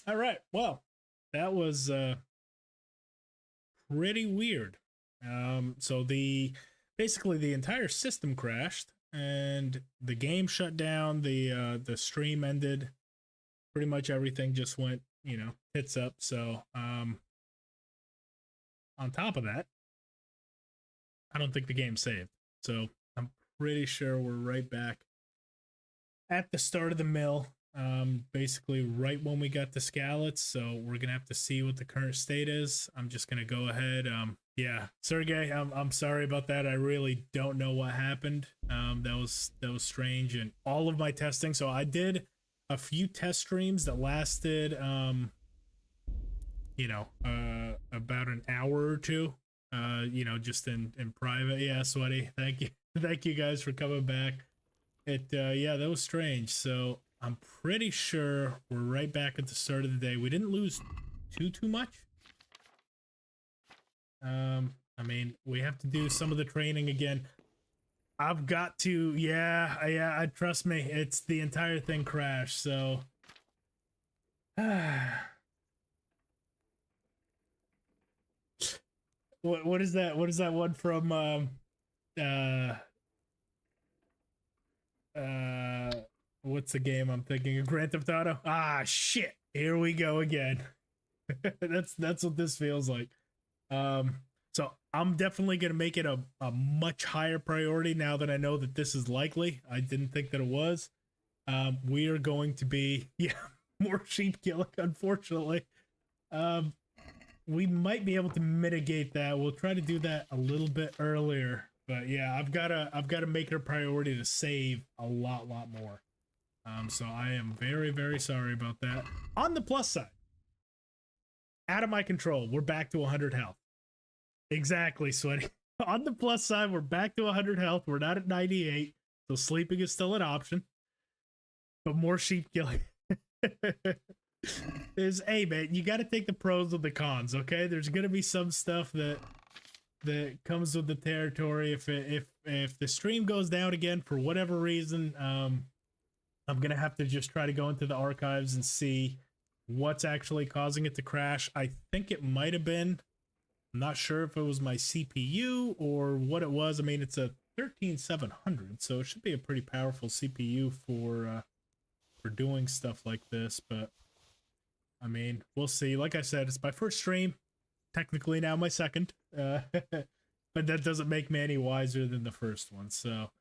All right. Well, that was pretty weird. So basically the entire system crashed and the game shut down. The stream ended. Pretty much everything just went, tits up. So on top of that, I don't think the game saved. So I'm pretty sure we're right back at the start of the mill. Basically right when we got the scallots, so we're gonna have to see what the current state is. I'm just gonna go ahead. Yeah, Sergey, I'm sorry about that. I really don't know what happened. That was strange, and all of my testing. So I did a few test streams that lasted about an hour or two. Just in private. Yeah, Sweaty, thank you. Thank you guys for coming back. Yeah, that was strange. So I'm pretty sure we're right back at the start of the day. We didn't lose too much. I mean, we have to do some of the training again. I've got to, yeah, trust me, it's the entire thing crashed, so what is that? What is that one from what's the game I'm thinking of? Grand Theft Auto? Ah, shit. Here we go again. That's what this feels like. So I'm definitely going to make it a much higher priority now that I know that this is likely. I didn't think that it was. We are going to be, more sheep killing, unfortunately. We might be able to mitigate that. We'll try to do that a little bit earlier. But yeah, I've got to make it a priority to save a lot more. So I am very, very sorry about that. On the plus side, out of my control, we're back to 100 health. Exactly, Sweaty. On the plus side, we're back to 100 health. We're not at 98, so sleeping is still an option. But more sheep killing. Hey man, you got to take the pros with the cons, okay? There's gonna be some stuff that comes with the territory. If the stream goes down again for whatever reason, I'm gonna have to just try to go into the archives and see what's actually causing it to crash. I think it might have been, I'm not sure if it was my CPU or what it was. I mean, it's a 13700, so it should be a pretty powerful CPU for doing stuff like this. But I mean, we'll see. Like I said, it's my first stream, technically now my second, but that doesn't make me any wiser than the first one. So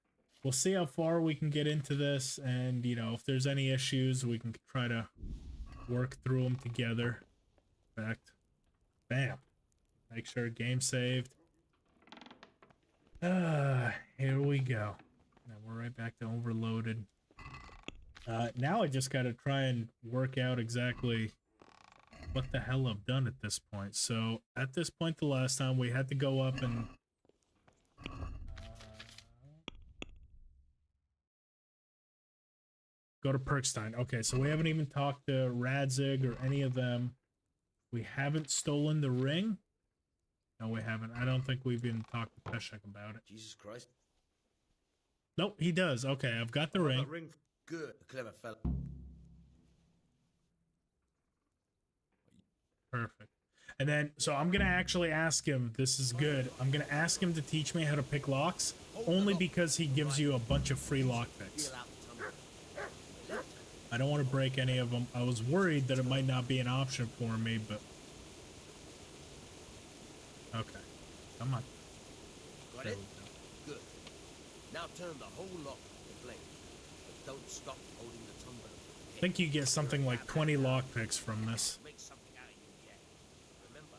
we'll see how far we can get into this, and if there's any issues, we can try to work through them together. In fact, bam, make sure game saved. Here we go. Now we're right back to overloaded. Now I just gotta try and work out exactly what the hell I've done at this point. So at this point, the last time we had to go up and go to Perkstein. Okay, so we haven't even talked to Radzig or any of them. We haven't stolen the ring. No, we haven't. I don't think we've even talked to Peshek about it. Jesus Christ. Nope, he does. Okay, I've got the ring. That ring. Good, clever fella. Perfect. And then, so I'm going to actually ask him, this is good, I'm going to ask him to teach me how to pick locks, only because he gives you a bunch of free lock picks. I don't want to break any of them. I was worried that it might not be an option for me, but... Okay. Come on. Got it? Good. Now turn the whole lock to flame. But don't stop holding the tumbler. I think you get something like 20 lock picks from this. Make something out of you yet. Remember,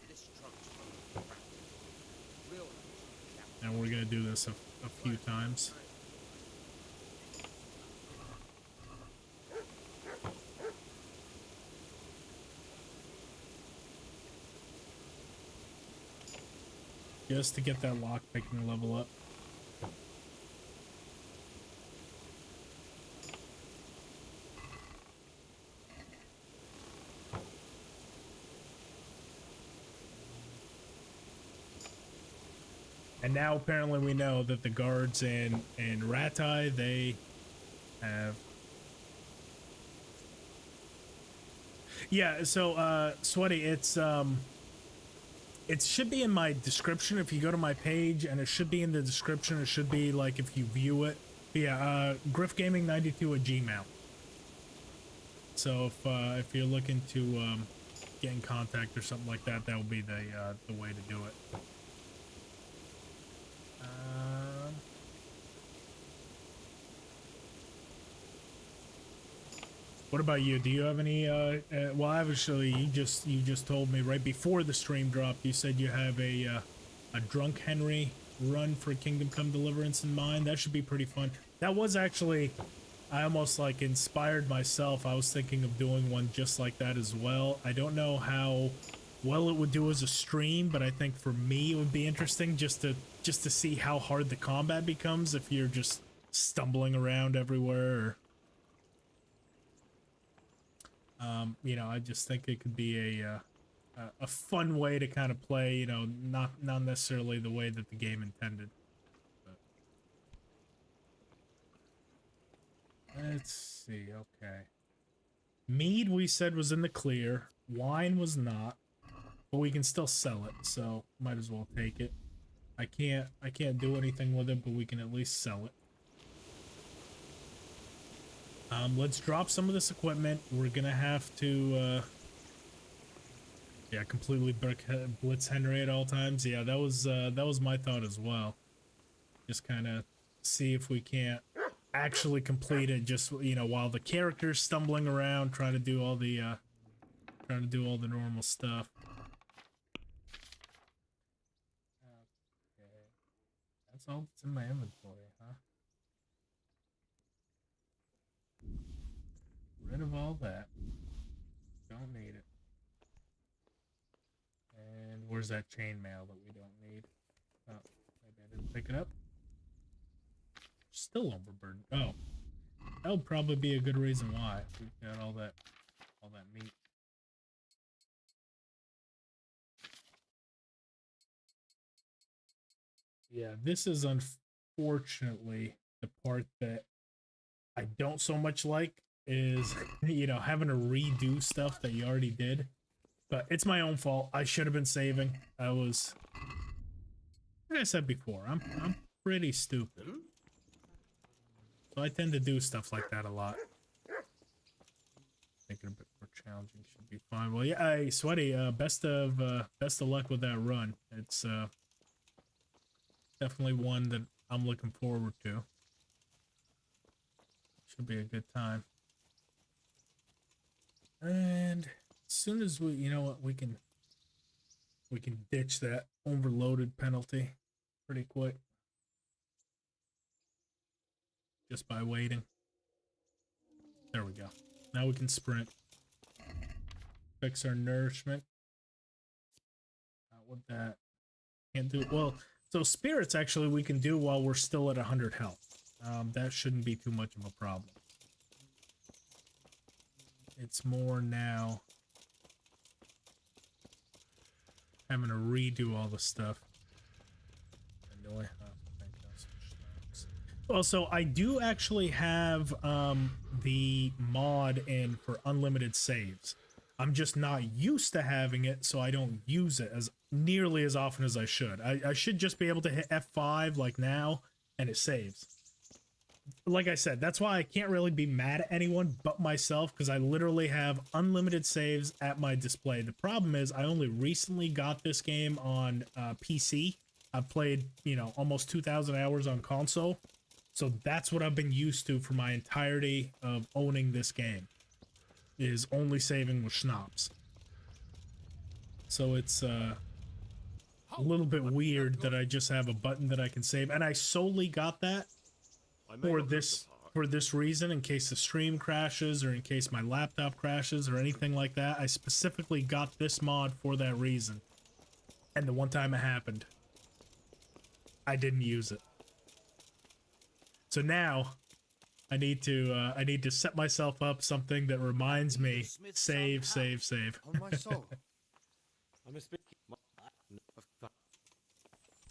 this trunk's from real. And we're going to do this a few times. Just to get that lock picking level up. And now apparently we know that the guards in Ratti, they have... Yeah, so Sweaty, it should be in my description if you go to my page, and it should be in the description. It should be like if you view it. But yeah, griffgaming92 at Gmail. So if you're looking to get in contact or something like that, that will be the way to do it. What about you? Do you have any? Well, obviously, you just told me right before the stream dropped. You said you have a Drunk Henry run for Kingdom Come Deliverance in mind. That should be pretty fun. That was actually, I almost like inspired myself. I was thinking of doing one just like that as well. I don't know how well it would do as a stream, but I think for me it would be interesting just to see how hard the combat becomes if you're just stumbling around everywhere. Or, you know, I just think it could be a fun way to kind of play, you know, not necessarily the way that the game intended. But let's see, okay. Mead we said was in the clear, wine was not, but we can still sell it, so might as well take it. I can't do anything with it, but we can at least sell it. Let's drop some of this equipment. We're gonna have to, yeah, completely blitz Henry at all times. Yeah, that was my thought as well. Just kind of see if we can't actually complete it. Just, you know, while the character's stumbling around, trying to do all the normal stuff. Okay, that's all that's in my inventory, huh? Rid of all that. Don't need it. And where's that chainmail that we don't need? Oh, maybe I didn't pick it up. Still overburdened. Oh, that would probably be a good reason why. We've got all that meat. Yeah, this is unfortunately the part that I don't so much like is, you know, having to redo stuff that you already did. But it's my own fault. I should have been saving. I was, like I said before, I'm pretty stupid. So I tend to do stuff like that a lot. Making it a bit more challenging should be fine. Well, yeah, hey, Sweaty, best of luck with that run. It's definitely one that I'm looking forward to. Should be a good time. And as soon as we, you know what, we can ditch that overloaded penalty pretty quick. Just by waiting. There we go. Now we can sprint. Fix our nourishment. Not with that. Can't do it. Well, so spirits actually we can do while we're still at 100 health. That shouldn't be too much of a problem. It's more now having to redo all the stuff. Annoy. Well, so I do actually have the mod in for unlimited saves. I'm just not used to having it, so I don't use it as nearly as often as I should. I should just be able to hit F5 like now, and it saves. Like I said, that's why I can't really be mad at anyone but myself, because I literally have unlimited saves at my display. The problem is I only recently got this game on PC. I've played, you know, almost 2,000 hours on console. So that's what I've been used to for my entirety of owning this game, is only saving with schnapps. So it's a little bit weird that I just have a button that I can save, and I solely got that for this reason, in case the stream crashes or in case my laptop crashes or anything like that. I specifically got this mod for that reason, and the one time it happened, I didn't use it. So now I need to set myself up something that reminds me, save. On my soul.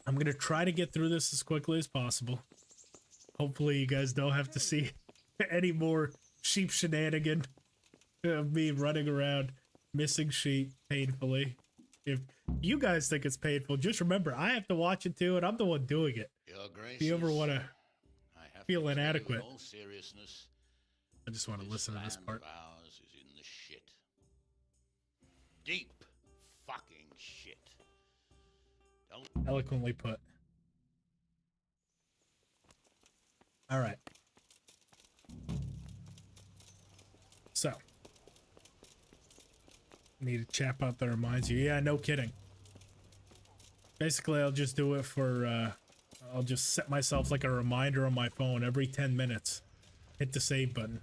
I'm gonna try to get through this as quickly as possible. Hopefully you guys don't have to see any more sheep shenanigan of me running around. Missing sheet painfully. If you guys think it's painful, just remember I have to watch it too, and I'm the one doing it. Your Grace, If you ever want to feel tell you inadequate, with all seriousness, I just want to listen to this land part. of ours is in the shit. Deep fucking shit. Don't Eloquently put. All right. So, need a chat bot that reminds you. Yeah, no kidding. Basically, I'll just do it for, I'll just set myself like a reminder on my phone every 10 minutes. Hit the save button.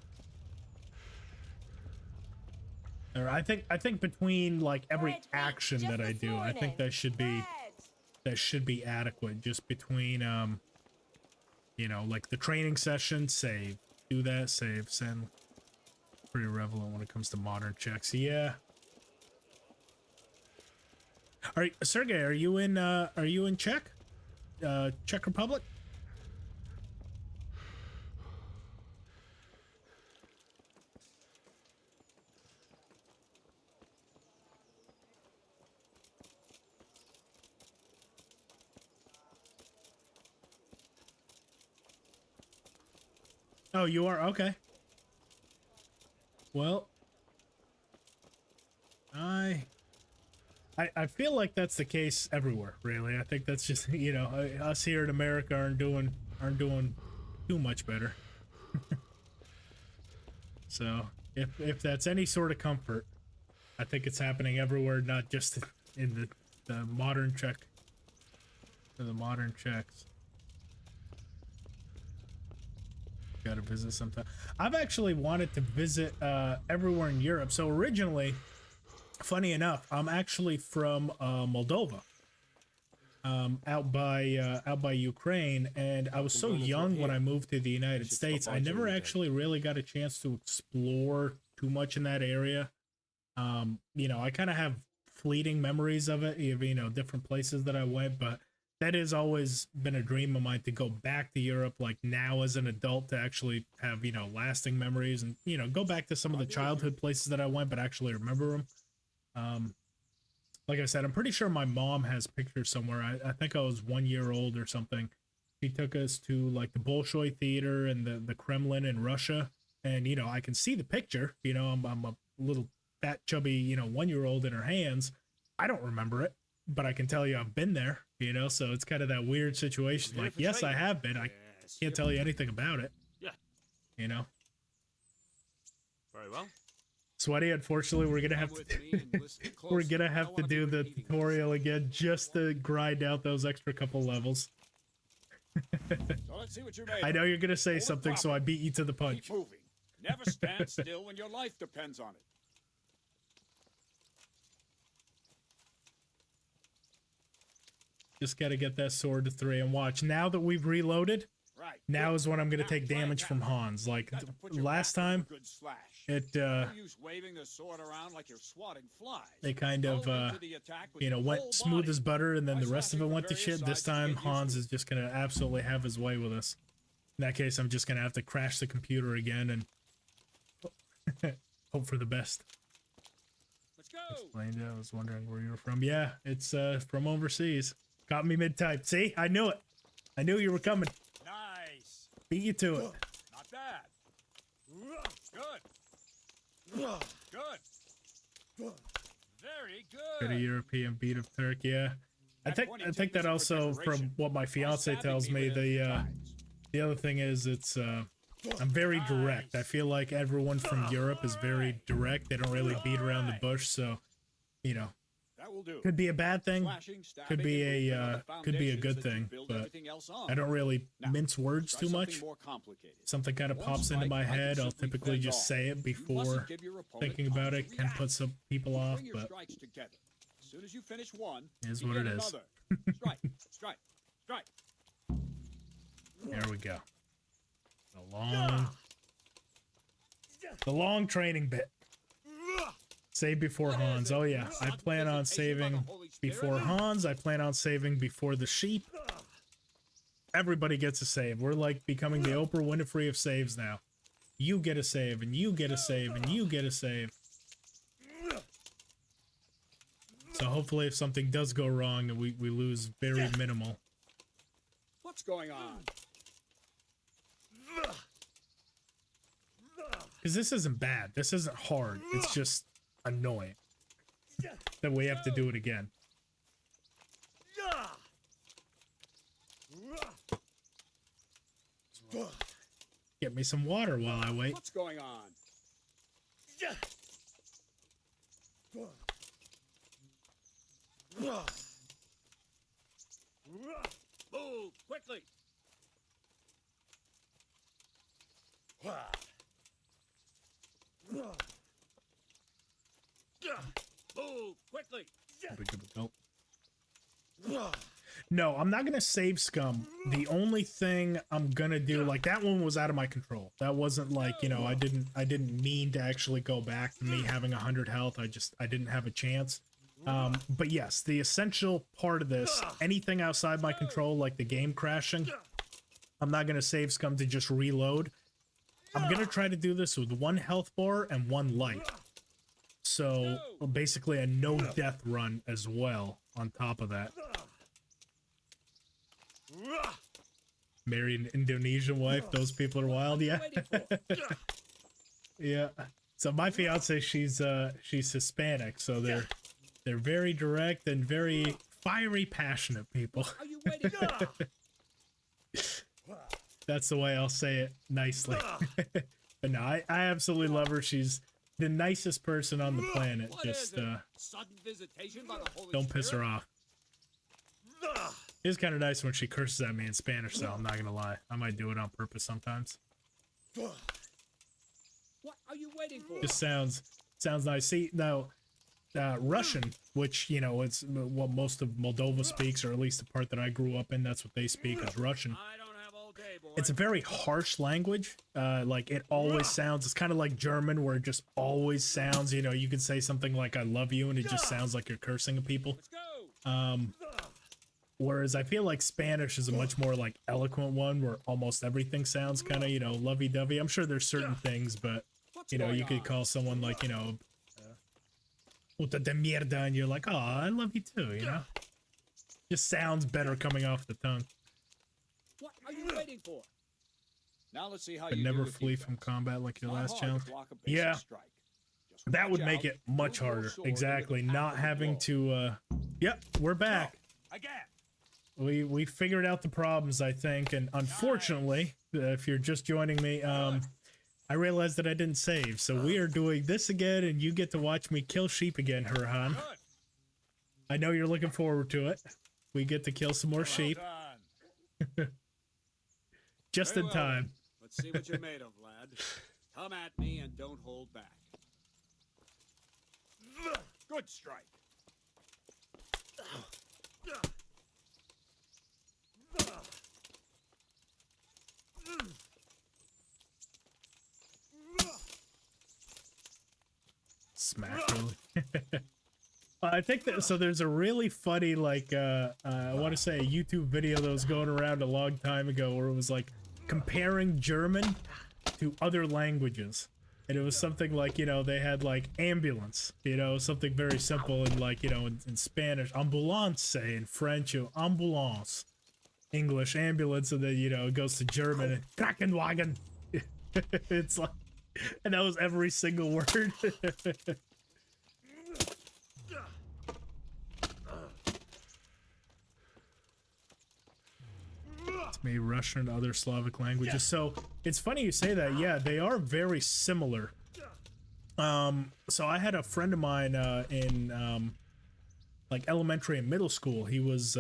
Or I think between like every action that I do, I think that should be adequate. Just between you know, like the training session, save, do that, save, send. Pretty relevant when it comes to modern checks. Yeah. All right, Sergey, are you in Czech? Czech Republic? Oh, you are? Okay. Well, I feel like that's the case everywhere, really. I think that's just, you know, us here in America aren't doing too much better. So, if that's any sort of comfort, I think it's happening everywhere, not just in the modern Czech, the modern Czechs. Gotta visit sometime. I've actually wanted to visit everywhere in Europe. So originally, funny enough, I'm actually from Moldova, out by Ukraine, and I was so young when I moved to the United States. I never actually really got a chance to explore too much in that area. You know, I kind of have fleeting memories of it, you know, different places that I went, but that has always been a dream of mine to go back to Europe, like now as an adult, to actually have, you know, lasting memories and, you know, go back to some of the childhood places that I went, but actually remember them. Like I said, I'm pretty sure my mom has pictures somewhere. I think I was 1 year old or something. She took us to like the Bolshoi Theater and the Kremlin in Russia. And, you know, I can see the picture, you know, I'm a little fat, chubby, you know, 1 year old in her hands. I don't remember it, but I can tell you I've been there, you know, so it's kind of that weird situation. Like, yes, I have been. I can't tell you anything about it. Yeah. You know? Very well. Sweaty, unfortunately, we're gonna have to do the tutorial again just to grind out those extra couple levels. So let's see what you're made I know of. you're gonna say something, so I beat you to the punch. Keep moving. Never stand still when your life depends on it. Just gotta get that sword to 3 and watch. Now that we've reloaded, Right. now is when I'm gonna take damage from Hans. Like Got to put your last back time, with a good slash. it No use waving the sword around like you're swatting flies. they kind of Go into the attack with you know, your went whole smooth body. as butter, and then By the rest of it slashing went to from shit. various This sides, you time, get used Hans to is just gonna absolutely have his way with us. In that case, I'm just gonna have to crash the computer again and hope for the best. Let's go. Explained it. I was wondering where you were from. Yeah, it's from overseas. Got me mid-type. See? I knew it. I knew you were coming. Nice. Beat you to it. Not bad. Good. Good. Very good. Good a European beat of Turk, yeah. I think that also, from what my fiance tells me, the other thing is it's I'm very direct. I feel like everyone from Europe is very direct. They don't really beat around the bush, so you know, That will do. could be a bad thing, Slashing, could stabbing, be and movement a are the could be a good foundations that you thing, build but everything else on. I don't really Now, mince words try too something much. more complicated. Something kind of One pops into strike, my I can head. I'll simply typically fend just off. say it You before mustn't give your opponent thinking time about to it. Can react. put some people off, Bring your but strikes together. As soon as you finish one, is begin what it is. another. Strike, strike, strike. There we go. The long training bit. Save before Hans. Oh yeah, I plan on saving before Hans. I plan on saving before the sheep. Everybody gets a save. We're like becoming the Oprah Winfrey of saves now. You get a save, and you get a save, and you get a save. So hopefully if something does go wrong, we lose very minimal. What's going on? Because this isn't bad. This isn't hard. It's just annoying that we have to do it again. Get me some water while I wait. What's going on? Move quickly. Move quickly. No, I'm not gonna save scum. The only thing I'm gonna do, like, that one was out of my control. That wasn't like, you know, I didn't mean to actually go back to me having 100 health. I didn't have a chance. But yes, the essential part of this, anything outside my control, like the game crashing, I'm not gonna save scum to just reload. I'm gonna try to do this with 1 health bar and 1 light. So basically a no death run as well on top of that. Married an Indonesian wife, those people are wild, yeah. Yeah. So my fiance, she's Hispanic, so they're very direct and very fiery, passionate people. Are you waiting? That's the way I'll say it nicely. But no, I absolutely love her. She's the nicest person on the planet. Just Sudden visitation by the Holy don't piss her Spirit? off. It's kind of nice when she curses at me in Spanish, though. I'm not gonna lie. I might do it on purpose sometimes. What are you waiting for? Just sounds nice. See now, Russian, which, you know, it's what most of Moldova speaks, or at least the part that I grew up in. That's what they speak, is Russian. I don't have all day, boy. It's a very harsh language. Like, it always sounds, it's kind of like German, where it just always sounds, you know, you could say something like I love you and it just sounds like you're cursing at people. Let's go. Whereas I feel like Spanish is a much more like eloquent one, where almost everything sounds kind of, you know, lovey-dovey. I'm sure there's certain things, but, you know, you could call someone like, you know, puta de mierda, and you're like, oh, I love you too, you know? Just sounds better coming off the tongue. What are you waiting for? Now let's see how But you never do with flee defense. from combat like your Not last hard to challenge. block a basic Yeah. strike. Just That would watch make out. it much Move your harder. sword into Exactly. the path Not of the having blow. to, yep, we're back. Again. We figured out the problems, I think, and unfortunately, if you're just joining me, I realized that I didn't save, so we are doing this again, and you get to watch me kill sheep again, Herhan. Good. I know you're looking forward to it. We get to kill some more Well sheep, done. just Very in well. time. Let's see what you're made of, lad. Come at me and don't hold back. Good strike. Smack really. I think that, so there's a really funny, like, I want to say a YouTube video that was going around a long time ago, where it was like comparing German to other languages. And it was something like, you know, they had like ambulance, you know, something very simple, and like, you know, in Spanish, ambulance, say, in French, you know, ambulance, English, ambulance, and then, you know, it goes to German, and Krankenwagen. It's like, and that was every single word. It's me Russian and other Slavic languages. So it's funny you say that. Yeah, they are very similar. So I had a friend of mine in like elementary and middle school. He was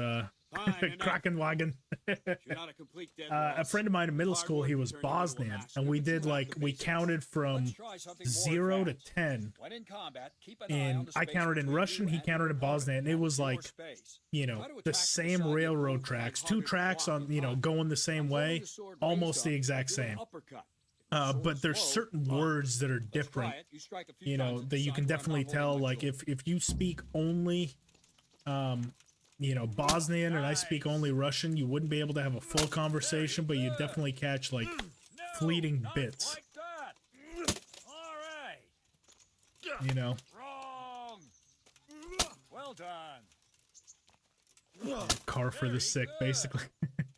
Fine, enough. Krankenwagen. You're not a complete dead A loss. friend of mine in middle Hard school, work he will was turn you into a Bosnian, master, and we but did you lack like, the we basics. counted from Let's try something more 0 to advanced. 10. When in combat, keep an eye on And the I space counted in between Russian, you he and counted your in Bosnian. It opponent. was That's your like, space. you know, Try to the attack from same the side railroad you tracks, hold 2 and tracks block on, with you know, punch. going the same By holding way, the sword almost raised the up, exact do an same. uppercut. If the sword But is there's slow, certain block. words that are Let's try different, it. You strike a few you know, times and that you can decide where I'm definitely not holding tell, my like, sword. if you speak only, you know, Bosnian, and I speak only Russian, you wouldn't be able to have a full conversation, but you definitely catch, like, fleeting Not bits, like that. All right. you know. Wrong. Well Well done. Car for the Very sick, good. basically.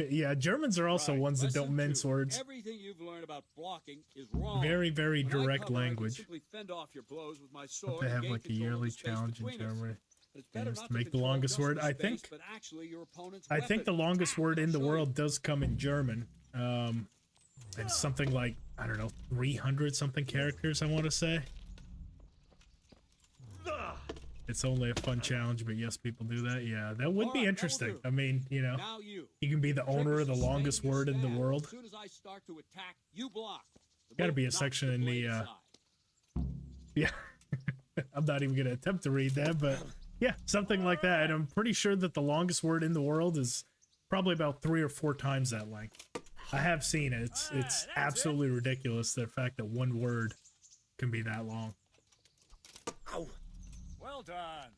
Yeah, Germans are also Right, ones that lesson don't mince 2. words. Everything you've learned about blocking is wrong. Very, very When I direct cover, I can language. simply fend off your blows with my sword They and have gain like a control of yearly the space challenge in between us. Germany. But it's better Games not to make the control longest just word. the I space, think but actually your opponent's I think the weapon. longest word I'll in the show you. world does come in German. It's something like, I don't know, 300 something characters, I want to say. It's only a fun challenge, but yes, people do that. Yeah, that would All be right, that will interesting. do. I mean, you know, Now you. you can be the owner of the Trigger longest sustain word in the your world. stab. As soon as I start to attack, you block. The Gotta move be a knocks section the in the, blade aside. Yeah. I'm not even going to attempt to read that, but yeah, something like that. And I'm pretty sure that the longest word in the world is probably about 3 or 4 times that length. I have seen it. It's absolutely ridiculous, the fact that one word can be that long. Ow. Well done.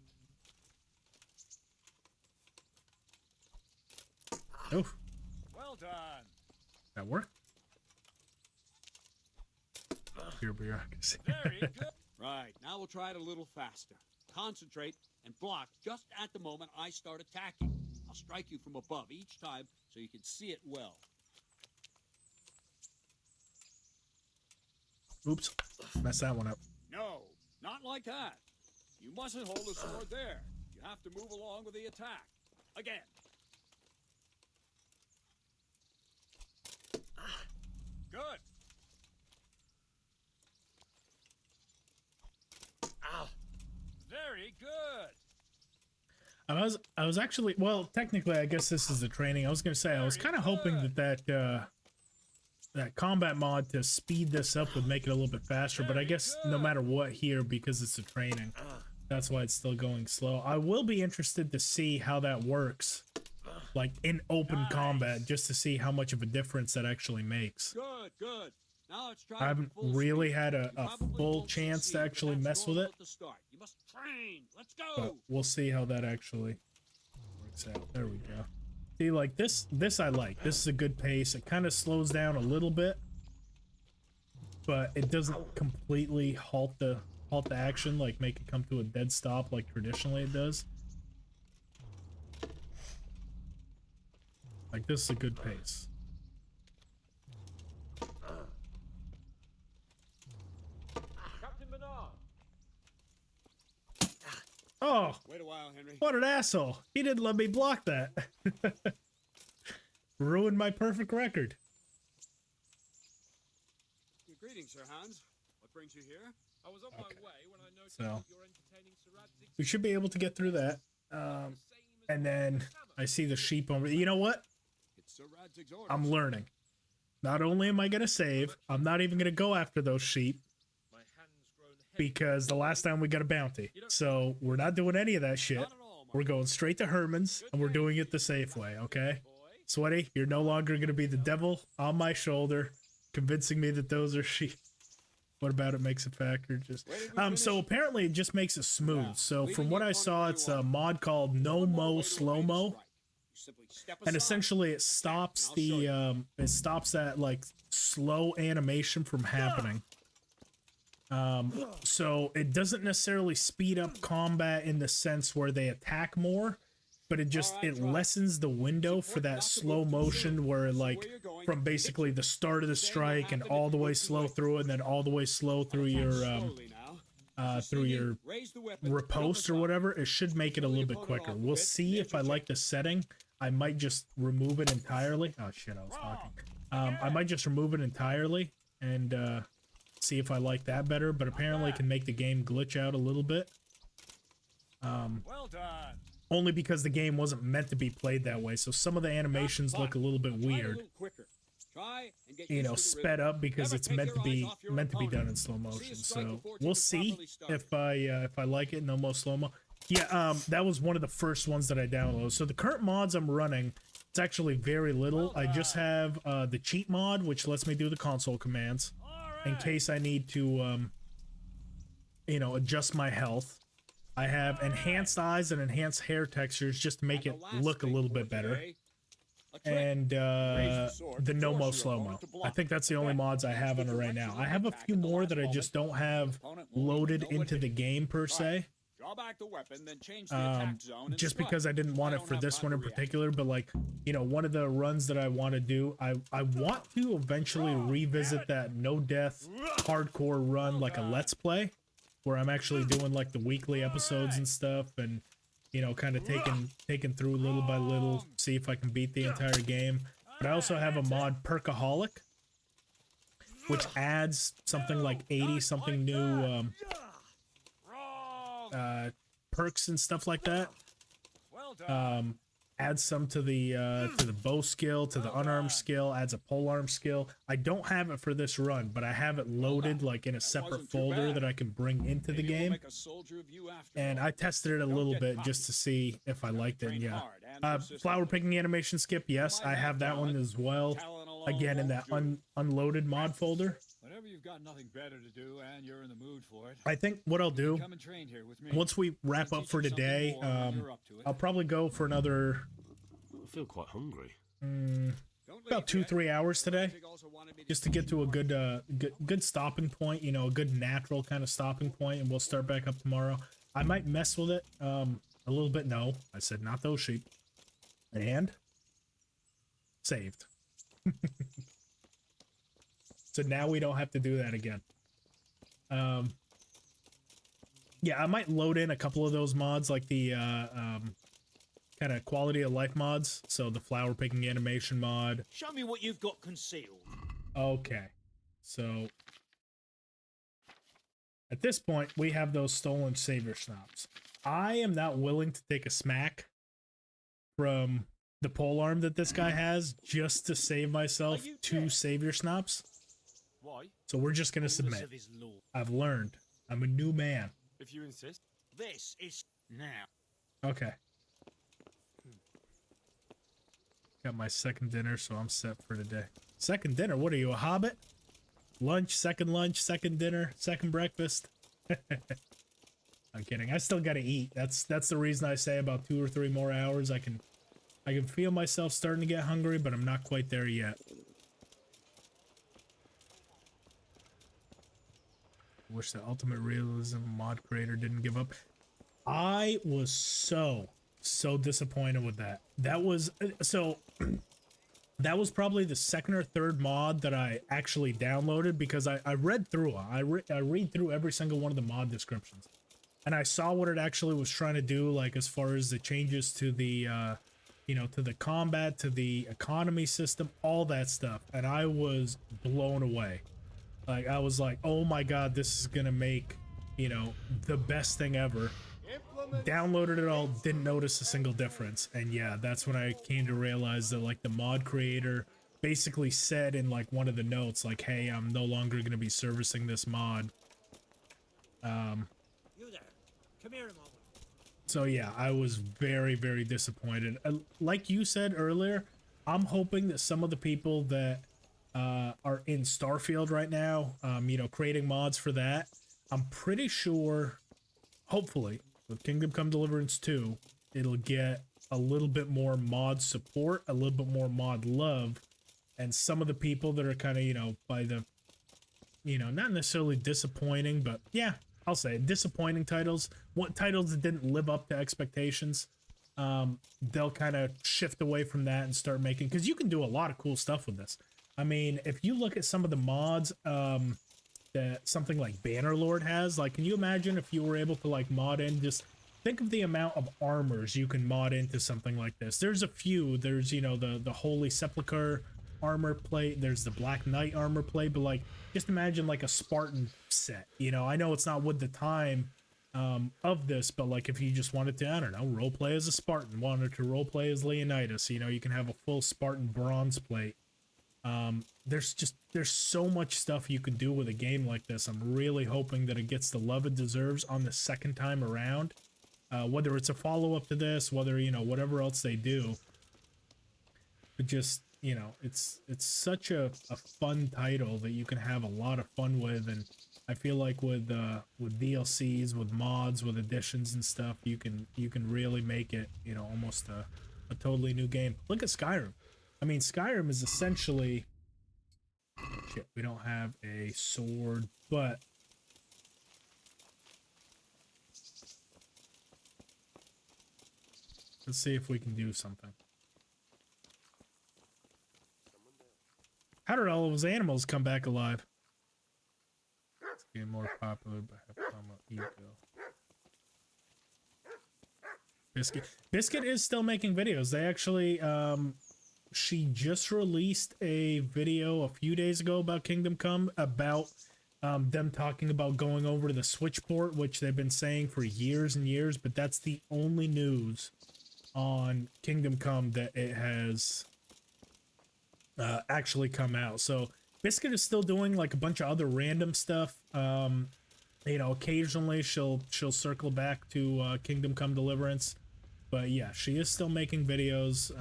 Oh, Well done. that worked. Pure bureaucracy. Very good. Right, now we'll try it a little faster. Concentrate and block just at the moment I start attacking. I'll strike you from above each time so you can see it well. Oops, messed that one up. No, not like that. You mustn't hold the sword there. You have to move along with the attack. Again. Good. Ow. Very good. I was actually, well, technically, I guess this is the training. I was gonna say I was kind of hoping that combat mod to speed this up would make it a little bit faster, but I guess no matter what here, because it's a training, that's why it's still going slow. I will be interested to see how that works, like in open combat, just to see how much of a difference that actually makes. Good, good. Now let's try I haven't full really speed. had You a probably full won't chance to succeed, but actually that's mess with normal it. at the start. You must train. Let's go. But we'll see how that actually works out. There we go. See, like this I like. This is a good pace. It kind of slows down a little bit, but it doesn't completely halt the action, like make it come to a dead stop like traditionally it does. Like this is a good pace. Captain Bernard. Oh, Wait a while, Henry. what an asshole. He didn't let me block that. Ruined my perfect record. Greetings, Sir Hans. What brings you here? I was on my way when I noticed So that you're entertaining Sir Radzig. we should be able to get through that. And then I see the sheep over. You know what? It's Sir Radzig's orders. I'm learning. Not only am I going to save, I'm not even going to go after those sheep because the last time we got a bounty. So we're not doing any of that shit. Not at all, We're going straight to Herman's and we're doing it the safe way, okay? Sweaty, you're no longer going to be the devil on my shoulder convincing me that those are sheep. What about it makes it factor? Just so apparently it just makes it smooth. So from what I saw, it's a mod called No Mo Slow Mo. And essentially it stops the that like slow animation from happening. So it doesn't necessarily speed up combat in the sense where they attack more, but it lessens the window for that slow motion where like from basically the start of the strike and all the way slow through it and then all the way slow through your riposte or whatever. It should make it a little bit quicker. We'll see if I like the setting. I might just remove it entirely. Oh shit, I was talking. I might just remove it entirely and see if I like that better, but apparently it can make the game glitch out a little bit. Well done. Only because the game wasn't meant to be played that way, so some of the animations look a little bit weird. You know, sped up because it's meant to be done in slow motion. So we'll see if I like it. No more slow mo. Yeah, that was one of the first ones that I downloaded. So the current mods I'm running, it's actually very little. I just have the cheat mod, which lets me do the console commands in case I need to, you know, adjust my health. I have enhanced eyes and enhanced hair textures just to make it look a little bit better. And the No Mo Slow Mo. I think that's the only mods I have on it right now. I have a few more that I just don't have loaded into the game per se. Draw back the weapon, then change the attack zone. And just strike. because I didn't want I it don't for have this time one to in react. particular, but like, you know, one of the runs that I want to do, I want to eventually revisit that no death hardcore run, like a let's play, where I'm actually doing like the weekly episodes and stuff, and you know, kind of taking through little by little, see if I can beat the entire game. But I also have a mod, Perkaholic, which adds something like 80 something new perks and stuff like that. Well done. Adds some to the bow skill, to the unarmed skill, adds a polearm skill. I don't have it for this run, but I have it loaded like in a separate wasn't too folder bad. that I can bring into the Maybe we'll game. make a soldier of you after And all. I tested it a Don't little get bit cocky. just to see if I liked it. Train Yeah. hard and persistently. Flower picking animation skip, yes, You might I have that one talent. as well. Talent alone Again, in won't that do. unloaded mod folder. Whenever you've got nothing better to do and you're in the mood for it, I think what I'll do, come and train here with me. once we wrap I'll up teach for you something today, more when you're up to it. I'll probably go for another I feel quite hungry. Don't about leave 2-3 yet. hours today, Leipzig also wanted me just to get to a good stopping point, you know, a good natural kind of stopping point, and we'll start back up tomorrow. I might mess with it a little bit. No, I said not those sheep. And saved. So now we don't have to do that again. Yeah, I might load in a couple of those mods, like the kind of quality of life mods. So the flower picking animation mod. Show me what you've got concealed. Okay, so at this point we have those stolen savior schnapps. I am not willing to take a smack from the polearm that this guy has just to save myself Are you 2 deaf? savior schnapps. Why? So we're just gonna Orders submit. of his law. I've learned. I'm a new man. If you insist. This is now. Okay. Got my second dinner, so I'm set for today. Second dinner? What are you, a hobbit? Lunch, second dinner, second breakfast. I'm kidding. I still gotta eat. That's the reason I say about 2 or 3 more hours. I can feel myself starting to get hungry, but I'm not quite there yet. Wish the ultimate realism mod creator didn't give up. I was so disappointed with that. That was that was probably the second or third mod that I actually downloaded, because I read through it. I read through every single one of the mod descriptions, and I saw what it actually was trying to do, like as far as the changes to the you know, to the combat, to the economy system, all that stuff, and I was blown away. Like, I was like, oh my god, this is gonna make, you know, the best thing ever. Downloaded it all, didn't notice a single difference. And yeah, that's when I came to realize that, like, the mod creator basically said in, like, one of the notes, like, hey, I'm no longer gonna be servicing this mod. You there. Come here a moment. So yeah, I was very, very disappointed. Like you said earlier, I'm hoping that some of the people that are in Starfield right now, you know, creating mods for that, I'm pretty sure, hopefully, with Kingdom Come Deliverance 2, it'll get a little bit more mod support, a little bit more mod love, and some of the people that are kind of, you know, by the, you know, not necessarily disappointing, but yeah, I'll say it, disappointing titles, what titles that didn't live up to expectations, they'll kind of shift away from that and start making, because you can do a lot of cool stuff with this. I mean, if you look at some of the mods that something like Bannerlord has, like, can you imagine if you were able to, like, mod in, just think of the amount of armors you can mod into something like this. There's a few. There's, you know, the Holy Sepulchre armor plate, there's the Black Knight armor plate, but, like, just imagine, like, a Spartan set, you know? I know it's not with the time of this, but, like, if you just wanted to, I don't know, roleplay as a Spartan, wanted to roleplay as Leonidas, you know, you can have a full Spartan bronze plate. There's so much stuff you can do with a game like this. I'm really hoping that it gets the love it deserves on the second time around, whether it's a follow-up to this, whether, you know, whatever else they do. But just, you know, it's such a fun title that you can have a lot of fun with, and I feel like with DLCs, with mods, with additions and stuff, you can really make it, you know, almost a totally new game. Look at Skyrim. I mean, Skyrim is essentially... Shit, we don't have a sword, but... Let's see if we can do something. How did all of those animals come back alive? It's getting more popular, but Hepatoma ego. Biscuit is still making videos. They actually, she just released a video a few days ago about Kingdom Come, about them talking about going over to the Switch port, which they've been saying for years and years, but that's the only news on Kingdom Come that it has actually come out. So Biscuit is still doing like a bunch of other random stuff. You know, occasionally she'll circle back to Kingdom Come Deliverance, but yeah, she is still making videos,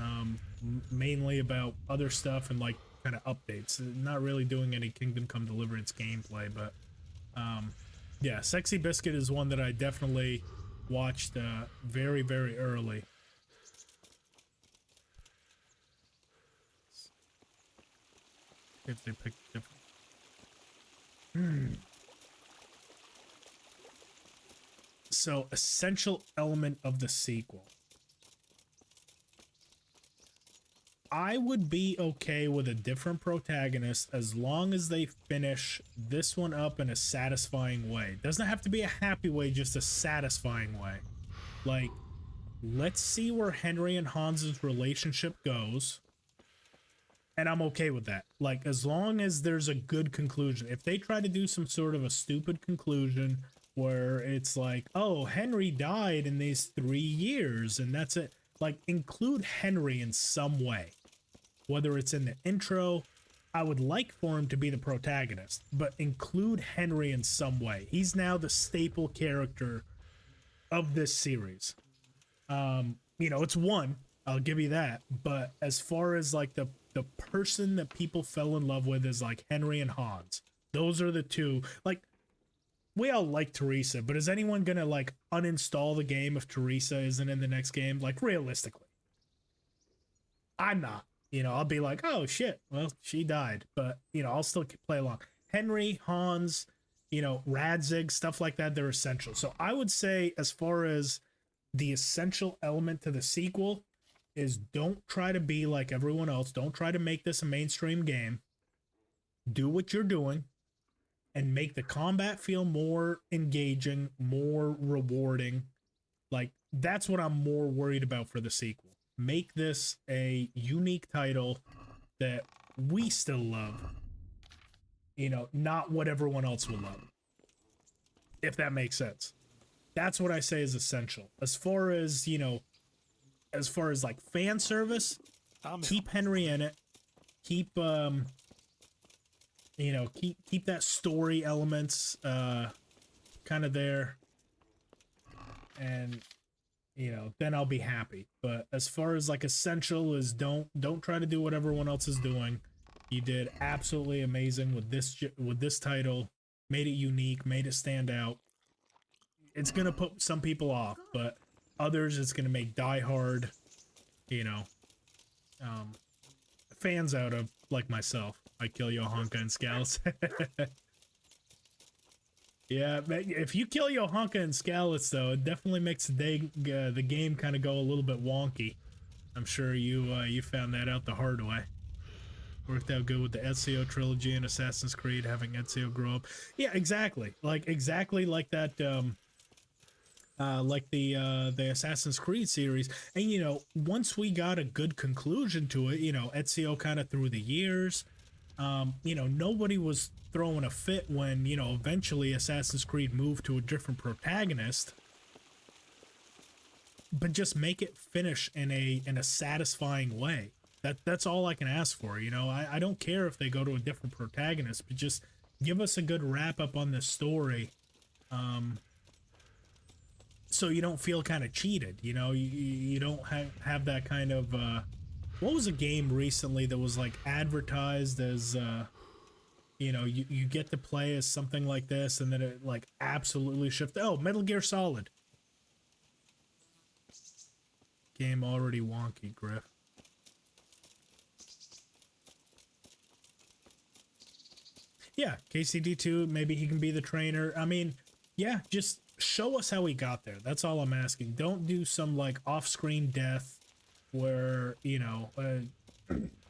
mainly about other stuff and like kind of updates. Not really doing any Kingdom Come Deliverance gameplay, but yeah, Sexy Biscuit is one that I definitely watched very, very early. If they pick different. So, essential element of the sequel. I would be okay with a different protagonist as long as they finish this one up in a satisfying way. Doesn't have to be a happy way, just a satisfying way. Like, let's see where Henry and Hans's relationship goes. And I'm okay with that. Like, as long as there's a good conclusion. If they try to do some sort of a stupid conclusion where it's like, oh, Henry died in these 3 years and that's it. Like, include Henry in some way. Whether it's in the intro, I would like for him to be the protagonist, but include Henry in some way. He's now the staple character of this series. You know, it's one, I'll give you that. But as far as like the person that people fell in love with is like Henry and Hans. Those are the two. Like, we all like Teresa, but is anyone gonna like uninstall the game if Teresa isn't in the next game? Like, realistically, I'm not. You know, I'll be like, oh shit, well, she died, but you know, I'll still play along. Henry, Hans, you know, Radzig, stuff like that, they're essential. So I would say, as far as the essential element to the sequel, is don't try to be like everyone else. Don't try to make this a mainstream game. Do what you're doing and make the combat feel more engaging, more rewarding. Like, that's what I'm more worried about for the sequel. Make this a unique title that we still love. You know, not what everyone else will love. If that makes sense. That's what I say is essential. As far as, you know, as far as like fan service, keep Henry in it. Keep you know, keep that story elements kind of there, and you know, then I'll be happy. But as far as like essential is, don't try to do what everyone else is doing. You did absolutely amazing with this title. Made it unique, made it stand out. It's gonna put some people off, but others it's gonna make diehard, you know, fans out of, like myself. I kill Yohanka and Scalus. Yeah, if you kill Yohanka and Scalus, though, it definitely makes the game kind of go a little bit wonky. I'm sure you found that out the hard way. Worked out good with the Ezio trilogy and Assassin's Creed, having Ezio grow up. Yeah, exactly like that. Like the Assassin's Creed series. And you know, once we got a good conclusion to it, you know, Ezio kind of through the years, you know, nobody was throwing a fit when, you know, eventually Assassin's Creed moved to a different protagonist. But just make it finish in a satisfying way. That's all I can ask for. You know, I don't care if they go to a different protagonist, but just give us a good wrap up on this story. So you don't feel kind of cheated, you know, you don't have that kind of, what was a game recently that was like advertised as, you know, you get to play as something like this and then it like absolutely shifted. Oh, Metal Gear Solid. Game already wonky, Griff. Yeah, KCD2, maybe he can be the trainer. I mean, yeah, just show us how he got there. That's all I'm asking. Don't do some like off-screen death where, you know,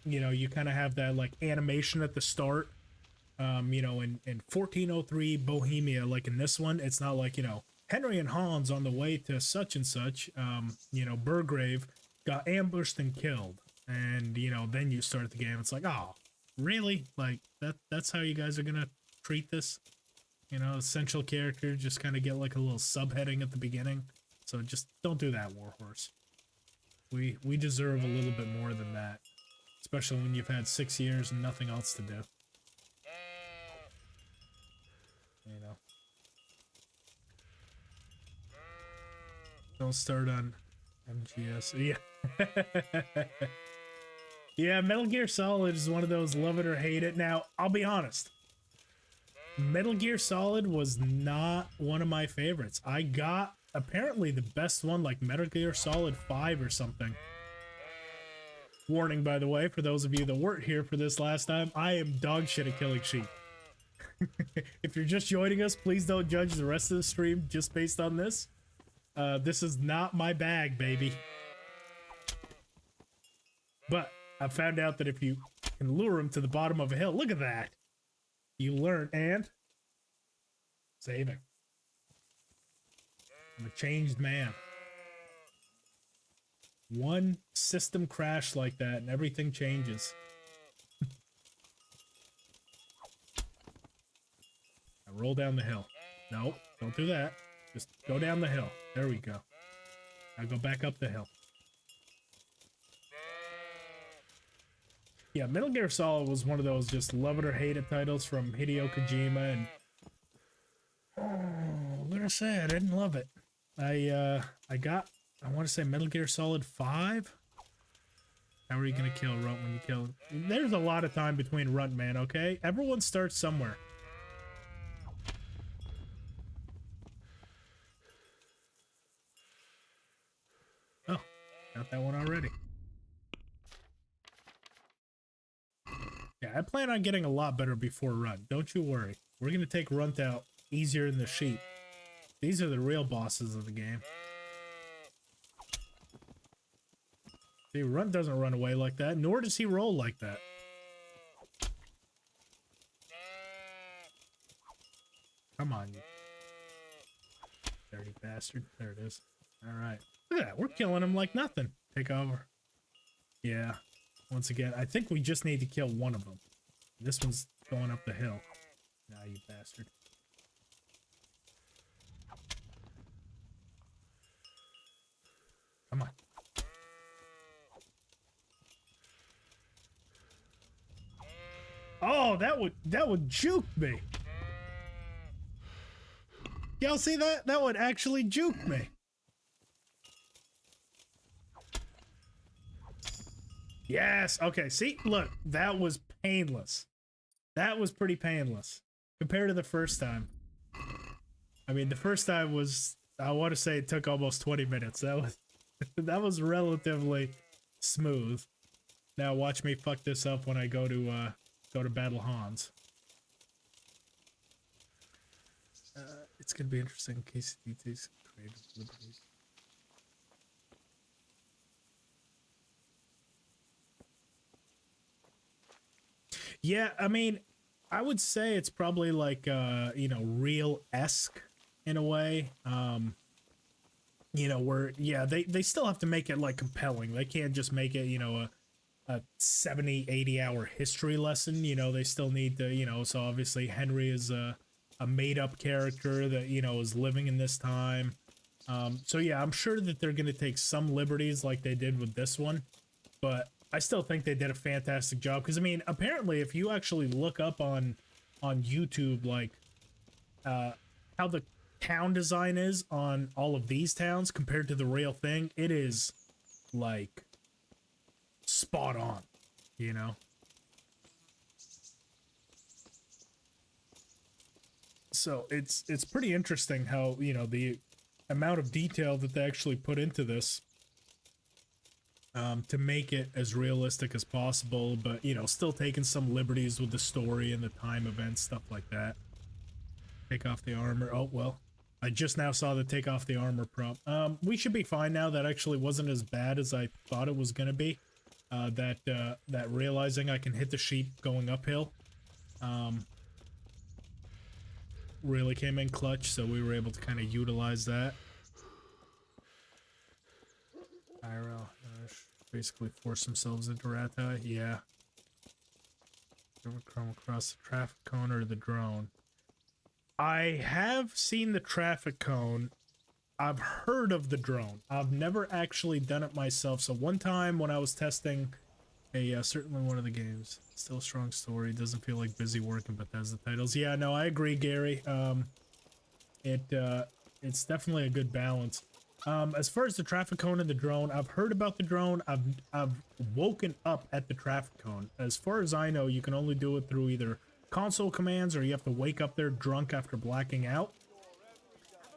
you kind of have that like animation at the start. You know, in 1403 Bohemia, like in this one, it's not like, you know, Henry and Hans on the way to such and such, you know, Burgrave got ambushed and killed. And, you know, then you start the game. It's like, oh, really? Like, that's how you guys are going to treat this? You know, essential character, just kind of get like a little subheading at the beginning. So just don't do that, Warhorse. We deserve a little bit more than that. Especially when you've had 6 years and nothing else to do. You know. Don't start on MGS. Yeah. Yeah, Metal Gear Solid is one of those love it or hate it. Now, I'll be honest. Metal Gear Solid was not one of my favorites. I got apparently the best one, like Metal Gear Solid 5 or something. Warning, by the way, for those of you that weren't here for this last time, I am dog shit at killing sheep. If you're just joining us, please don't judge the rest of the stream just based on this. This is not my bag, baby. But I found out that if you can lure him to the bottom of a hill, look at that. You learn and saving. I'm a changed man. One system crash like that and everything changes. Now roll down the hill. No, don't do that. Just go down the hill. There we go. Now go back up the hill. Yeah, Metal Gear Solid was one of those just love it or hate it titles from Hideo Kojima, and I'm gonna say I didn't love it. I want to say Metal Gear Solid 5. How are you gonna kill Runt when you kill him? There's a lot of time between Runt, man, okay? Everyone starts somewhere. Oh, got that one already. Yeah, I plan on getting a lot better before Runt. Don't you worry. We're going to take Runt out easier than the sheep. These are the real bosses of the game. See, Runt doesn't run away like that, nor does he roll like that. Come on, you dirty bastard. There it is. Alright. Look at that. We're killing him like nothing. Take over. Yeah. Once again, I think we just need to kill one of them. This one's going up the hill. Nah, you bastard. Come on. Oh, that would juke me. Y'all see that? That would actually juke me. Yes. Okay. See, look, that was painless. That was pretty painless compared to the first time. I mean, the first time was, I want to say it took almost 20 minutes. That was relatively smooth. Now watch me fuck this up when I go to Battle Hans. It's gonna be interesting in case he takes creative liberties. Yeah, I mean, I would say it's probably like, you know, real-esque in a way. You know, where, yeah, they still have to make it, like, compelling. They can't just make it, you know, a 70, 80-hour history lesson. You know, they still need to, you know, so obviously Henry is a made-up character that, you know, is living in this time. So, yeah, I'm sure that they're going to take some liberties like they did with this one. But I still think they did a fantastic job. Because, I mean, apparently, if you actually look up on YouTube, like, how the town design is on all of these towns compared to the real thing, it is, like, spot on, you know? So, it's pretty interesting how, you know, the amount of detail that they actually put into this. To make it as realistic as possible, but, you know, still taking some liberties with the story and the time events, stuff like that. Take off the armor. Oh, well. I just now saw the take off the armor prop. We should be fine now. That actually wasn't as bad as I thought it was gonna be. That realizing I can hit the sheep going uphill really came in clutch, so we were able to kind of utilize that. Pyro, basically force themselves into Ratti. Yeah. Ever come across the traffic cone or the drone? I have seen the traffic cone. I've heard of the drone. I've never actually done it myself. So one time when I was testing certainly one of the games, still a strong story, doesn't feel like busy working, but that's the titles. Yeah, no, I agree, Gary. It's definitely a good balance. As far as the traffic cone and the drone, I've heard about the drone. I've woken up at the traffic cone. As far as I know, you can only do it through either console commands or you have to wake up there drunk after blacking out.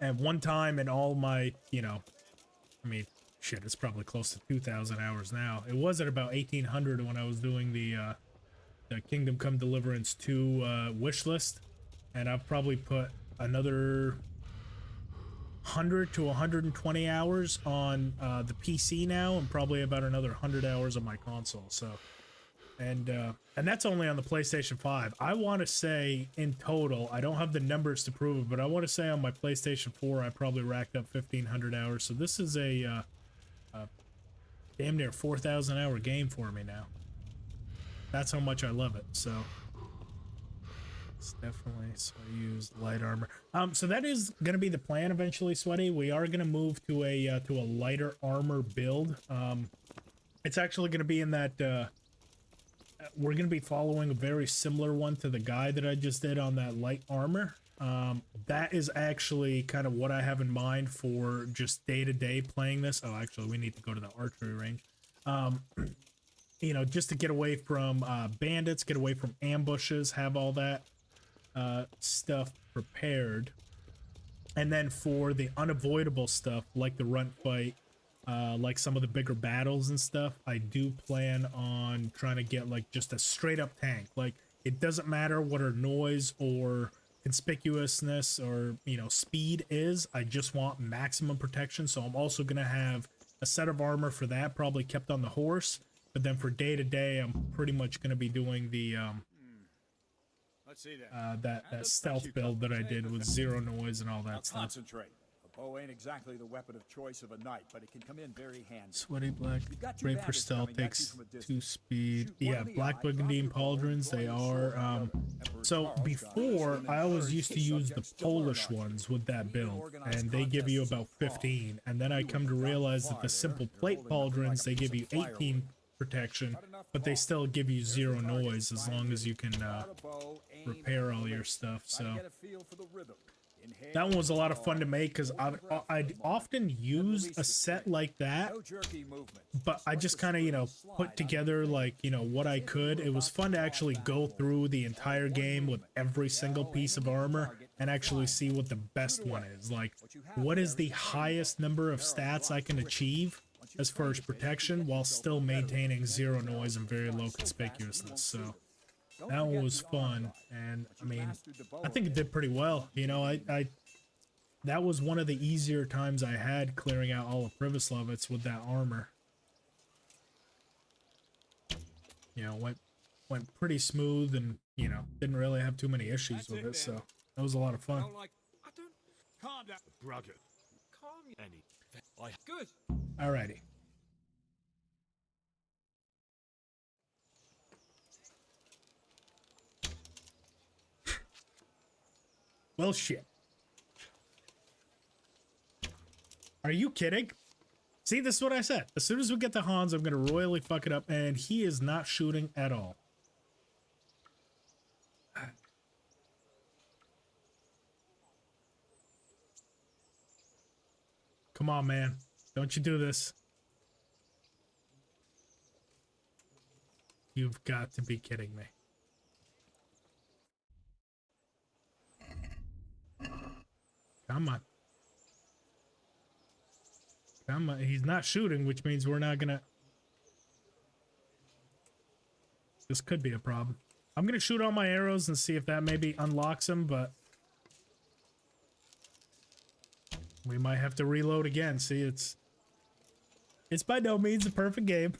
And one time in all my, you know, I mean, shit, it's probably close to 2,000 hours now. It was at about 1,800 when I was doing the Kingdom Come Deliverance 2 wish list. And I've probably put another 100 to 120 hours on the PC now, and probably about another 100 hours on my console. So, and that's only on the PlayStation 5. I want to say in total, I don't have the numbers to prove it, but I want to say on my PlayStation 4, I probably racked up 1,500 hours. So this is a damn near 4,000 hour game for me now. That's how much I love it. So it's definitely, so I used light armor. So that is going to be the plan eventually, Sweaty. We are going to move to a lighter armor build. It's actually going to be in that we're going to be following a very similar one to the guide that I just did on that light armor. That is actually kind of what I have in mind for just day-to-day playing this. Oh, actually, we need to go to the archery range. You know, just to get away from bandits, get away from ambushes, have all that stuff prepared. And then for the unavoidable stuff, like the runt fight, like some of the bigger battles and stuff, I do plan on trying to get like just a straight up tank. Like, it doesn't matter what our noise or conspicuousness or, you know, speed is. I just want maximum protection. So I'm also going to have a set of armor for that, probably kept on the horse. But then for day to day, I'm pretty much going to be doing the Let's see that. that stealth build that I did with zero noise and all Now that stuff. concentrate. A bow ain't exactly the weapon of choice of a knight, but it can come in very handy. Sweaty black, You've got two great for bandits stealth, coming at you takes from a 2 distance. speed. Shoot one Yeah, in the black eye, burgundy and drop your bow, pauldrons, draw they your sword are. on the other. Emperor So Charles got before, it. I always Encourage used to his use the subjects to learn Polish on you. ones with that Even build, organized and they give you contests about is fun. 15. And then I You come would to drop realize that far the there. simple You're plate holding nothing like pauldrons, a they piece give you of 18 protection, Not enough but they cloth. still give you There's zero the target. noise as Find long it. as you can Start a bow, aim, repair and all your release. stuff. Try to So get a feel for the rhythm. Inhale, that one was a lot of fun to draw, make because hold your breath for a I'd moment, often then use release a the set string. like that, No jerky movement. but I Let just the kind of, you know, spring slide put out together of the like, you know, what I could. It was fun to actually go through the entire game with every single piece of armor and actually see what the best one is. Like, what is the highest number of stats I can achieve as far as protection while still maintaining zero noise and very low conspicuousness. So that one was fun, and I mean, I think it did pretty well. You know, I that was one of the easier times I had clearing out all of Privislovitz with that armor. You know, went pretty smooth, and you know, didn't really have too many issues with it. So that was a lot of I fun. don't like. I don't. Calm down. Brugger. Calm you. Any. I Good. Alrighty. Well, shit. Are you kidding? See, this is what I said. As soon as we get to Hans, I'm going to royally fuck it up, and he is not shooting at all. Come on, man. Don't you do this. You've got to be kidding me. Come on. Come on. He's not shooting, which means we're not gonna... This could be a problem. I'm gonna shoot all my arrows and see if that maybe unlocks him, but... We might have to reload again. See, it's by no means a perfect game.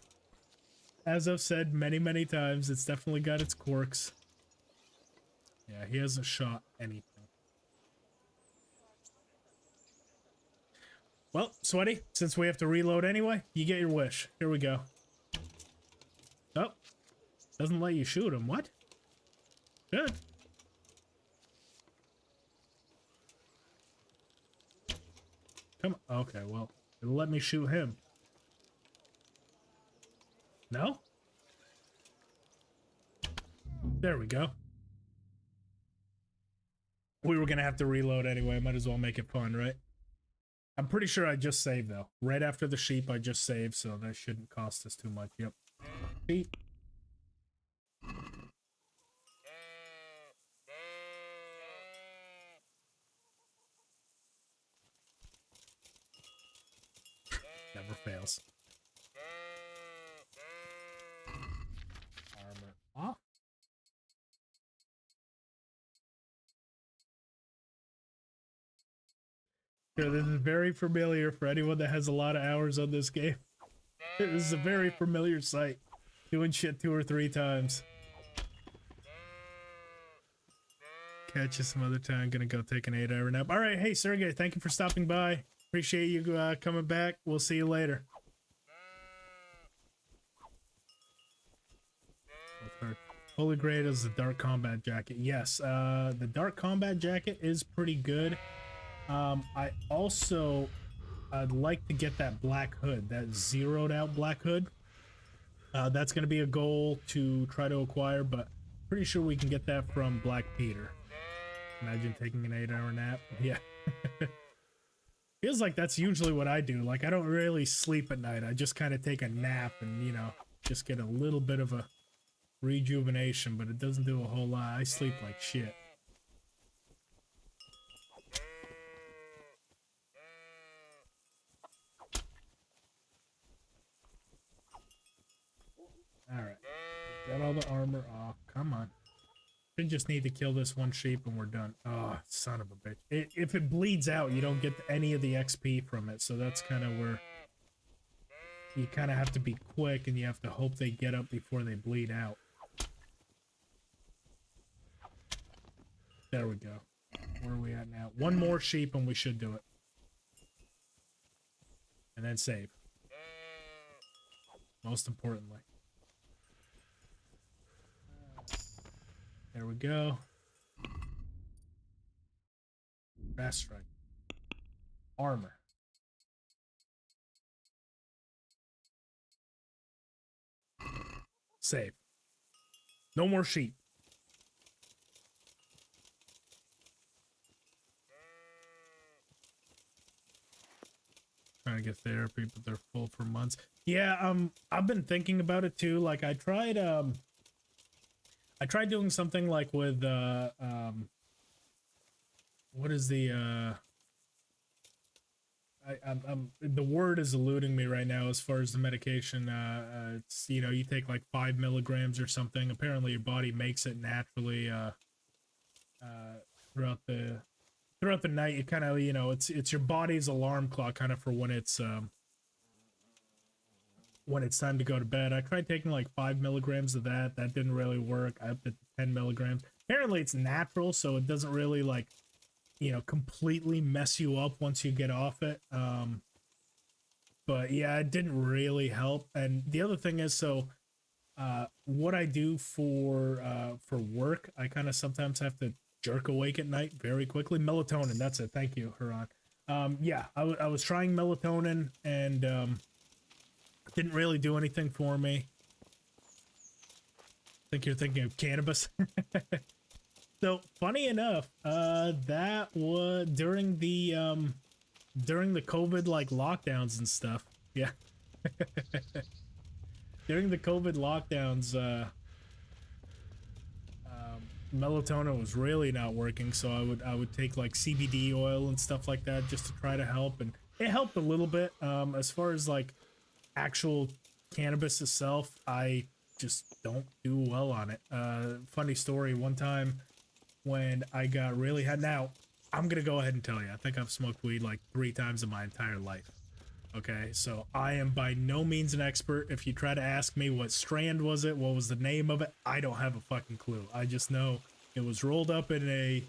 As I've said many, many times, it's definitely got its quirks. Yeah, he hasn't shot anything. Well, Sweaty, since we have to reload anyway, you get your wish. Here we go. Oh, doesn't let you shoot him. What? Good. Come on. Okay, well, it'll let me shoot him. No? There we go. We were gonna have to reload anyway. Might as well make it fun, right? I'm pretty sure I just saved, though. Right after the sheep, I just saved, so that shouldn't cost us too much. Yep. Sheep. Never fails. Armor off. Sure, this is very familiar for anyone that has a lot of hours on this game. This is a very familiar sight. Doing shit 2 or 3 times. Catch you some other time. Gonna go take an 8-hour nap. All right, hey Sergey, thank you for stopping by. Appreciate you coming back. We'll see you later. Holy Grail is the Dark Combat Jacket. Yes, the Dark Combat Jacket is pretty good. I'd like to get that black hood, that zeroed out black hood. That's going to be a goal to try to acquire, but pretty sure we can get that from Black Peter. Imagine taking an 8-hour nap. Yeah. Feels like that's usually what I do. Like, I don't really sleep at night. I just kind of take a nap and, you know, just get a little bit of a rejuvenation, but it doesn't do a whole lot. I sleep like shit. Alright. Got all the armor off. Come on. We just need to kill this one sheep and we're done. Oh, son of a bitch. If it bleeds out, you don't get any of the XP from it. So that's kind of where you kind of have to be quick and you have to hope they get up before they bleed out. There we go. Where are we at now? One more sheep and we should do it. And then save. Most importantly. There we go. Fast strike. Armor. Save. No more sheep. Trying to get therapy, but they're full for months. Yeah, I've been thinking about it too. Like I tried doing something like with what is the the word is eluding me right now as far as the medication. It's, you know, you take like 5 milligrams or something. Apparently your body makes it naturally throughout the night. It kind of, you know, it's your body's alarm clock kind of for when it's time to go to bed. I tried taking like 5 milligrams of that. That didn't really work. I upped it to 10 milligrams. Apparently it's natural, so it doesn't really, like, you know, completely mess you up once you get off it. But yeah, it didn't really help. And the other thing is, so what I do for work, I kind of sometimes have to jerk awake at night very quickly. Melatonin, that's it. Thank you, Huron. Yeah, I was trying melatonin and didn't really do anything for me. I think you're thinking of cannabis. So funny enough, that was during the COVID like lockdowns and stuff. Yeah. During the COVID lockdowns, melatonin was really not working, so I would take like CBD oil and stuff like that just to try to help, and it helped a little bit. As far as like actual cannabis itself, I just don't do well on it. Funny story, one time when I got really hot, now I'm gonna go ahead and tell you, I think I've smoked weed like 3 times in my entire life. Okay, so I am by no means an expert. If you try to ask me what strand was it, what was the name of it, I don't have a fucking clue. I just know it was rolled up in a,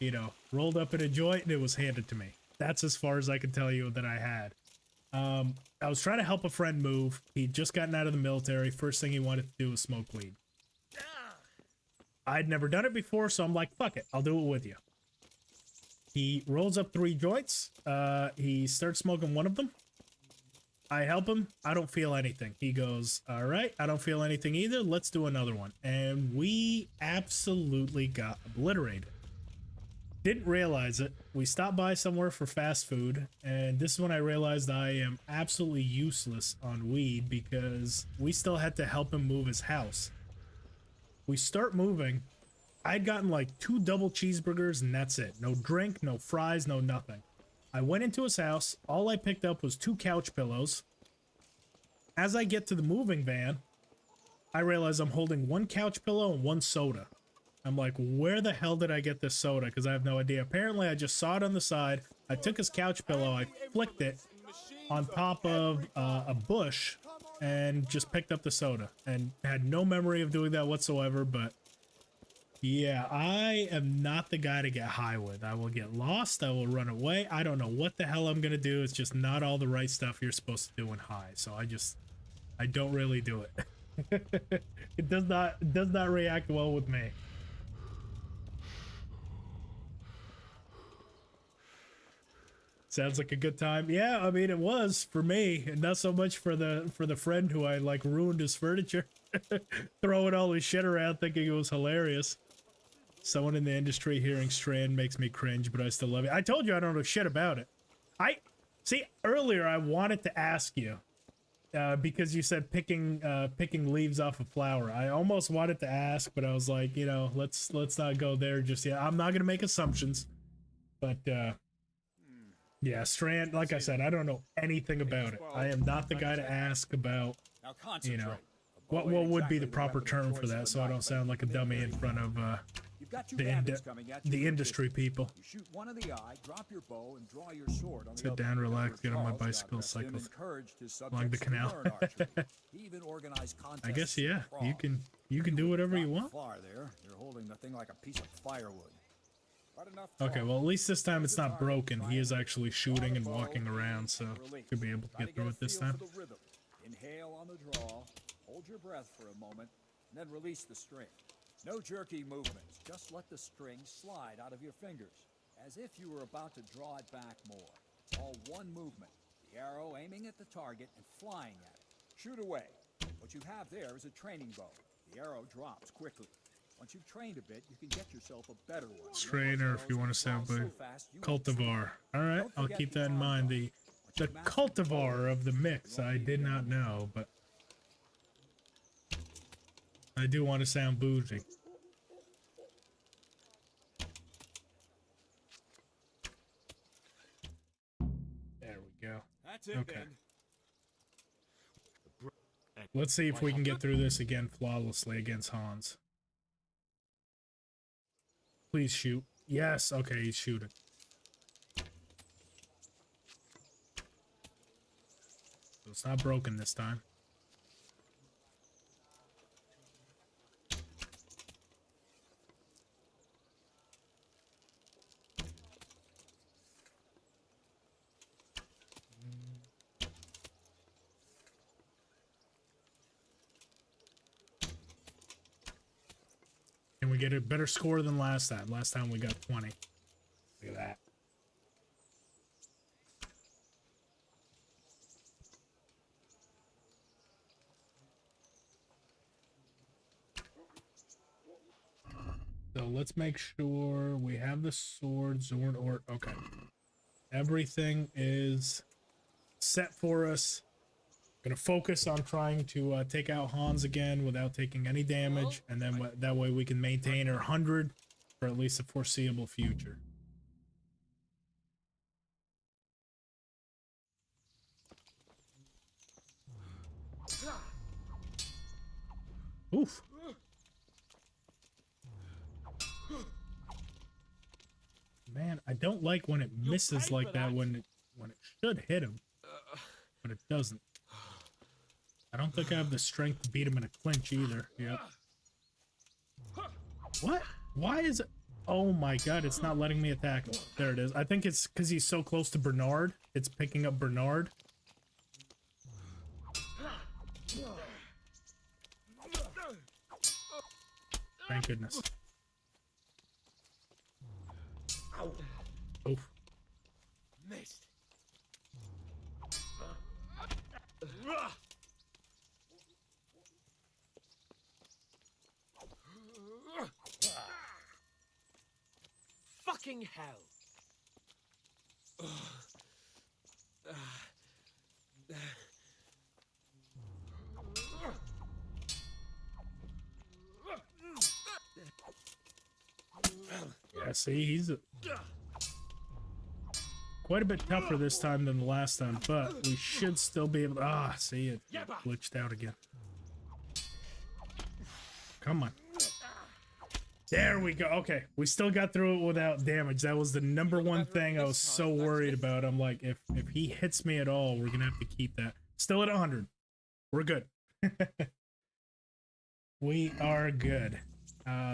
you know, rolled up in a joint and it was handed to me. That's as far as I can tell you that I had. I was trying to help a friend move. He'd just gotten out of the military. First thing he wanted to do was smoke weed. I'd never done it before, so I'm like, fuck it, I'll do it with you. He rolls up 3 joints. He starts smoking one of them. I help him. I don't feel anything. He goes, all right, I don't feel anything either. Let's do another one. And we absolutely got obliterated. Didn't realize it. We stopped by somewhere for fast food. And this is when I realized I am absolutely useless on weed because we still had to help him move his house. We start moving. I'd gotten like 2 double cheeseburgers and that's it. No drink, no fries, no nothing. I went into his house. All I picked up was 2 couch pillows. As I get to the moving van, I realize I'm holding 1 couch pillow and 1 soda. I'm like, where the hell did I get this soda? Because I have no idea. Apparently, I just saw it on the side. I took his couch pillow. I flicked it on top of a bush and just picked up the soda. And had no memory of doing that whatsoever, but... yeah, I am not the guy to get high with. I will get lost. I will run away. I don't know what the hell I'm going to do. It's just not all the right stuff you're supposed to do in high. So I don't really do it. It does not react well with me. Sounds like a good time. Yeah, I mean, it was for me, and not so much for the friend who I like ruined his furniture. Throwing all his shit around thinking it was hilarious. Someone in the industry hearing Strand makes me cringe, but I still love it. I told you I don't know shit about it. See, earlier I wanted to ask you, because you said picking leaves off a flower. I almost wanted to ask, but I was like, you know, let's not go there just yet. I'm not gonna make assumptions, but yeah, Strand, like I said, I don't know anything about it. I am not the guy to ask about, you know, what would be the proper term for that, so I don't sound like a dummy in front of the industry people. You shoot one of the eye, drop your bow, and draw your sword on Sit down, relax, get on my bicycle, cycle along the canal. I guess, yeah, you can do whatever you want. They're holding the thing like a piece of firewood. Okay, well, at least this time it's not broken. He is actually shooting and walking around, so should be able to get through it this time. Inhale on the draw, hold your breath for a moment, and then release the string. No jerky movements, just let the string slide out of your fingers, as if you were about to draw it back more. It's all one movement, the arrow aiming at the target and flying at it. Shoot away. What you have there is a training bow. The arrow drops quickly. Once you've trained a bit, you can get yourself a better one. Strainer, if you want to sound good. Cultivar. Alright, I'll keep that in mind. The cultivar of the mix, I did not know, but I do want to sound bougie. There we go. That's it, Okay. then. Let's see if we can get through this again flawlessly against Hans. Please shoot. Yes, okay, he's shooting. So it's not broken this time. Can we get a better score than last time? Last time we got 20. Look at that. So let's make sure we have the sword, Zorn, or okay. Everything is set for us. Gonna focus on trying to take out Hans again without taking any damage, and then that way we can maintain our 100 for at least a foreseeable future. Oof. Man, I don't like when it misses like that when it should hit him, but it doesn't. I don't think I have the strength to beat him in a clinch either. Yep. What? Why is it? Oh my god, it's not letting me attack him. There it is. I think it's because he's so close to Bernard. It's picking up Bernard. Thank goodness. Oof. Missed. Fucking hell. Yeah, see, he's quite a bit tougher this time than the last time, but we should still be able to... see, it glitched out again. Come on. There we go. Okay, we still got through it without damage. That was the number one thing I was so worried about. I'm like, if he hits me at all, we're gonna have to keep that. Still at 100. We're good. We are good.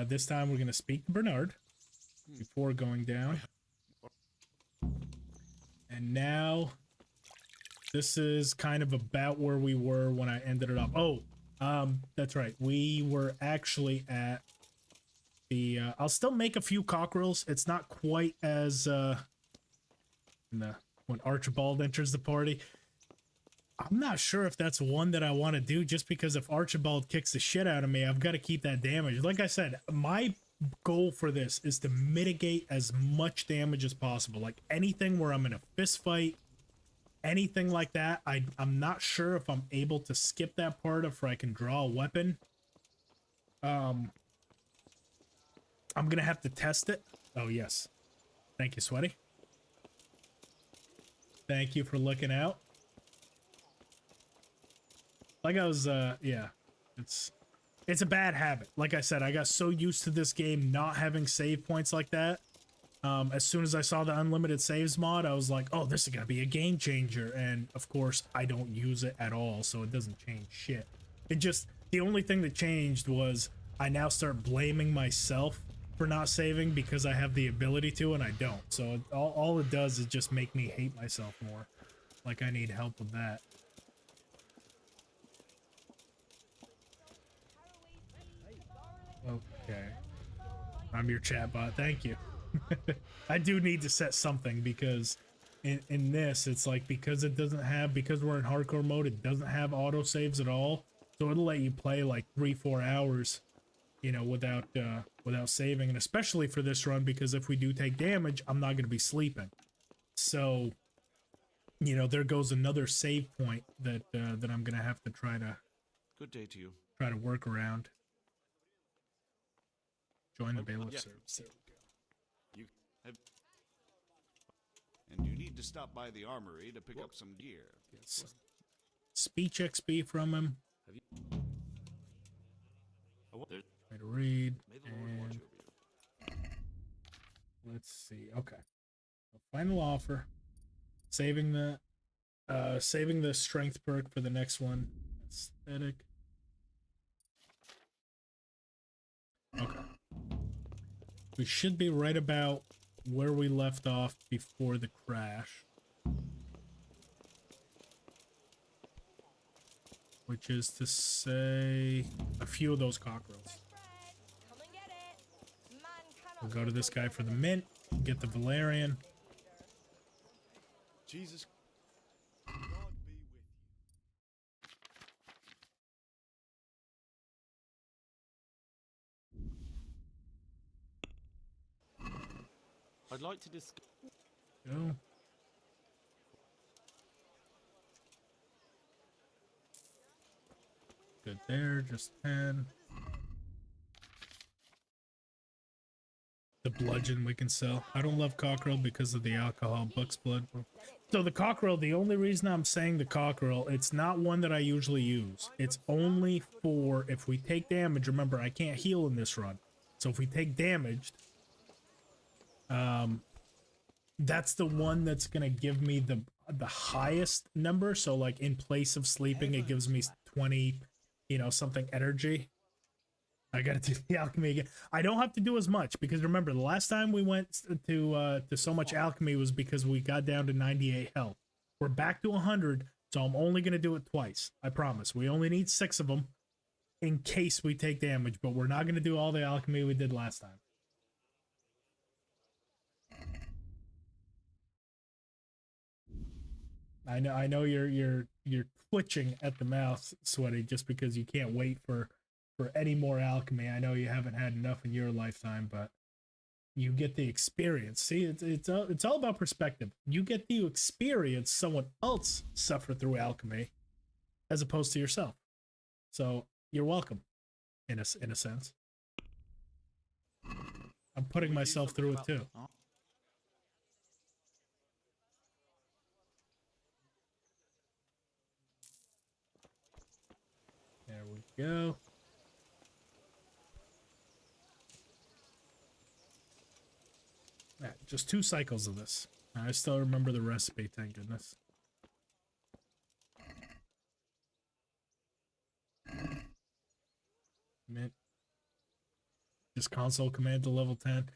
This time we're gonna speak to Bernard before going down. And now this is kind of about where we were when I ended it off. Oh, that's right. We were actually at the I'll still make a few cockerels. It's not quite as when Archibald enters the party. I'm not sure if that's one that I want to do, just because if Archibald kicks the shit out of me, I've got to keep that damage. Like I said, my goal for this is to mitigate as much damage as possible. Like anything where I'm in a fist fight, anything like that, I'm not sure if I'm able to skip that part if I can draw a weapon. I'm gonna have to test it. Oh yes, thank you, Sweaty. Thank you for looking out. Like I was yeah, it's a bad habit. Like I said, I got so used to this game not having save points like that. As soon as I saw the unlimited saves mod, I was like, oh, this is gonna be a game changer. And of course I don't use it at all, so it doesn't change shit. It just, the only thing that changed was I now start blaming myself for not saving because I have the ability to and I don't. So all it does is just make me hate myself more. Like I need help with that. Okay. I'm your chat bot. Thank you. I do need to set something because in this, it's like, because it doesn't have, because we're in hardcore mode, it doesn't have auto saves at all. So it'll let you play like 3-4 hours, you know, without saving. And especially for this run, because if we do take damage, I'm not going to be sleeping. So, you know, there goes another save point that that I'm going to have to try to work around. Join the bailiff service. There we go. And you need to stop by the armory to pick up some gear. Get some speech XP from him. Try to read. And let's see. Okay. Final offer. Saving the strength perk for the next one. Aesthetic. Okay. We should be right about where we left off before the crash. Which is to say a few of those cockerels. We'll go to this guy for the mint, get the Valerian. Jesus. I'd like to discuss. Go. Good there, just 10. The bludgeon we can sell. I don't love cockerel because of the alcohol, buck's blood. So the cockerel, the only reason I'm saying the cockerel, it's not one that I usually use. It's only for if we take damage. Remember, I can't heal in this run. So if we take damage, that's the one that's gonna give me the highest number. So like in place of sleeping, it gives me 20, you know, something energy. I gotta do the alchemy again. I don't have to do as much because remember the last time we went to so much alchemy was because we got down to 98 health. We're back to 100, so I'm only gonna do it twice. I promise. We only need 6 of them in case we take damage, but we're not gonna do all the alchemy we did last time. I know you're twitching at the mouth, Sweaty, just because you can't wait for any more alchemy. I know you haven't had enough in your lifetime, but you get the experience. See, it's all about perspective. You get to experience someone else suffer through alchemy as opposed to yourself. So you're welcome in a sense. I'm putting myself through it too. There we go. Yeah, just 2 cycles of this. I still remember the recipe, thank goodness. Mint. Just console command to level 10.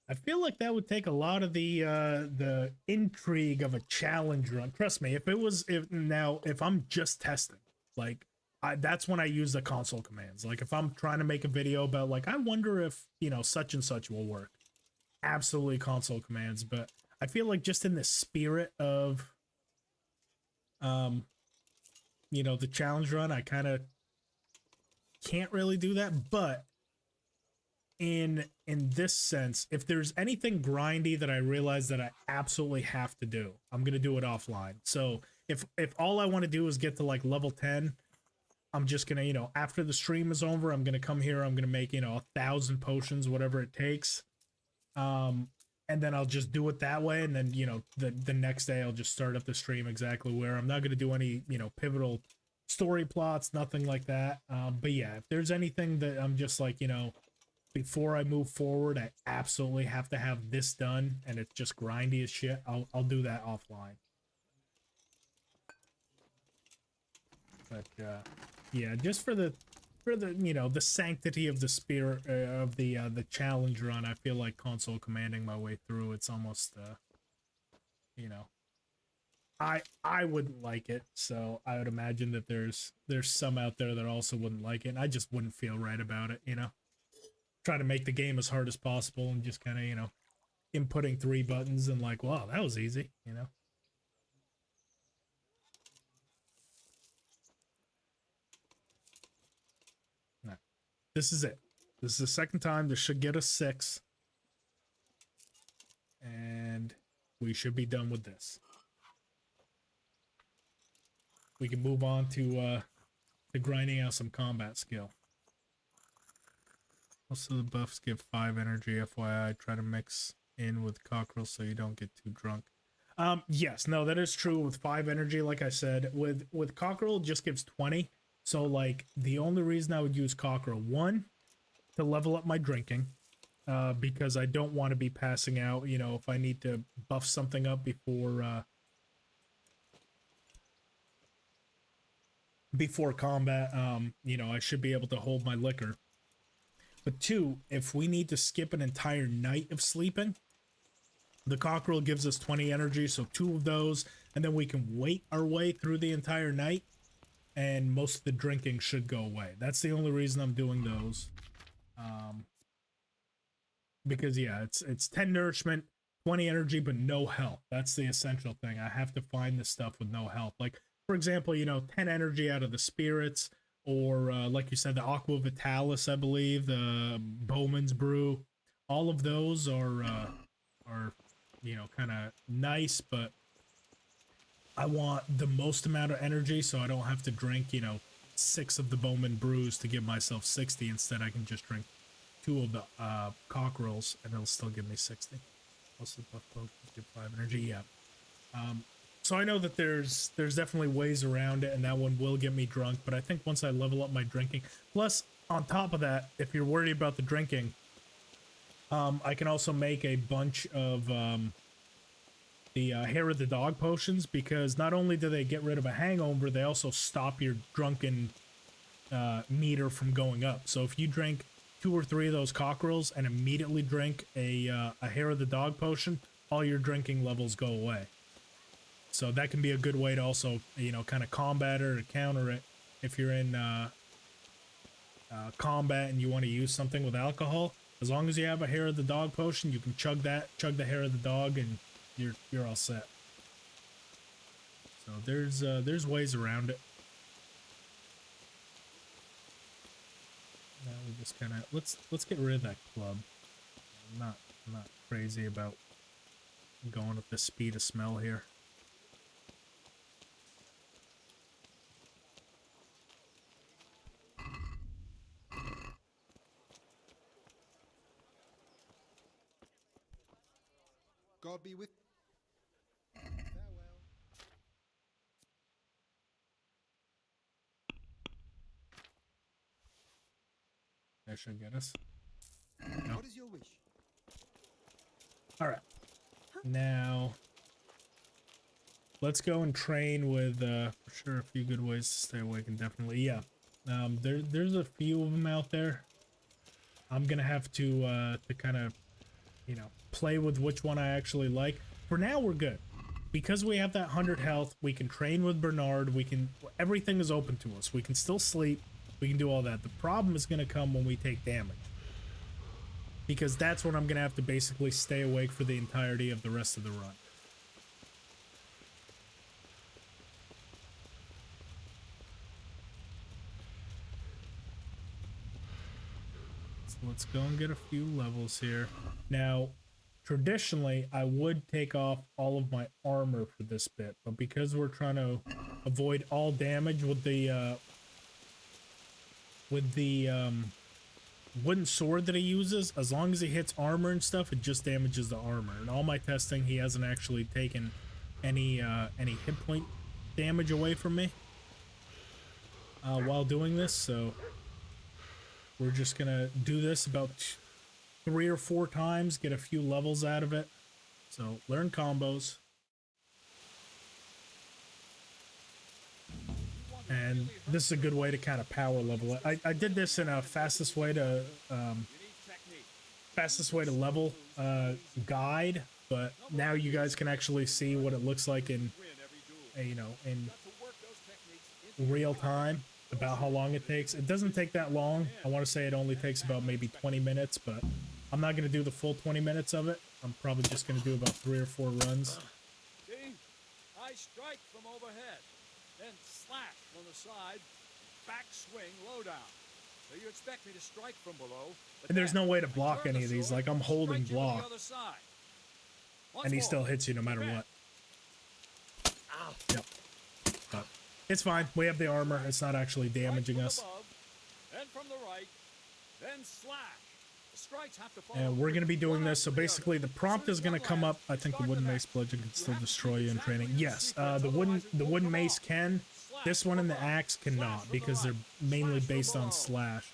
I feel like that would take a lot of the intrigue of a challenge run. Trust me, if I'm just testing, like that's when I use the console commands. Like if I'm trying to make a video about like I wonder if, you know, such and such will work. Absolutely console commands, but I feel like just in the spirit of you know, the challenge run, I kind of can't really do that, but in this sense, if there's anything grindy that I realize that I absolutely have to do, I'm gonna do it offline. So if all I want to do is get to like level 10, I'm just gonna, you know, after the stream is over, I'm gonna come here, I'm gonna make, you know, 1,000 potions, whatever it takes, and then I'll just do it that way, and then, you know, the next day I'll just start up the stream exactly where I'm not gonna do any, you know, pivotal story plots, nothing like that. But yeah, if there's anything that I'm just like, you know, before I move forward, I absolutely have to have this done, and it's just grindy as shit, I'll do that offline. But yeah, just for the you know, the sanctity of the spirit of the challenge run, I feel like console commanding my way through, it's almost you know, I wouldn't like it, so I would imagine that there's some out there that also wouldn't like it, and I just wouldn't feel right about it, you know. Try to make the game as hard as possible and just kind of, you know, inputting 3 buttons and like, wow, that was easy, you know. No. This is it. This is the second time. This should get us 6. And we should be done with this. We can move on to grinding out some combat skill. Most of the buffs give 5 energy, FYI. Try to mix in with cockerel so you don't get too drunk. Yes, no, that is true with 5 energy, like I said. With cockerel, it just gives 20. So, like, the only reason I would use cockerel, 1, to level up my drinking, because I don't want to be passing out, you know, if I need to buff something up before combat, you know, I should be able to hold my liquor. But 2, if we need to skip an entire night of sleeping, the cockerel gives us 20 energy, so 2 of those, and then we can wait our way through the entire night, and most of the drinking should go away. That's the only reason I'm doing those. Because, yeah, it's 10 nourishment, 20 energy, but no health. That's the essential thing. I have to find the stuff with no health. Like, for example, you know, 10 energy out of the spirits, or like you said, the Aqua Vitalis, I believe, the Bowman's Brew. All of those are you know, kind of nice, but I want the most amount of energy, so I don't have to drink, you know, 6 of the Bowman Brews to give myself 60. Instead, I can just drink 2 of the cockerels, and it'll still give me 60. Most of the buff potions give 5 energy, yeah. So I know that there's definitely ways around it, and that one will get me drunk, but I think once I level up my drinking, plus on top of that, if you're worried about the drinking, I can also make a bunch of the hair of the dog potions, because not only do they get rid of a hangover, they also stop your drunken meter from going up. So if you drink 2 or 3 of those cockerels and immediately drink a hair of the dog potion, all your drinking levels go away. So that can be a good way to also, you know, kind of combat it or counter it if you're in combat and you want to use something with alcohol. As long as you have a hair of the dog potion, you can chug the hair of the dog, and you're all set. So there's ways around it. Now we just kind of let's get rid of that club. I'm not crazy about going with the speed of smell here. God be with. That should get us. What is your wish? All right. Now, let's go and train with, for sure, a few good ways to stay awake, and definitely, yeah. There's a few of them out there. I'm gonna have to kind of, you know, play with which one I actually like. For now, we're good. Because we have that 100 health, we can train with Bernard, everything is open to us. We can still sleep, we can do all that. The problem is gonna come when we take damage. Because that's when I'm gonna have to basically stay awake for the entirety of the rest of the run. So let's go and get a few levels here. Now, traditionally, I would take off all of my armor for this bit, but because we're trying to avoid all damage with the wooden sword that he uses, as long as he hits armor and stuff, it just damages the armor. In all my testing, he hasn't actually taken any hit point damage away from me while doing this, so we're just gonna do this about 3 or 4 times, get a few levels out of it. So learn combos. And this is a good way to kind of power level it. I did this in a fastest way to level guide, but now you guys can actually see what it looks like in in real time, about how long it takes. It doesn't take that long. I want to say it only takes about maybe 20 minutes, but I'm not going to do the full 20 minutes of it. I'm probably just going to do about 3 or 4 runs. See? I strike from overhead, then slash from the side, backswing low down. So you expect me to strike from below, And there's no way to block any of these. Like, I'm holding block, and he still hits you no matter what. Yep. But it's fine. We have the armor. It's not actually damaging us. Then from the right, then slash. And we're going to be doing this, so basically the prompt is going to come up. I think the wooden mace bludgeon can still destroy you in training. Yes, the wooden mace can. This one and the axe cannot, because they're mainly based on slash.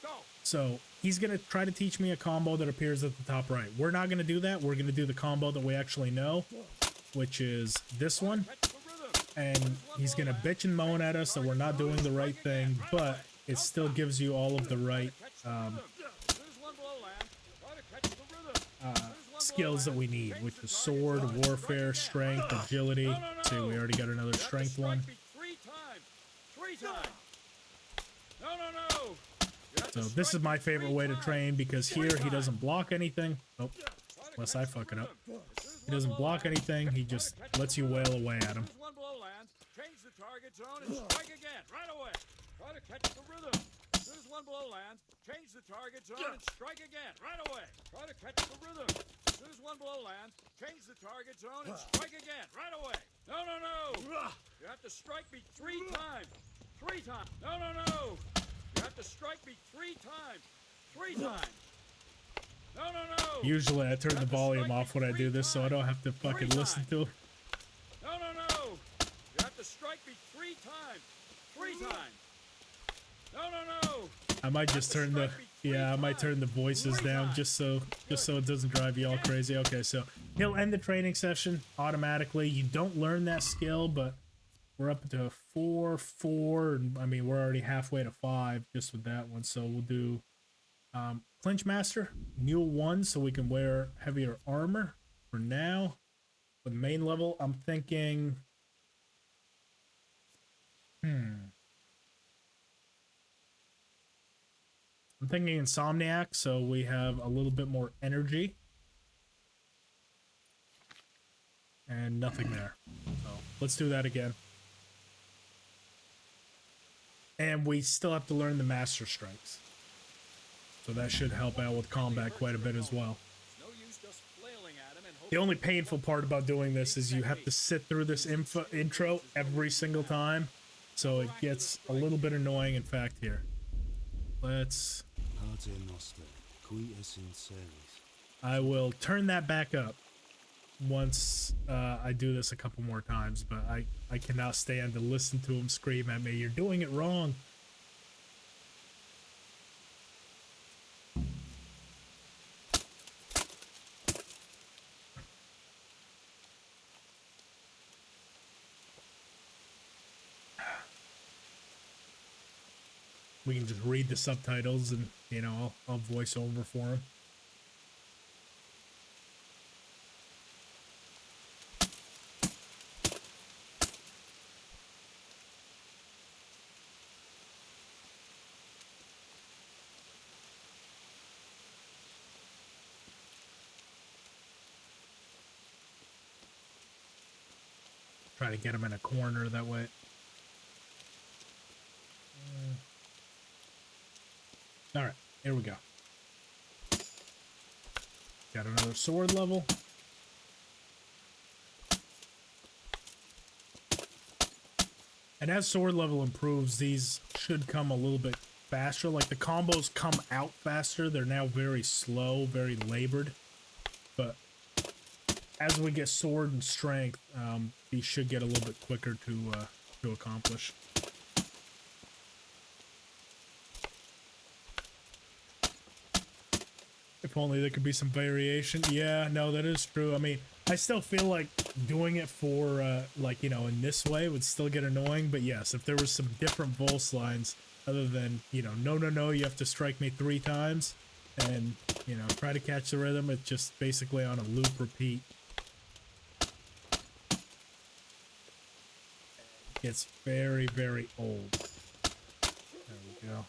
So he's going to try to teach me a combo that appears at the top right. We're not going to do that. We're going to do the combo that we actually know, which is this one. And he's going to bitch and moan at us that we're not doing the right thing, but it still gives you all of the right skills that we need, which is sword, warfare, strength, agility. See, we already got another strength one. So this is my favorite way to train, because here he doesn't block anything. Oh, unless I fuck it up. He doesn't block anything. He just lets you wail away at him. Change the target zone and strike again right away. Try to catch the rhythm. As soon as one blow lands, change the target zone and strike again right away. Try to catch the rhythm. As soon as one blow lands, change the target zone and strike again right away. No, no, no. You have to strike me 3 times. 3 times. No, no, no. You have to strike me 3 times. 3 times. No, no, no. Usually I turn the volume off when I do this, so I don't have to fucking listen to him. No, no, no. You have to strike me 3 times. 3 times. No, no, no. I might just turn the I might turn the voices down just so it doesn't drive you all crazy. Okay, so he'll end the training session automatically. You don't learn that skill, but we're up to 4, and I mean, we're already halfway to 5 just with that one. So we'll do Clinch Master, Mule 1, so we can wear heavier armor for now. With main level, I'm thinking... I'm thinking Insomniac, so we have a little bit more energy. And nothing there. So let's do that again. And we still have to learn the Master Strikes. So that should help out with combat quite a bit as well. The only painful part about doing this is you have to sit through this intro every single time. So it gets a little bit annoying. In fact, here. Let's... I will turn that back up once I do this a couple more times, but I cannot stand to listen to him scream at me, "You're doing it wrong." We can just read the subtitles and, you know, I'll voice over for him. Try to get him in a corner that way. All right, here we go. Got another sword level. And as sword level improves, these should come a little bit faster. Like the combos come out faster. They're now very slow, very labored. But as we get sword and strength, these should get a little bit quicker to accomplish. If only there could be some variation. Yeah, no, that is true. I mean, I still feel like doing it for, like, you know, in this way would still get annoying. But yes, if there was some different Volse lines other than, you know, no, you have to strike me 3 times and, you know, try to catch the rhythm. It's just basically on a loop repeat. It gets very, very old. There we go.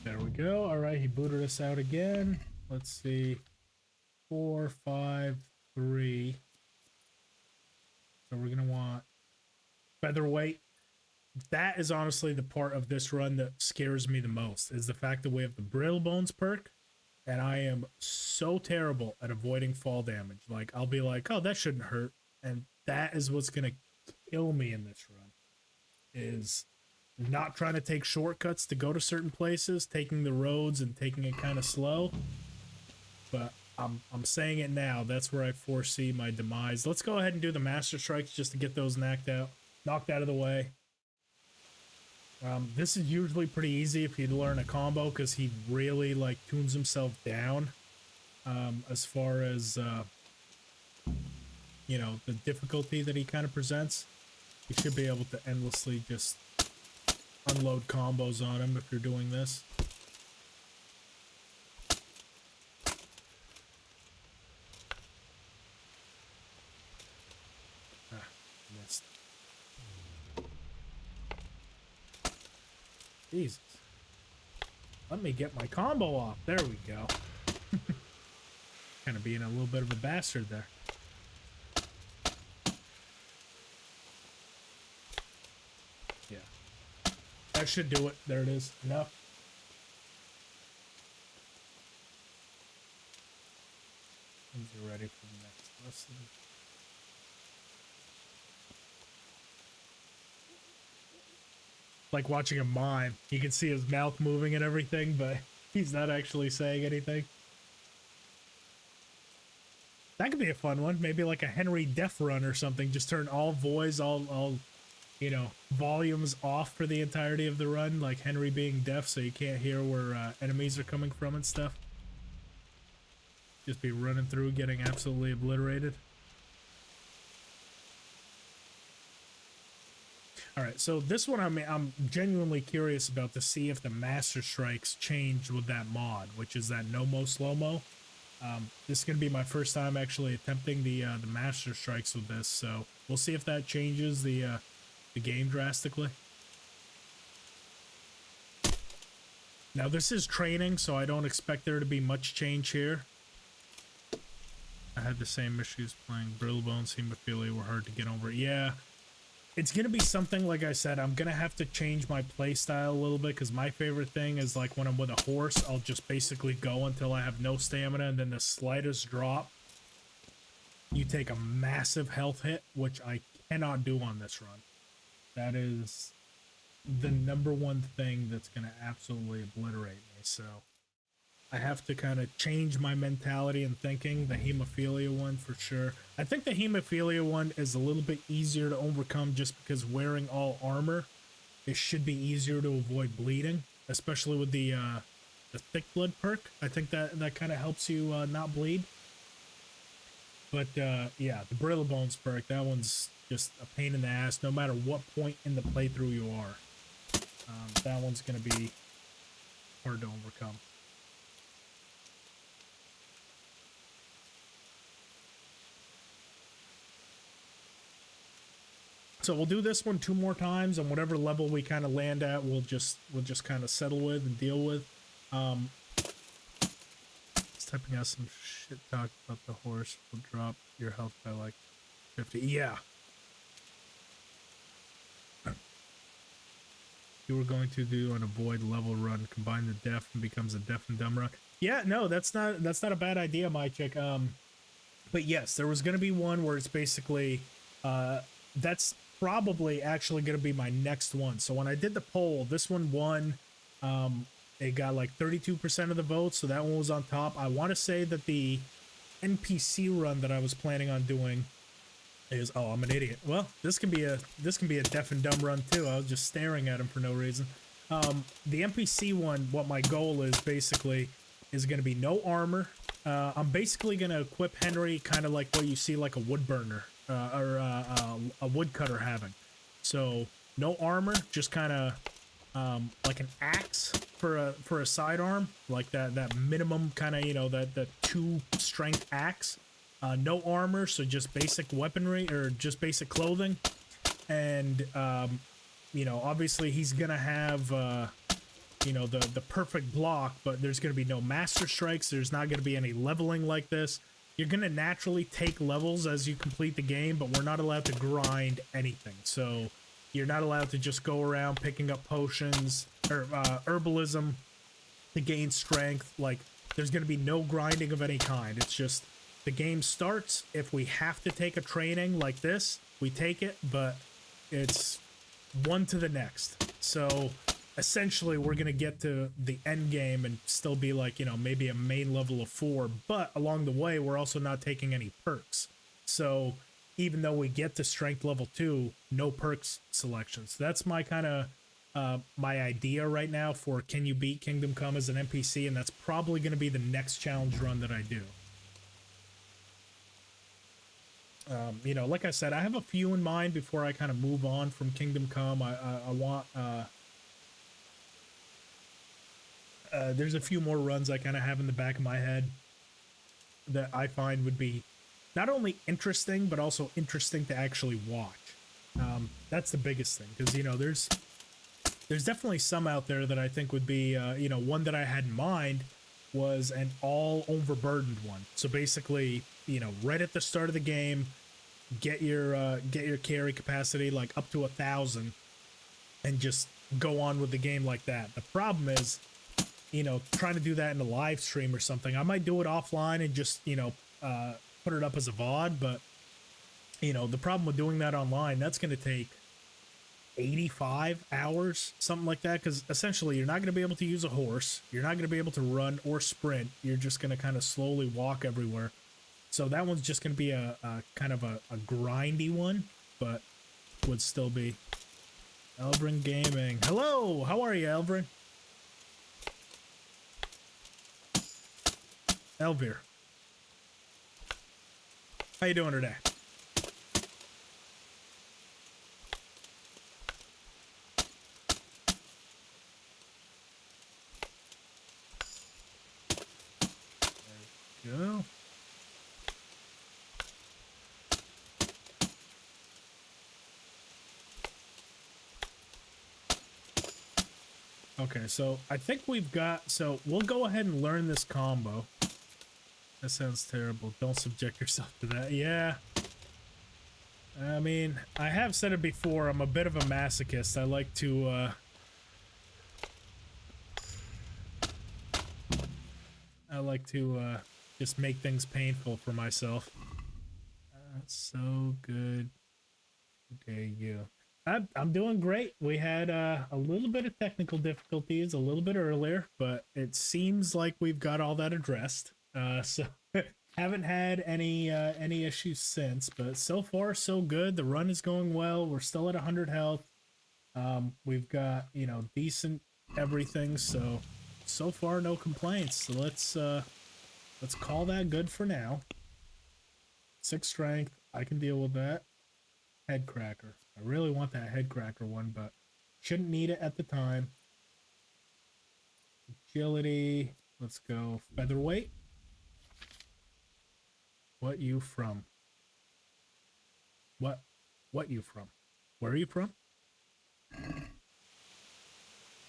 There we go. All right, he booted us out again. Let's see. 4, 5, 3. So we're going to want featherweight. That is honestly the part of this run that scares me the most, is the fact that we have the brittle bones perk, and I am so terrible at avoiding fall damage. Like, I'll be like, oh, that shouldn't hurt. And that is what's going to kill me in this run, is not trying to take shortcuts to go to certain places, taking the roads and taking it kind of slow. But I'm saying it now. That's where I foresee my demise. Let's go ahead and do the Master Strikes just to get those knocked out of the way. This is usually pretty easy if you learn a combo, because he really, like, tunes himself down as far as, you know, the difficulty that he kind of presents. You should be able to endlessly just unload combos on him if you're doing this. Missed. Jesus. Let me get my combo off. There we go. Kind of being a little bit of a bastard there. Yeah. That should do it. There it is. Enough. Things are ready for the next lesson. Like watching a mime. You can see his mouth moving and everything, but He's not actually saying anything. That could be a fun one. Maybe like a Henry Deaf run or something. Just turn all voice, all you know, volumes off for the entirety of the run. Like Henry being deaf, so you can't hear where enemies are coming from and stuff. Just be running through, getting absolutely obliterated. All right, so this one I'm genuinely curious about to see if the Master Strikes changed with that mod, which is that no-mo slow-mo. This is going to be my first time actually attempting the Master Strikes with this, so we'll see if that changes the game drastically. Now this is training, so I don't expect there to be much change here. I had the same issues playing Brittle Bones, Haemophilia were hard to get over. Yeah, it's going to be something, like I said, I'm going to have to change my play style a little bit, because my favorite thing is like when I'm with a horse, I'll just basically go until I have no stamina, and then the slightest drop, you take a massive health hit, which I cannot do on this run. That is the #1 thing that's going to absolutely obliterate me, so I have to kind of change my mentality and thinking. The Haemophilia one for sure. I think the Haemophilia one is a little bit easier to overcome just because wearing all armor, it should be easier to avoid bleeding, especially with the thick blood perk. I think that kind of helps you not bleed. But yeah, the Brittle Bones perk, that one's just a pain in the ass no matter what point in the playthrough you are. That one's going to be hard to overcome. So we'll do this one 2 more times, and whatever level we kind of land at, we'll just kind of settle with and deal with. Just typing out some shit talk about the horse will drop your health by like 50. Yeah. You were going to do an avoid level run, combine the deaf and becomes a deaf and dumb run. Yeah, no, that's not a bad idea, my chick. But yes, there was gonna be one where it's basically that's probably actually going to be my next one. So when I did the poll, this one won. It got like 32% of the votes, so that one was on top. I want to say that the NPC run that I was planning on doing is, oh, I'm an idiot. Well, this can be a deaf and dumb run too. I was just staring at him for no reason. The NPC one, what my goal is basically is going to be no armor. I'm basically going to equip Henry kind of like what you see like a wood burner. Or a woodcutter having. So no armor, just kind of like an axe for a sidearm, like that minimum kind of, you know, that 2 strength axe. No armor, so just basic weaponry or just basic clothing, and you know, obviously he's gonna have you know, the perfect block, but there's gonna be no master strikes. There's not gonna be any leveling like this. You're going to naturally take levels as you complete the game, but we're not allowed to grind anything. So you're not allowed to just go around picking up potions or herbalism to gain strength. Like, there's going to be no grinding of any kind. It's just the game starts. If we have to take a training like this, we take it, but it's one to the next. So essentially we're going to get to the end game and still be like, you know, maybe a main level of 4, but along the way we're also not taking any perks. So even though we get to strength level 2, no perks selections. That's my kind of my idea right now for can you beat Kingdom Come as an NPC, and that's probably going to be the next challenge run that I do. You know, like I said, I have a few in mind before I kind of move on from Kingdom Come. I want there's a few more runs I kind of have in the back of my head that I find would be not only interesting, but also interesting to actually watch. That's the biggest thing, because, you know, there's definitely some out there that I think would be, you know, one that I had in mind was an all overburdened one. So basically, you know, right at the start of the game, get your carry capacity like up to 1,000 and just go on with the game like that. The problem is, you know, trying to do that in a live stream or something. I might do it offline and just, you know, put it up as a VOD, but, you know, the problem with doing that online, that's going to take 85 hours, something like that, because essentially you're not going to be able to use a horse, you're not going to be able to run or sprint, you're just going to kind of slowly walk everywhere. So that one's just going to be a kind of a grindy one, but would still be. Elbrin Gaming. Hello, how are you, Elbrin? Elvir. How you doing today? There we go. Okay, so I think we've got, so we'll go ahead and learn this combo. That sounds terrible. Don't subject yourself to that. Yeah. I mean, I have said it before, I'm a bit of a masochist. I like to, just make things painful for myself. So good. Okay, you. I'm doing great. We had a little bit of technical difficulties a little bit earlier, but it seems like we've got all that addressed. So haven't had any issues since, but so far so good. The run is going well. We're still at 100 health. We've got, you know, decent everything. So far no complaints. So let's call that good for now. 6 strength. I can deal with that. Head cracker. I really want that head cracker one, but shouldn't need it at the time. Agility. Let's go featherweight. What you from? What you from? Where are you from?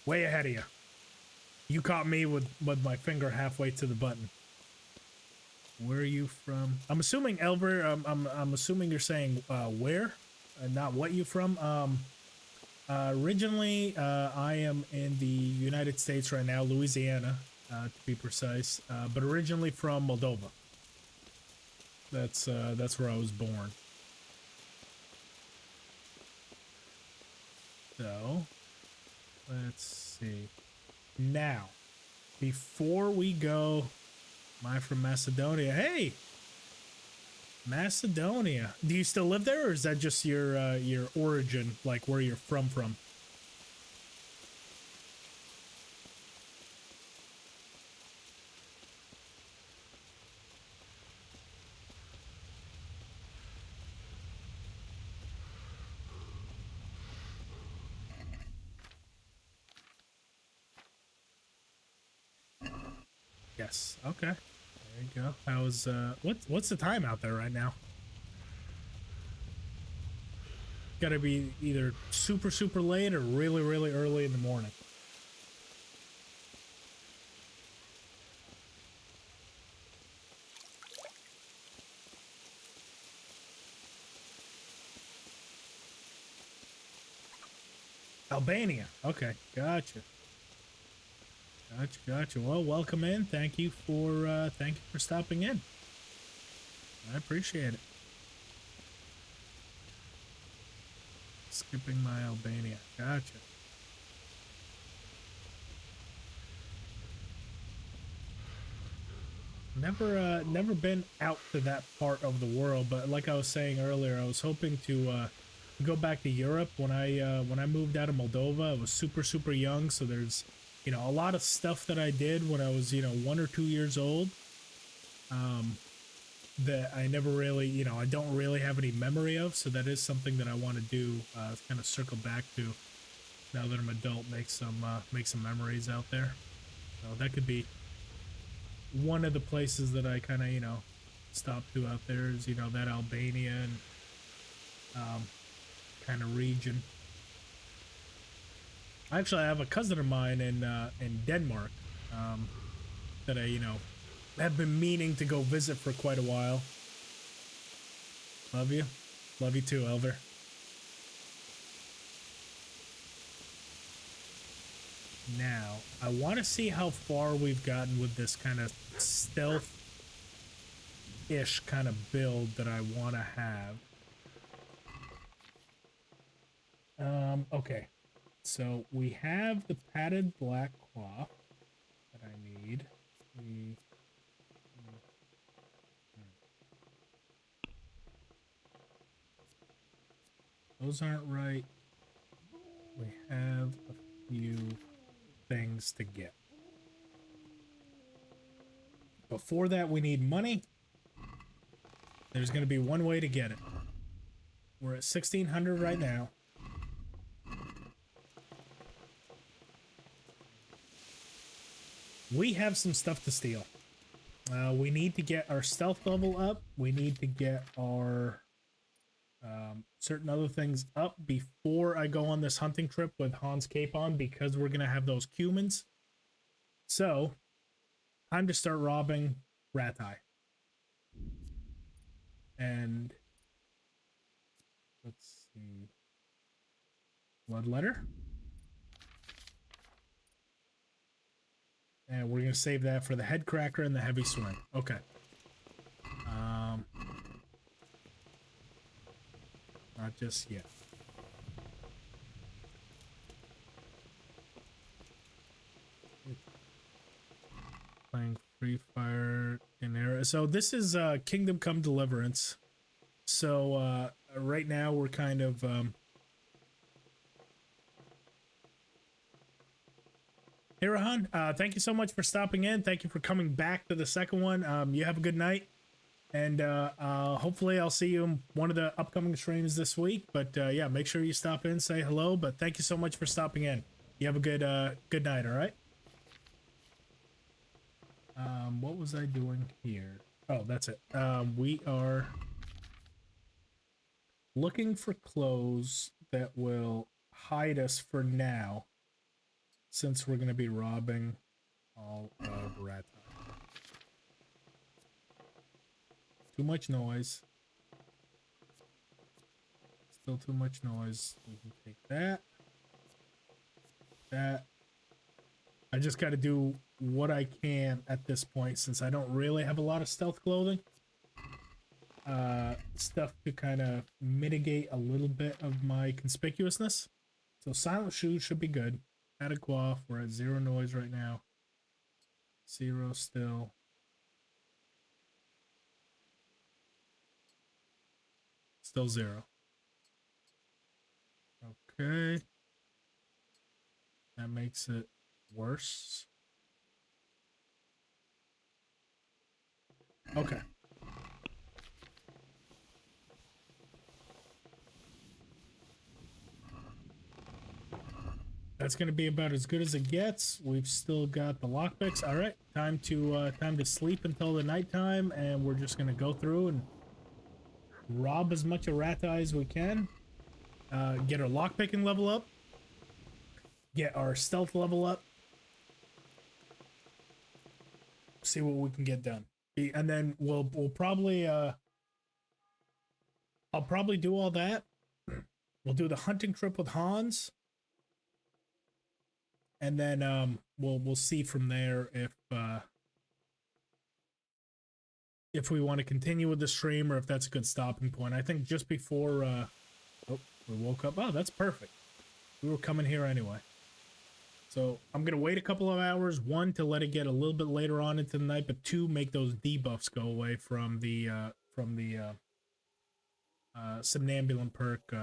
Way ahead of you. You caught me with my finger halfway to the button. Where are you from? I'm assuming Elver. I'm assuming you're saying where, not what you from. Originally, I am in the United States right now, Louisiana, to be precise. But originally from Moldova. That's where I was born. So, let's see. Now, before we go, am I from Macedonia? Hey, Macedonia. Do you still live there, or is that just your origin, like where you're from? Yes. Okay. There you go. How's what's the time out there right now? Gotta be either super late or really early in the morning. Albania. Okay. Gotcha. Gotcha. Well, welcome in. Thank you for stopping in. I appreciate it. Skipping my Albania. Gotcha. Never been out to that part of the world, but like I was saying earlier, I was hoping to go back to Europe. When I moved out of Moldova, I was super young, so there's, you know, a lot of stuff that I did when I was, you know, 1 or 2 years old, that I never really, you know, I don't really have any memory of. So that is something that I want to do, kind of circle back to now that I'm adult, make some memories out there. So that could be one of the places that I kind of, you know, stop to out there is, you know, that Albania and kind of region. Actually, I have a cousin of mine in Denmark that I, you know, have been meaning to go visit for quite a while. Love you. Love you too, Elver. Now, I want to see how far we've gotten with this kind of stealth-ish kind of build that I want to have. Okay. So we have the padded black cloth that I need. Those aren't right. We have a few things to get. Before that, we need money. There's going to be one way to get it. We're at 1,600 right now. We have some stuff to steal. We need to get our stealth level up. We need to get our certain other things up before I go on this hunting trip with Hans Capon, because we're going to have those cumins. So, time to start robbing Ratti. And let's see. Bloodletter. And we're going to save that for the head cracker and the heavy swing. Okay. Not just yet. Playing Free Fire in era. So this is Kingdom Come Deliverance. So right now we're kind of Hey Rahan, thank you so much for stopping in. Thank you for coming back to the second one. You have a good night. And hopefully I'll see you in one of the upcoming streams this week. But yeah, make sure you stop in, say hello. But thank you so much for stopping in. You have a good night, all right? What was I doing here? Oh, that's it. We are looking for clothes that will hide us for now, since we're going to be robbing all of Ratti. Too much noise. Still too much noise. We can take that. That. I just got to do what I can at this point, since I don't really have a lot of stealth clothing. Stuff to kind of mitigate a little bit of my conspicuousness. So silent shoes should be good. Added quaff. We're at 0 noise right now. 0 still. Still 0. Okay. That makes it worse. Okay. That's going to be about as good as it gets. We've still got the lockpicks. All right, time to sleep until the nighttime, and we're just going to go through and rob as much of Ratti as we can. Get our lockpicking level up. Get our stealth level up. See what we can get done. And then we'll probably I'll probably do all that. We'll do the hunting trip with Hans. And then we'll see from there if we want to continue with the stream or if that's a good stopping point. I think just before oh, we woke up. Oh, that's perfect. We were coming here anyway. So I'm gonna wait a couple of hours. 1, to let it get a little bit later on into the night, but 2, make those debuffs go away from the somnambulant perk.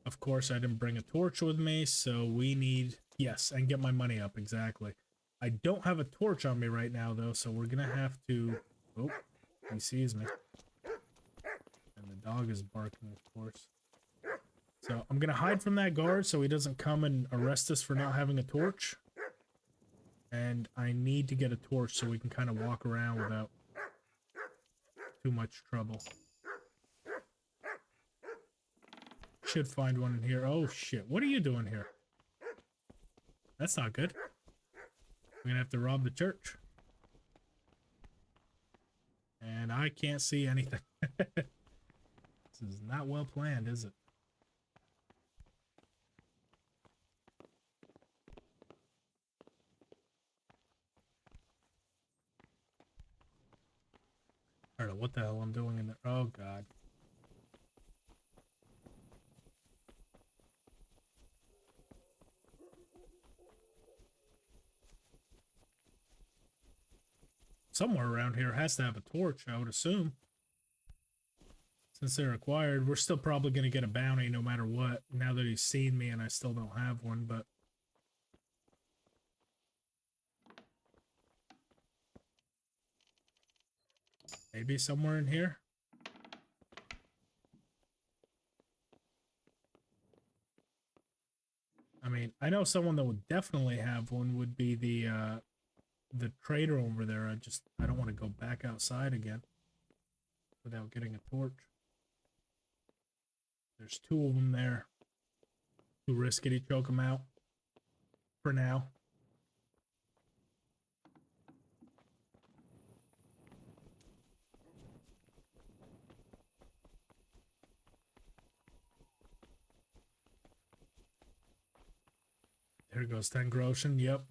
Of course, I didn't bring a torch with me, so we need... Yes, and get my money up, exactly. I don't have a torch on me right now, though, so we're gonna have to... Oh, he sees me. And the dog is barking, of course. So I'm gonna hide from that guard so he doesn't come and arrest us for not having a torch. And I need to get a torch so we can kind of walk around without too much trouble. Should find one in here. Oh shit, what are you doing here? That's not good. We're gonna have to rob the church. And I can't see anything. This is not well planned, is it? I don't know what the hell I'm doing in there. Oh god. somewhere around here has to have a torch, I would assume. Since they're acquired, we're still probably going to get a bounty no matter what, now that he's seen me and I still don't have one, but... maybe somewhere in here? I mean, I know someone that would definitely have one would be the trader over there. I don't want to go back outside again without getting a torch. There's two of them there. Too risky to choke them out for now. There goes 10 groschen. Yep.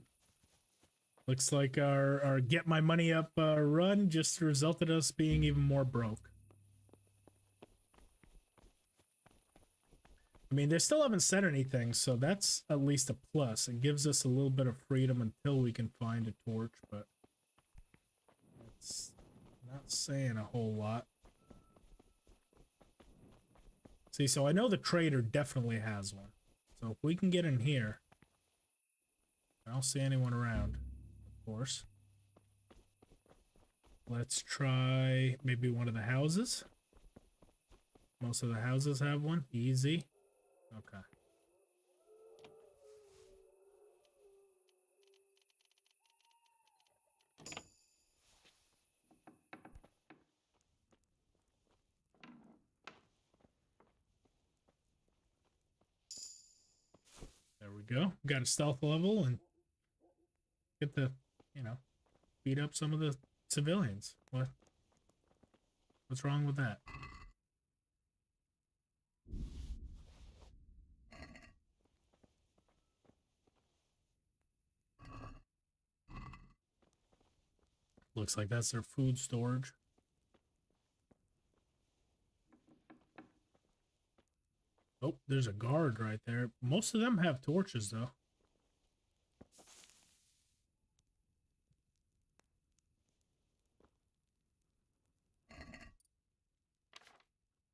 Looks like our get my money up run just resulted us being even more broke. I mean, they still haven't said anything, so that's at least a plus. It gives us a little bit of freedom until we can find a torch, but it's not saying a whole lot. See, so I know the trader definitely has one. So if we can get in here, I don't see anyone around, of course. Let's try maybe one of the houses. Most of the houses have one. Easy. Okay. There we go. Got a stealth level and get the, you know, beat up some of the civilians. What's wrong with that? Looks like that's their food storage. Oh, there's a guard right there. Most of them have torches, though.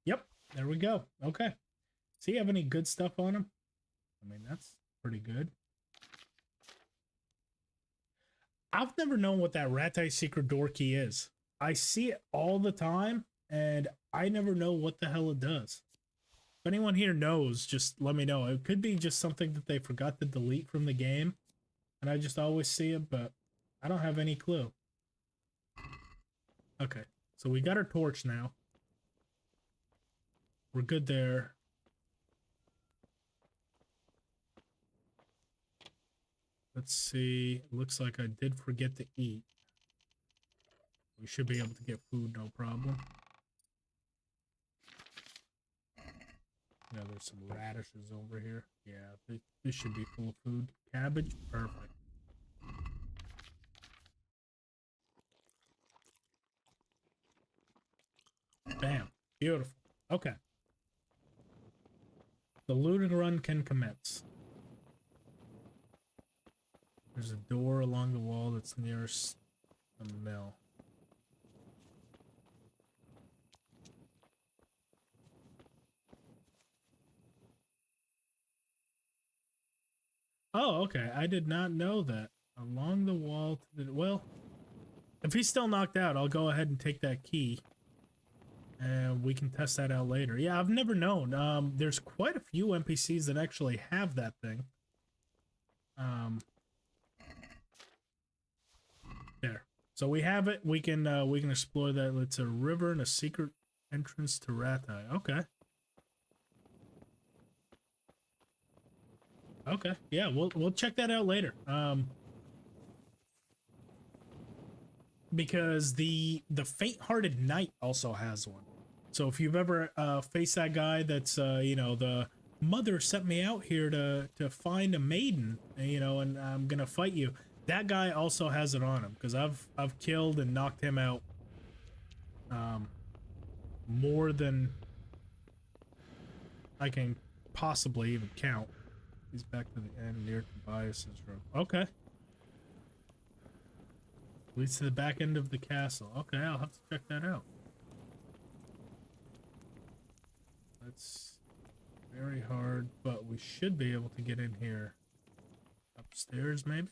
Yep, there we go. Okay. Does he have any good stuff on him? I mean, that's pretty good. I've never known what that Ratti secret door key is. I see it all the time, and I never know what the hell it does. If anyone here knows, just let me know. It could be just something that they forgot to delete from the game, and I just always see it, but I don't have any clue. Okay, so we got our torch now. We're good there. Let's see. Looks like I did forget to eat. We should be able to get food, no problem. Yeah, there's some radishes over here. Yeah, this should be full of food. Cabbage, perfect. Bam, beautiful. Okay. The looting run can commence. There's a door along the wall that's nearest the mill. Oh, okay. I did not know that. Along the wall to the... well, if he's still knocked out, I'll go ahead and take that key. And we can test that out later. Yeah, I've never known. There's quite a few NPCs that actually have that thing. There. So we have it. We can explore that. It's a river and a secret entrance to Ratti. Okay. Okay. Yeah, we'll check that out later. Because the faint-hearted knight also has one. So if you've ever faced that guy that's you know, the mother sent me out here to find a maiden, you know, and I'm gonna fight you. That guy also has it on him, because I've killed and knocked him out more than I can possibly even count. He's back to the end near Tobias's room. Okay. Leads to the back end of the castle. Okay, I'll have to check that out. That's very hard, but we should be able to get in here. Upstairs, maybe?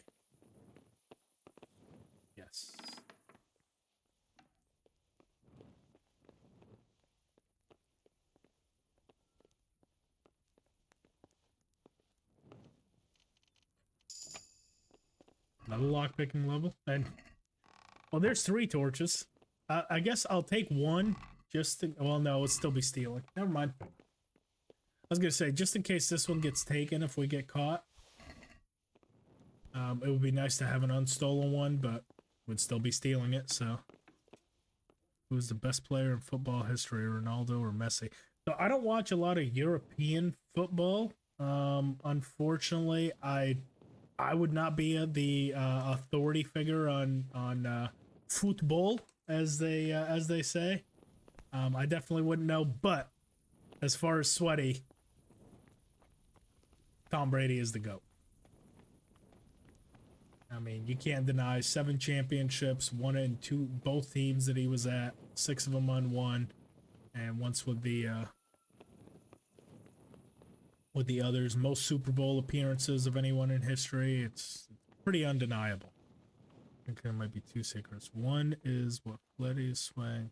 Yes. Another lockpicking level. And, well, there's 3 torches. I guess I'll take one just to, well, no, it'll still be stealing. Never mind. I was gonna say, just in case this one gets taken if we get caught. It would be nice to have an unstolen one, but would still be stealing it, so. Who's the best player in football history, Ronaldo or Messi? So I don't watch a lot of European football. Unfortunately, I would not be the authority figure on football, as they say. I definitely wouldn't know, but as far as sweaty, Tom Brady is the GOAT. I mean, you can't deny 7 championships, 1 and 2, both teams that he was at, 6 of them won, and once with the others, most Super Bowl appearances of anyone in history. It's pretty undeniable. I think there might be 2 secrets. One is what Letty's swing.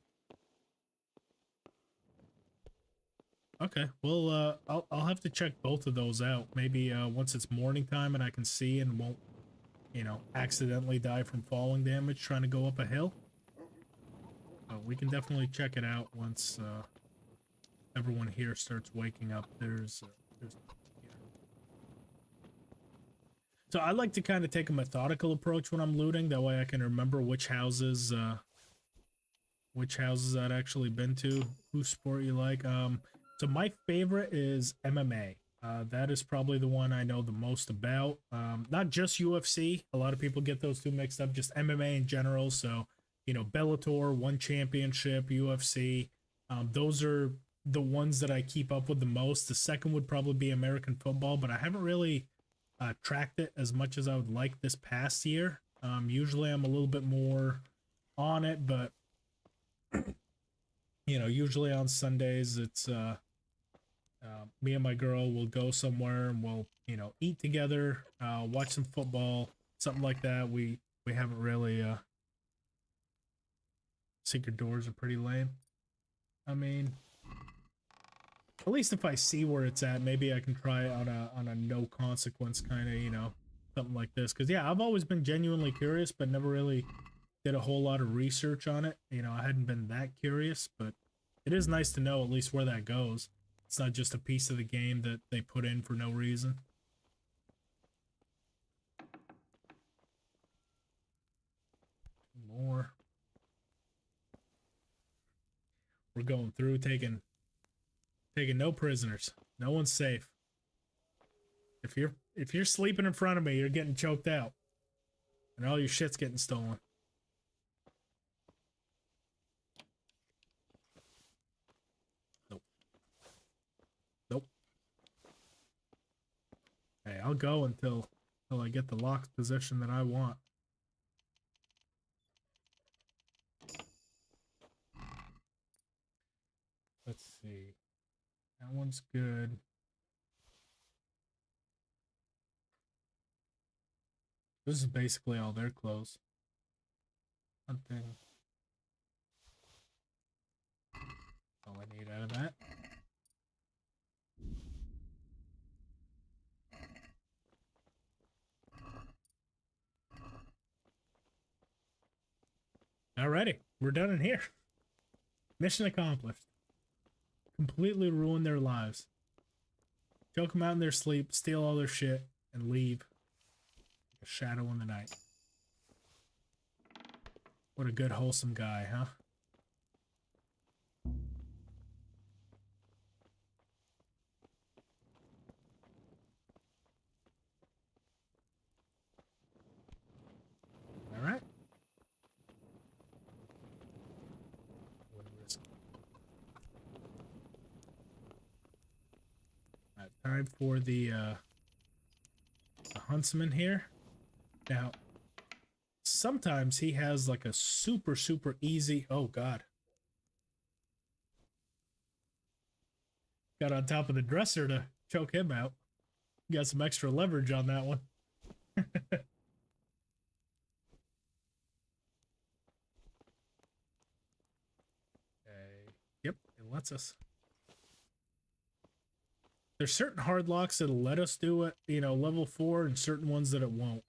Okay, well, I'll have to check both of those out. Maybe once it's morning time and I can see and won't, you know, accidentally die from falling damage trying to go up a hill. We can definitely check it out once everyone here starts waking up. There's yeah. So I like to kind of take a methodical approach when I'm looting. That way I can remember which houses I'd actually been to, whose sport you like. So my favorite is MMA. That is probably the one I know the most about. Not just UFC. A lot of people get those two mixed up. Just MMA in general. So, you know, Bellator, One Championship, UFC. Those are the ones that I keep up with the most. The second would probably be American football, but I haven't really tracked it as much as I would like this past year. Usually I'm a little bit more on it, but you know, usually on Sundays it's me and my girl will go somewhere and we'll, you know, eat together, watch some football, something like that. We haven't really secret doors are pretty lame. I mean, at least if I see where it's at, maybe I can try it on a no consequence kind of, you know, something like this. Because yeah, I've always been genuinely curious, but never really did a whole lot of research on it. You know, I hadn't been that curious, but it is nice to know at least where that goes. It's not just a piece of the game that they put in for no reason. More. We're going through taking no prisoners. No one's safe. If you're sleeping in front of me, you're getting choked out. And all your shit's getting stolen. Nope. Nope. Hey, I'll go until I get the locked position that I want. Let's see. That one's good. This is basically all their clothes. Hunting. All I need out of that. Alrighty, we're done in here. Mission accomplished. Completely ruin their lives. Choke them out in their sleep, steal all their shit, and leave. Like a shadow in the night. What a good, wholesome guy, huh? Alright. Time for the huntsman here. Now, sometimes he has like a super, super easy. Oh, God. Got on top of the dresser to choke him out. Got some extra leverage on that one. Okay. Yep, it lets us. There's certain hard locks that'll let us do it, you know, level 4, and certain ones that it won't.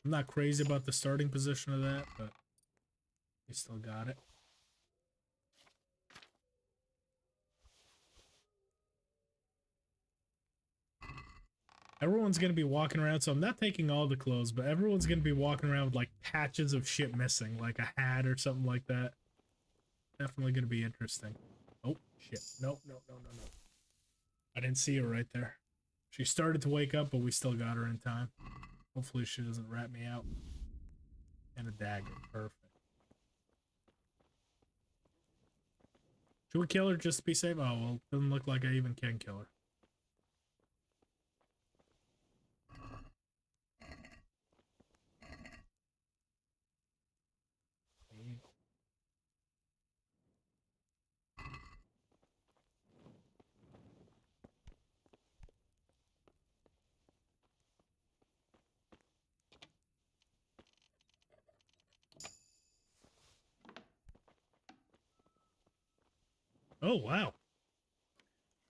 I'm not crazy about the starting position of that, but we still got it. Everyone's going to be walking around, so I'm not taking all the clothes, but everyone's going to be walking around with like patches of shit missing, like a hat or something like that. Definitely going to be interesting. Oh, shit. No, no, no, no, no. I didn't see her right there. She started to wake up, but we still got her in time. Hopefully she doesn't rat me out. And a dagger. Perfect. Should we kill her just to be safe? Oh, well, doesn't look like I even can kill her. Oh, wow.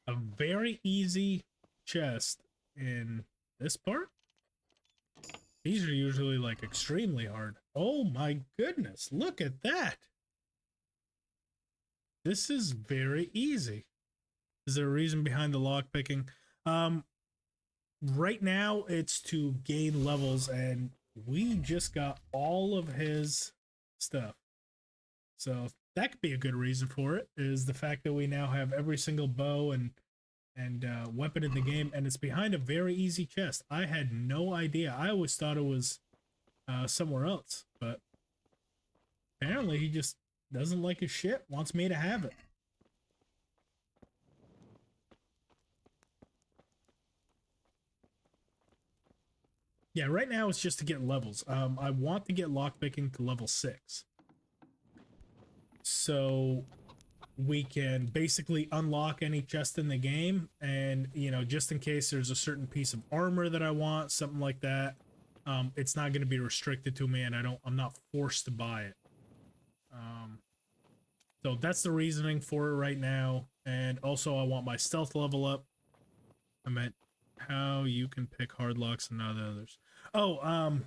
A very easy chest in this part? These are usually like extremely hard. Oh my goodness, look at that. This is very easy. Is there a reason behind the lock picking? Right now it's to gain levels, and we just got all of his stuff. So that could be a good reason for it, is the fact that we now have every single bow and weapon in the game, and it's behind a very easy chest. I had no idea. I always thought it was somewhere else, but apparently he just doesn't like his shit, wants me to have it. Yeah, right now it's just to get levels. I want to get lockpicking to level 6. So we can basically unlock any chest in the game, and, you know, just in case there's a certain piece of armor that I want, something like that, it's not going to be restricted to me, and I'm not forced to buy it. So that's the reasoning for it right now. And also I want my stealth level up. I meant how you can pick hard locks and not others. Oh,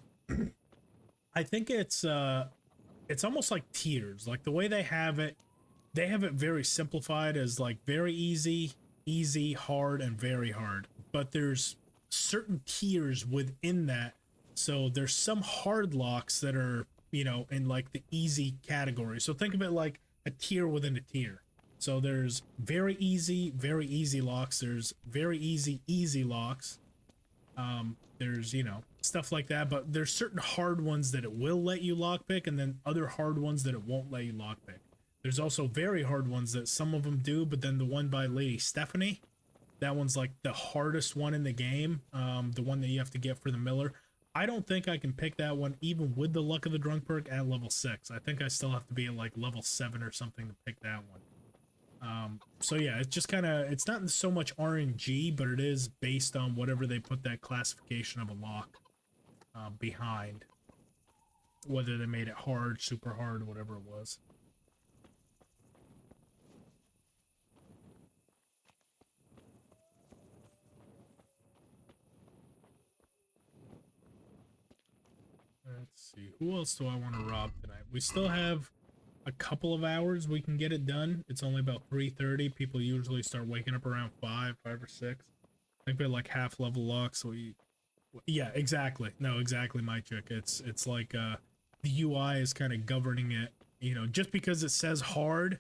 I think it's almost like tiers. Like the way they have it very simplified as like very easy, easy, hard, and very hard. But there's certain tiers within that. So there's some hard locks that are, you know, in like the easy category. So think of it like a tier within a tier. So there's very easy locks. There's very easy locks. There's, you know, stuff like that. But there's certain hard ones that it will let you lockpick, and then other hard ones that it won't let you lockpick. There's also very hard ones that some of them do, but then the one by Lady Stephanie, that one's like the hardest one in the game. The one that you have to get for the Miller. I don't think I can pick that one even with the Luck of the Drunk perk at level 6. I think I still have to be at like level 7 or something to pick that one. So yeah, it's just kind of, it's not so much RNG, but it is based on whatever they put that classification of a lock behind. Whether they made it hard, super hard, whatever it was. Let's see, who else do I want to rob tonight? We still have a couple of hours we can get it done. It's only about 3:30. People usually start waking up around 5 or 6. I think they're like half level locks, so yeah, exactly. No, exactly, my chick. It's like the UI is kind of governing it. You know, just because it says hard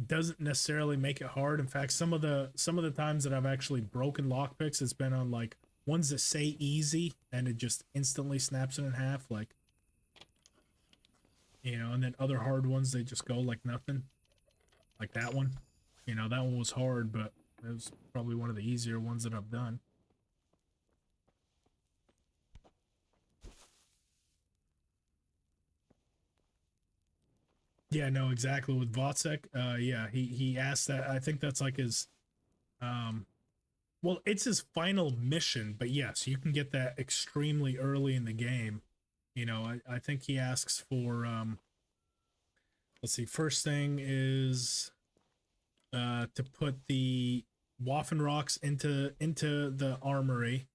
doesn't necessarily make it hard. In fact, some of the times that I've actually broken lockpicks, it's been on like ones that say easy, and it just instantly snaps it in half, like, you know, and then other hard ones, they just go like nothing. Like that one. You know, that one was hard, but it was probably one of the easier ones that I've done. Yeah, no, exactly. With Votsek, yeah, he asked that. I think that's like his, well, it's his final mission. But yes, you can get that extremely early in the game. You know, I think he asks for, let's see, first thing is, to put the Waffen rocks into the armory.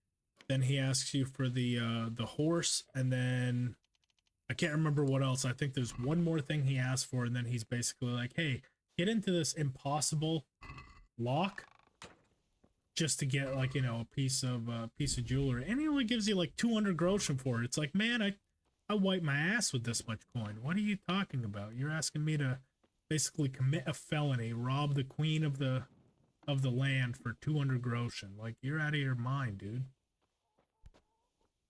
Then he asks you for the horse, and then I can't remember what else. I think there's one more thing he asked for, and then he's basically like, "Hey, get into this impossible lock just to get, like, you know, a piece of jewelry." And he only gives you like 200 groschen for it. It's like, man, I wipe my ass with this much coin. What are you talking about? You're asking me to basically commit a felony, rob the queen of the land for 200 groschen. Like, you're out of your mind, dude.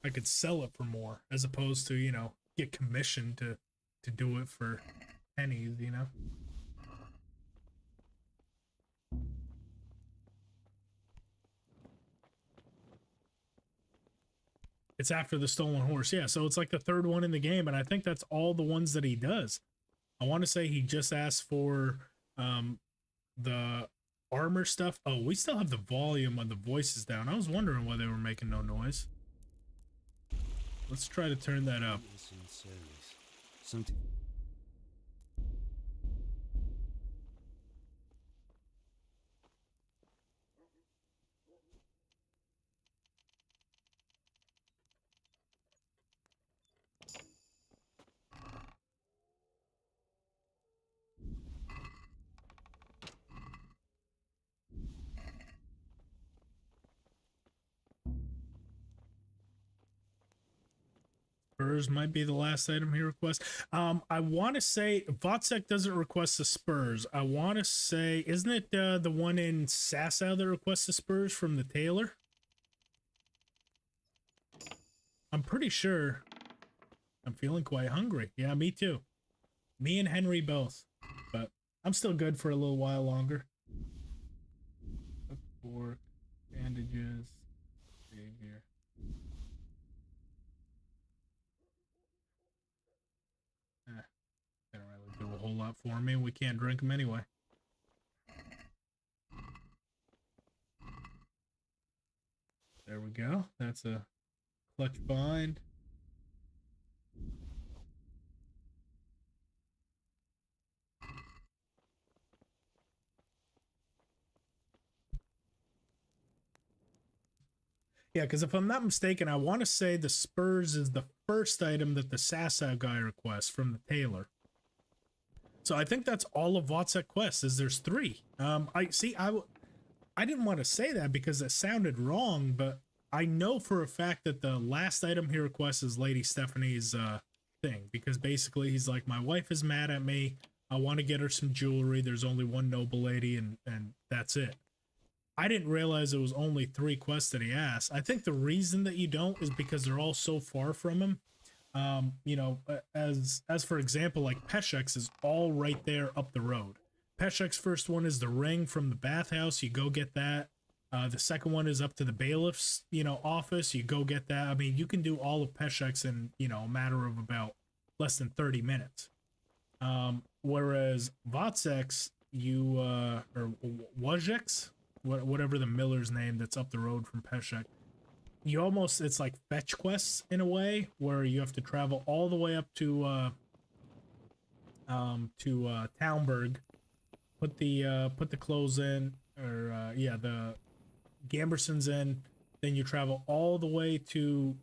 I could sell it for more, as opposed to, you know, get commissioned to do it for pennies, you know. It's after the stolen horse. Yeah, so it's like the third one in the game, and I think that's all the ones that he does. I want to say he just asked for the armor stuff. Oh, we still have the volume on the voices down. I was wondering why they were making no noise. Let's try to turn that up. Spurs might be the last item he requests. I want to say Votsek doesn't request the spurs. I want to say, isn't it the one in Sasau that requests the spurs from the tailor? I'm pretty sure. I'm feeling quite hungry. Yeah, me too. Me and Henry both. But I'm still good for a little while longer. Fork, bandages, savior. They don't really do a whole lot for me. We can't drink them anyway. There we go. That's a clutch bind. Yeah, because if I'm not mistaken, I want to say the spurs is the first item that the Sasau guy requests from the tailor. So I think that's all of Votsek quests. Is there's 3. I didn't want to say that because it sounded wrong, but I know for a fact that the last item he requests is Lady Stephanie's thing, because basically he's like, my wife is mad at me. I want to get her some jewelry. There's only one noble lady, and that's it. I didn't realize it was only 3 quests that he asked. I think the reason that you don't is because they're all so far from him. You know, as for example, like Peshek's is all right there up the road. Peshek's first one is the ring from the bathhouse. You go get that. The second one is up to the bailiff's, you know, office. You go get that. I mean, you can do all of Peshek's in, you know, a matter of about less than 30 minutes. Whereas Votsek's, you, or Wojek's, whatever the miller's name that's up the road from Peshek, you almost, it's like fetch quests in a way, where you have to travel all the way up to Townburg, put the clothes in, or yeah, the Gambersons in, then you travel all the way to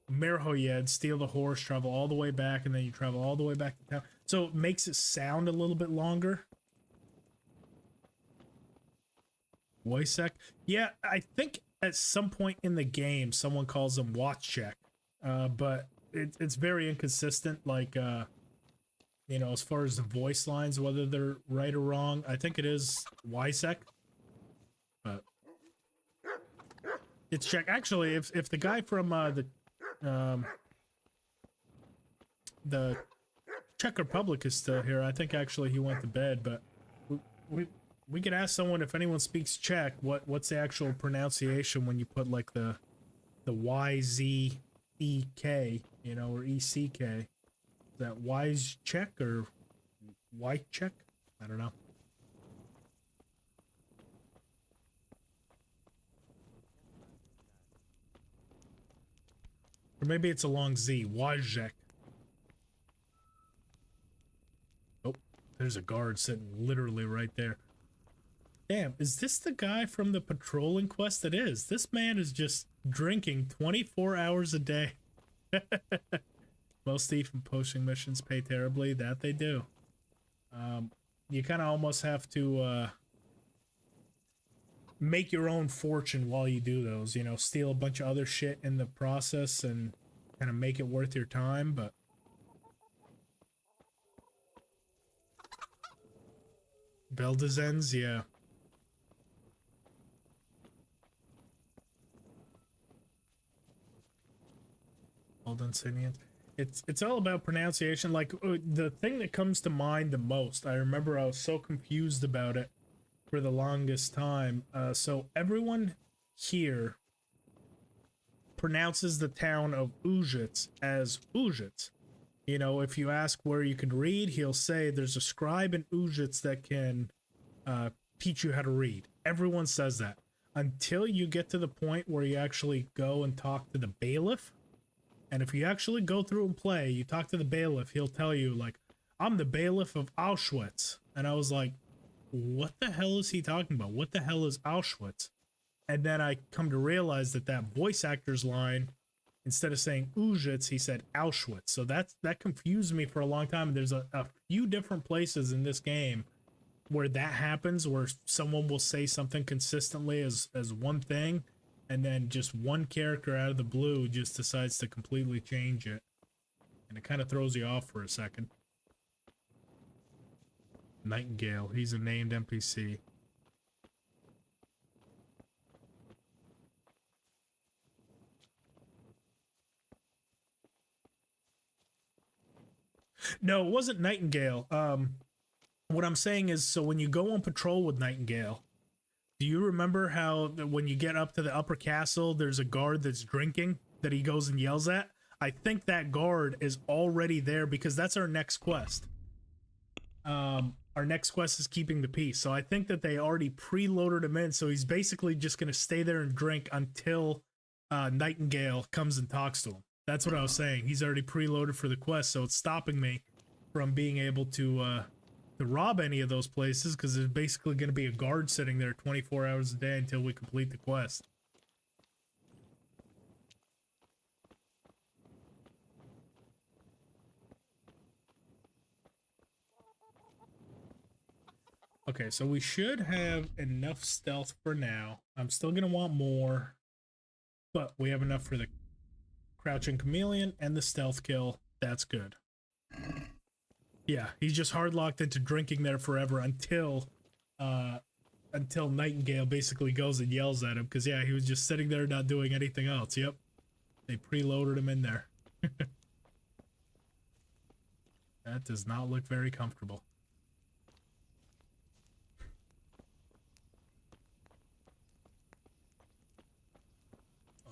Merhoyed, steal the horse, travel all the way back, and then you travel all the way back to town. So it makes it sound a little bit longer. Wojciech? Yeah, I think at some point in the game someone calls him Watchcheck, but it's very inconsistent. Like, you know, as far as the voice lines, whether they're right or wrong, I think it is Wojciech, but it's check. Actually, if the guy from the Czech Republic is still here, I think actually he went to bed, but we could ask someone if anyone speaks Czech, what's the actual pronunciation when you put like the YZEK, you know, or ECK. Is that Wise Czech or Wycheck? I don't know. Or maybe it's a long Z. Wycheck. Oh, there's a guard sitting literally right there. Damn, is this the guy from the patrolling quest? It is. This man is just drinking 24 hours a day. Most thief and poaching missions pay terribly. That they do. You kind of almost have to make your own fortune while you do those. You know, steal a bunch of other shit in the process and kind of make it worth your time, but... Beldezens, yeah. It's all about pronunciation. Like the thing that comes to mind the most, I remember I was so confused about it for the longest time. So everyone here pronounces the town of Ujits as Ujits. You know, if you ask where you can read, he'll say there's a scribe in Ujits that can teach you how to read. Everyone says that until you get to the point where you actually go and talk to the bailiff. And if you actually go through and play, you talk to the bailiff, he'll tell you, like, I'm the bailiff of Auschwitz. And I was like, what the hell is he talking about? What the hell is Auschwitz? And then I come to realize that that voice actor's line, instead of saying Ujits, he said Auschwitz. So that confused me for a long time. And there's a few different places in this game where that happens, where someone will say something consistently as one thing, and then just one character out of the blue just decides to completely change it. And it kind of throws you off for a second. Nightingale, he's a named NPC. No, it wasn't Nightingale. What I'm saying is, so when you go on patrol with Nightingale, do you remember how when you get up to the upper castle, there's a guard that's drinking that he goes and yells at? I think that guard is already there because that's our next quest. Our next quest is keeping the peace. So I think that they already preloaded him in. So he's basically just going to stay there and drink until Nightingale comes and talks to him. That's what I was saying. He's already preloaded for the quest. So it's stopping me from being able to rob any of those places, because there's basically going to be a guard sitting there 24 hours a day until we complete the quest. Okay, so we should have enough stealth for now. I'm still going to want more, but we have enough for the crouching chameleon and the stealth kill. That's good. Yeah, he's just hard locked into drinking there forever until Nightingale basically goes and yells at him, because yeah, he was just sitting there not doing anything else. Yep, they preloaded him in there. That does not look very comfortable.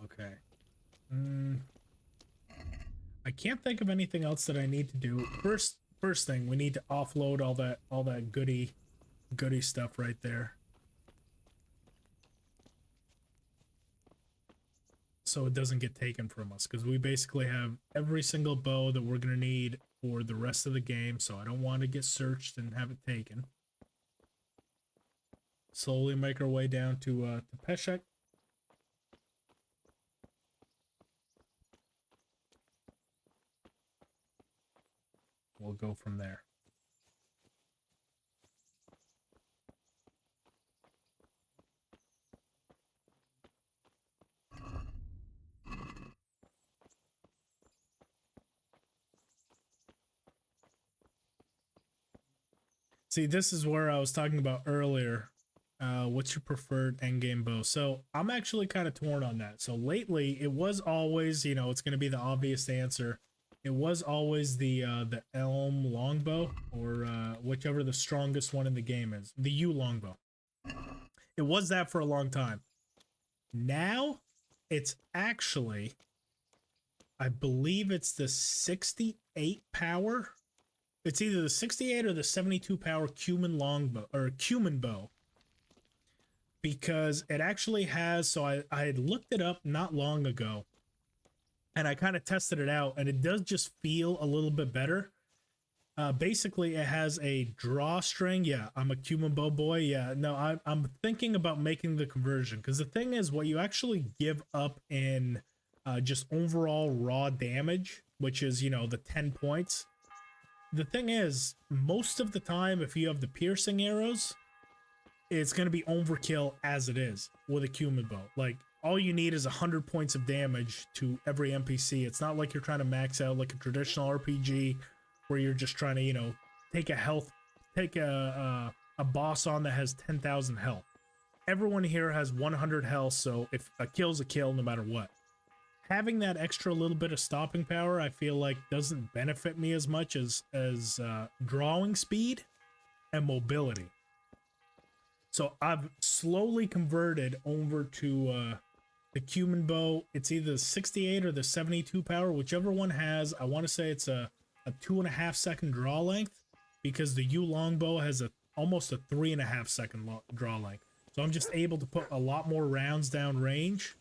Okay. I can't think of anything else that I need to do. First thing, we need to offload all that goody stuff right there, so it doesn't get taken from us, because we basically have every single bow that we're gonna need for the rest of the game, so I don't want to get searched and have it taken. Slowly make our way down to Peshek. We'll go from there. See, this is where I was talking about earlier. What's your preferred endgame bow? So I'm actually kind of torn on that. So lately, it was always, you know, it's going to be the obvious answer. It was always the Elm longbow, or whichever the strongest one in the game is. The U longbow. It was that for a long time. Now, it's actually, I believe it's the 68 power it's either the 68 or the 72 power cumin longbow or cumin bow, because it actually has. So I had looked it up not long ago, and I kind of tested it out, and it does just feel a little bit better. Basically, it has a drawstring. Yeah, I'm a cumin bow boy. Yeah, no, I'm thinking about making the conversion, because the thing is, what you actually give up in just overall raw damage, which is, you know, the 10 points. The thing is, most of the time, if you have the piercing arrows, it's going to be overkill as it is with a cumin bow. Like, all you need is 100 points of damage to every NPC. It's not like you're trying to max out like a traditional RPG where you're just trying to, you know, take a boss on that has 10,000 health. Everyone here has 100 health, so if a kill's a kill no matter what. Having that extra little bit of stopping power, I feel like doesn't benefit me as much as drawing speed and mobility. So I've slowly converted over to the cumin bow. It's either the 68 or the 72 power, whichever one has. I want to say it's a 2.5 second draw length, because the U longbow has almost a 3.5 second draw length. So I'm just able to put a lot more rounds down range.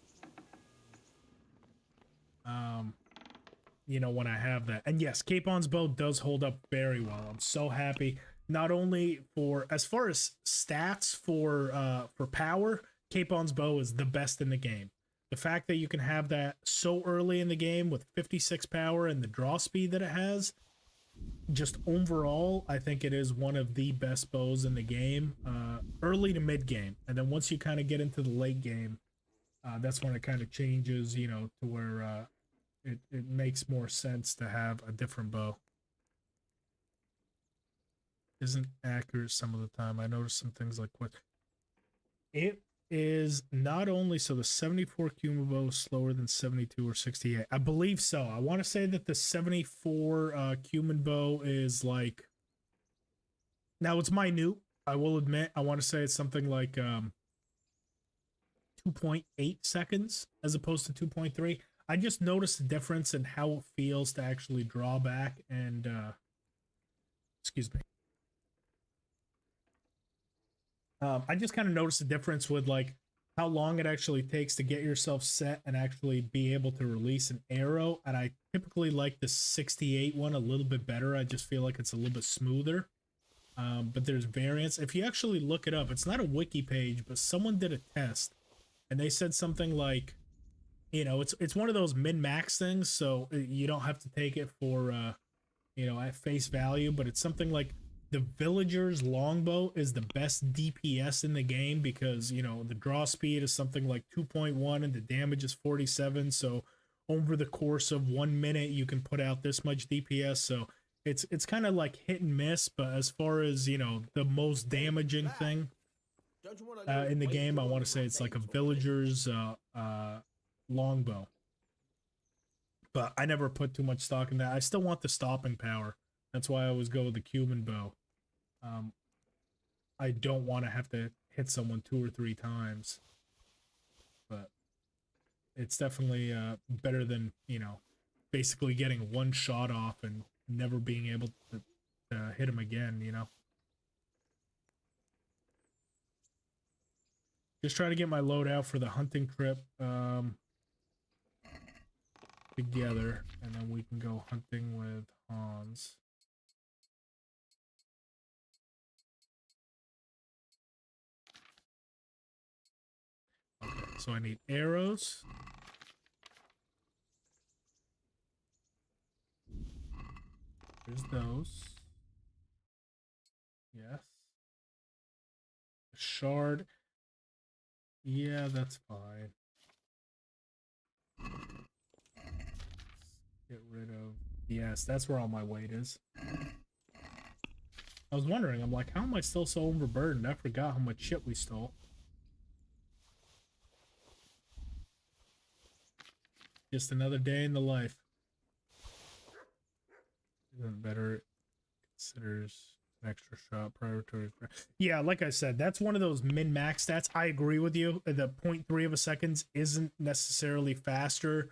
You know, when I have that. And yes, Capon's bow does hold up very well. I'm so happy. Not only for, as far as stats for power, Capon's bow is the best in the game. The fact that you can have that so early in the game with 56 power and the draw speed that it has, just overall, I think it is one of the best bows in the game, early to mid game. And then once you kind of get into the late game, that's when it kind of changes, you know, to where it makes more sense to have a different bow. Isn't accurate some of the time. I noticed some things like what it is not only, so the 74 cumin bow is slower than 72 or 68. I believe so. I want to say that the 74 cumin bow is like, now it's minute. I will admit, I want to say it's something like 2.8 seconds as opposed to 2.3. I just noticed the difference in how it feels to actually draw back and excuse me. I just kind of noticed the difference with like how long it actually takes to get yourself set and actually be able to release an arrow. And I typically like the 68 one a little bit better. I just feel like it's a little bit smoother. But there's variants. If you actually look it up, it's not a wiki page, but someone did a test and they said something like, you know, it's one of those min-max things, so you don't have to take it for you know, at face value, but it's something like the villager's longbow is the best DPS in the game, because, you know, the draw speed is something like 2.1 and the damage is 47, so over the course of 1 minute you can put out this much DPS. So it's kind of like hit and miss, but as far as, you know, the most damaging thing in the game, I want to say it's like a villager's longbow. But I never put too much stock in that. I still want the stopping power. That's why I always go with the cumin bow. I don't want to have to hit someone 2 or 3 times. But it's definitely better than, you know, basically getting one shot off and never being able to hit him again, you know. Just trying to get my load out for the hunting trip together, and then we can go hunting with Hans. Okay, so I need arrows. There's those. Yes. A shard. Yeah, that's fine. Get rid of... Yes, that's where all my weight is. I was wondering, I'm like, how am I still so overburdened? I forgot how much shit we stole. Just another day in the life. Isn't better, considers an extra shot priority. Yeah, like I said, that's one of those min-max stats. I agree with you. The 0.3 of a second isn't necessarily faster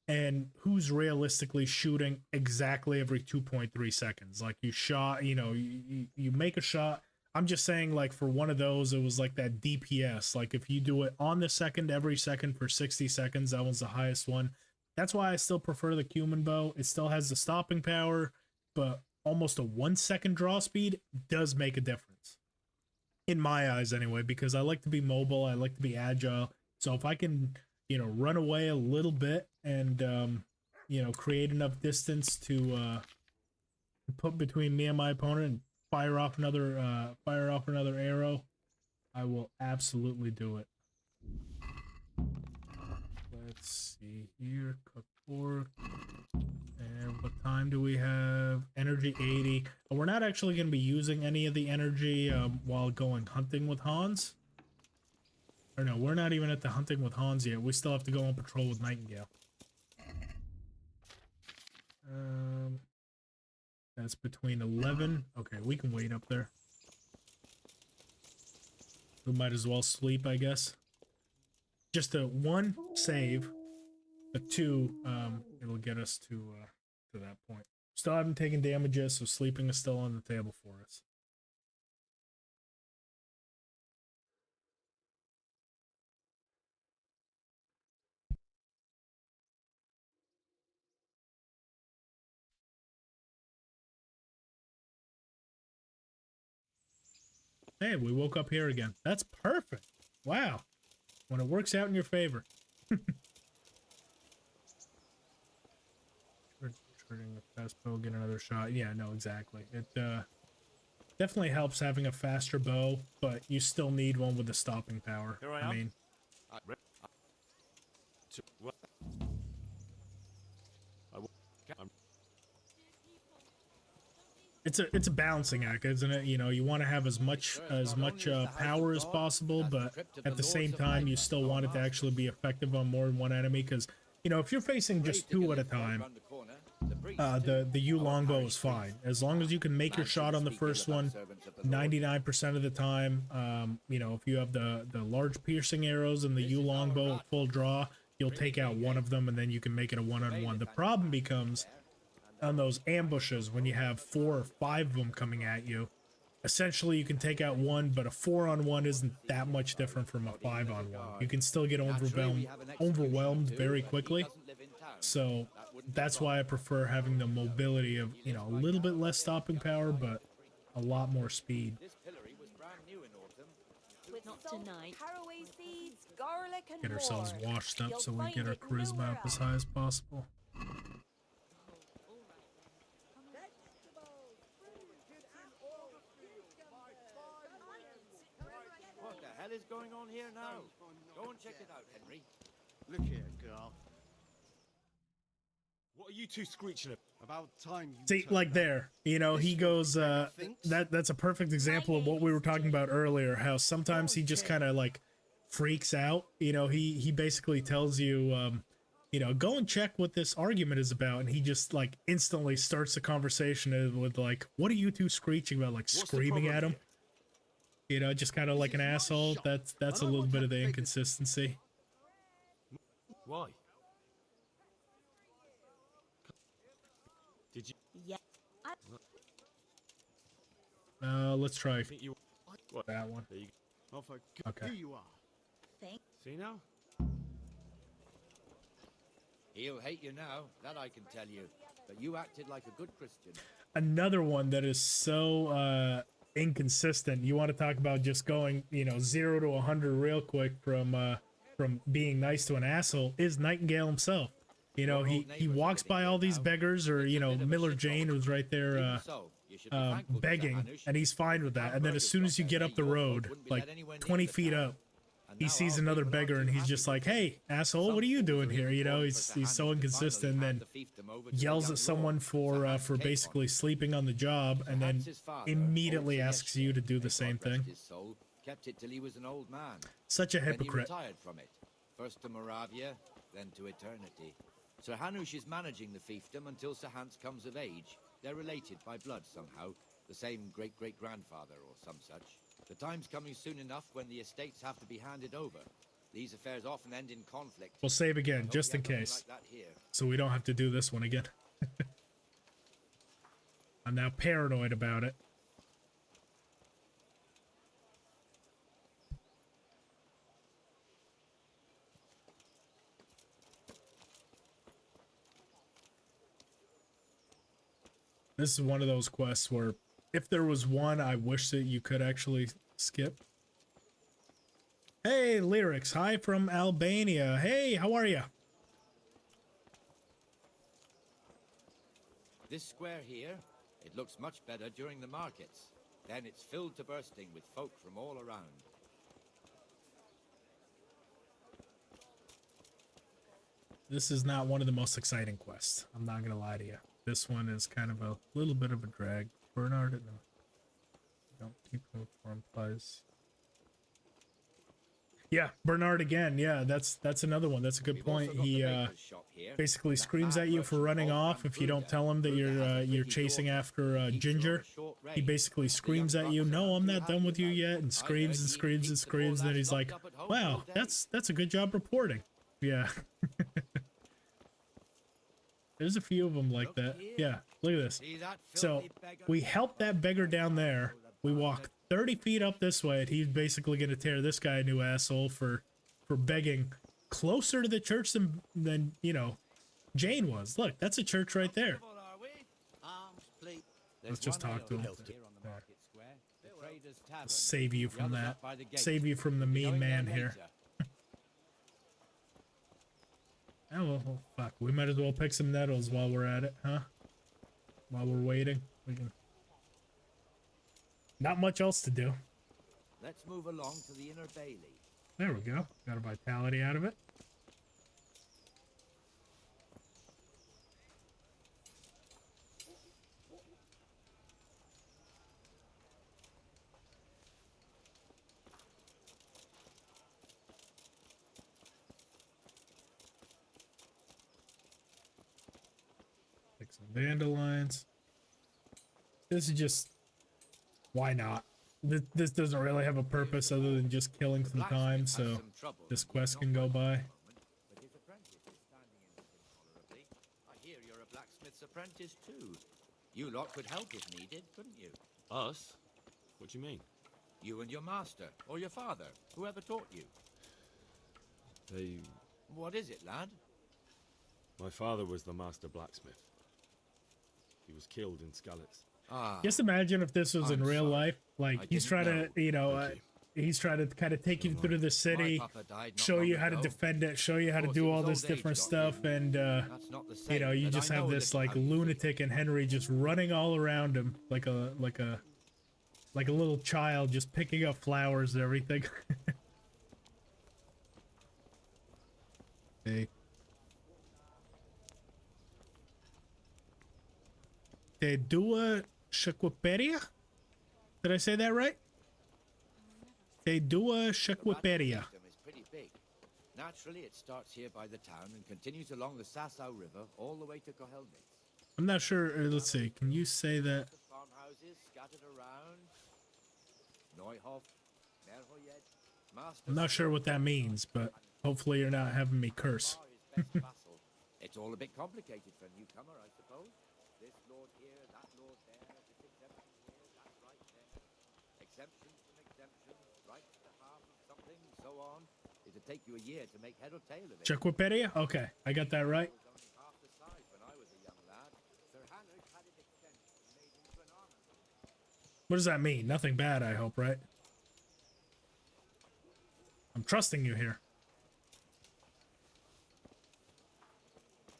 and who's realistically shooting exactly every 2.3 seconds. Like you shot, you know, you make a shot. I'm just saying, like, for one of those, it was like that DPS. Like, if you do it on the second, every second for 60 seconds, that was the highest one. That's why I still prefer the Cumin bow. It still has the stopping power, but almost a 1 second draw speed does make a difference. In my eyes, anyway, because I like to be mobile, I like to be agile. So if I can, you know, run away a little bit and, you know, create enough distance to put between me and my opponent and fire off another arrow, I will absolutely do it. Let's see here, cook pork. And what time do we have? Energy 80. We're not actually going to be using any of the energy while going hunting with Hans. Or no, we're not even at the hunting with Hans yet. We still have to go on patrol with Nightingale. That's between 11. Okay, we can wait up there. We might as well sleep, I guess. Just a 1 save, but 2, it'll get us to that point. Still haven't taken damages, so sleeping is still on the table for us. Hey, we woke up here again. That's perfect. Wow. When it works out in your favor. Turning a fast bow, get another shot. Yeah, no, exactly. It definitely helps having a faster bow, but you still need one with the stopping power. Here I am. mean, it's a balancing act, isn't it? You know, you want to have as much power as possible, but at the same time, you still want it to actually be effective on more than one enemy. Because, you know, if you're facing just 2 at a time, the Yew longbow is fine as long as you can make your shot on the first one 99% of the time. You know, if you have the large piercing arrows and the Yew longbow at full draw, you'll take out one of them and then you can make it a one-on-one. The problem becomes on those ambushes when you have 4 or 5 of them coming at you. Essentially, you can take out one, but a 4-on-1 isn't that much different from a 5-on-1. You can still get overwhelmed very quickly. So that's why I prefer having the mobility of, you know, a little bit less stopping power, but a lot more speed. Get ourselves washed up so we get our charisma up as high as possible. What the hell is going on here now? Go and check it out, Henry. Look here, girl. What are you two screeching about? Time you See, like there, you know, he goes, that's a perfect example of what we were talking about earlier, how sometimes he just kind of like freaks out. You know, he basically tells you, you know, go and check what this argument is about, and he just like instantly starts the conversation with like, what are you two screeching about? Like screaming at him. You know, just kind of like an asshole. That's a little bit of the inconsistency. Why? Did you? Yeah. Let's try What? that one. There you go. Oh, for okay. Here you are. Thanks. See now? He'll hate you now, that I can tell you. But you acted like a good Christian. Another one that is so inconsistent. You want to talk about just going, you know, 0 to 100 real quick from being nice to an asshole is Nightingale himself. You know, he walks by all these beggars, or, you know, Miller Jane, who's right there begging, and he's fine with that. And then as soon as you get up the road, like 20 feet up, he sees another beggar and he's just like, hey, asshole, what are you doing here? You know, he's so inconsistent, and then yells at someone for basically sleeping on the job, and then immediately asks you to do the same thing. Kept it till he was an old man. Such a hypocrite. Then he retired from it. First to Moravia, then to eternity. Sir Hanush is managing the fiefdom until Sir Hans comes of age. They're related by blood somehow, the same great-great-grandfather or some such. The time's coming soon enough when the estates have to be handed over. These affairs often end in conflict. We'll save I again, hope just you in have nothing case. like that here. So we don't have to do this one again. I'm now paranoid about it. This is one of those quests where if there was one I wish that you could actually skip. Hey, Lyrics. Hi from Albania. Hey, how are you? This square here, it looks much better during the markets. Then it's filled to bursting with folk from all around. This is not one of the most exciting quests. I'm not gonna lie to you. This one is kind of a little bit of a drag. Bernard, no. Don't keep him for implies. Yeah, Bernard again. Yeah, that's another one. That's a good We've also point. got He the baker's shop here. basically That screams man at you for merchant running old off if you don't Buddha. tell him that Buddha has a you're pretty chasing daughter. after Keeps her Ginger. on a short He rein. basically The screams young at you, bucks "No, I'm aren't not too done with happy you about yet," it. and I screams heard and he screams and keeps the poor screams. And then lads he's like, locked up at home "Wow, all day." that's a good job reporting." Yeah. There's a few of them like that. Yeah, look at this. See that So filthy beggar? we helped that beggar down there. We walk 30 feet up this way, and he's basically going to tear this guy a new asshole for begging closer to the church than you know Jane was. Look, that's a church right there. Are we? Arms, please. Let's There's just one talk to ale him. here on the There. market square. The Trader's Tavern. Save you The from other's that. up by the gate. Save you from the We'll be mean going there man here. later. Oh, well, fuck. We might as well pick some nettles while we're at it, huh? While we're waiting. We can... Not much else to do. Let's move along to the inner bailey. There we go. Got a vitality out of it. Take some dandelions. This is just... Why not? This doesn't really have a purpose other than just killing some time, so this quest can go by. But his apprentice is standing in with him tolerably. I hear you're a blacksmith's apprentice too. You lot could help if needed, couldn't you? Us? What do you mean? You and your master, or your father, whoever taught you. They... What is it, lad? My father was the master blacksmith. He was killed in Skalitz. Ah, Just imagine if this was in I'm real sorry. life. Like, I he's didn't trying know. to, you know, Thank he's trying to kind of take you through the city, my papa died not show long you how to ago. defend it, show you how to Of course, do it all was this old age different got stuff, me. and, That's not the same, you know, you but just I have know a this, little like, how you feel. lunatic and Henry just running all around him, like a little child just picking up flowers and everything. Hey. Te dua Shaquiperia? Did I say that right? Te dua The Shaquiperia. Ratti is pretty big. Naturally, it starts here by the town and continues along the Sasau River all the way to Kohelnitz. I'm not sure. Let's see. Can you say that? The farmhouses scattered around. Neuhof, Merhoyed, Master. I'm not sure what that means, but hopefully you're not having me curse. His best vassal. It's all a bit complicated for a newcomer, I suppose. This lord here, that lord there, this exemption here, that right there. Exemption from exemption, right to the half of something, so on. It'd take you a year to make head or tail of it. Shaquiperia? Okay, I got that right. It was only half the size when I was a young lad. Sir Hannah had it extended and made into an armor. What does that mean? Nothing bad, I hope, right? I'm trusting you here.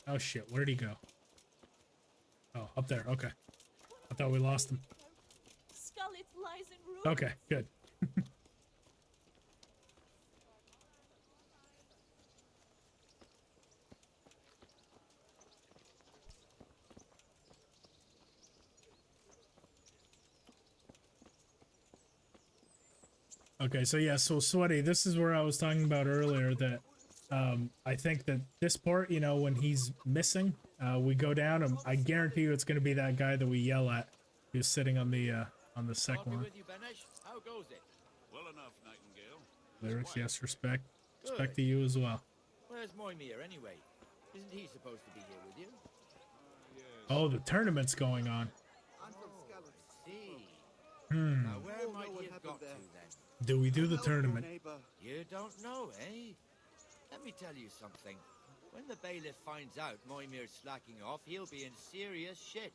Oh shit, where'd he go? Oh, up there, okay. I thought we lost him. Skalitz lies in ruins. Okay, good. Okay, so yeah, so Sweaty, this is where I was talking about earlier that I think that this part, you know, when he's missing, we go down and I guarantee you it's going to be that guy that we yell at who's sitting on the second God be one. with you, Benesh. How goes it? Well enough, Nightingale. Lyrics, yes, respect. Respect to you as well. Where's Moimir anyway? Isn't he supposed to be here with you? Oh, the tournament's going on. I'm from Scallop. See. Hmm. Now where Oh, might no, what he have got happened to then? Do we do the Help, tournament? neighbor. You don't know, eh? Let me tell you something. When the bailiff finds out Moimir's slacking off, he'll be in serious shit.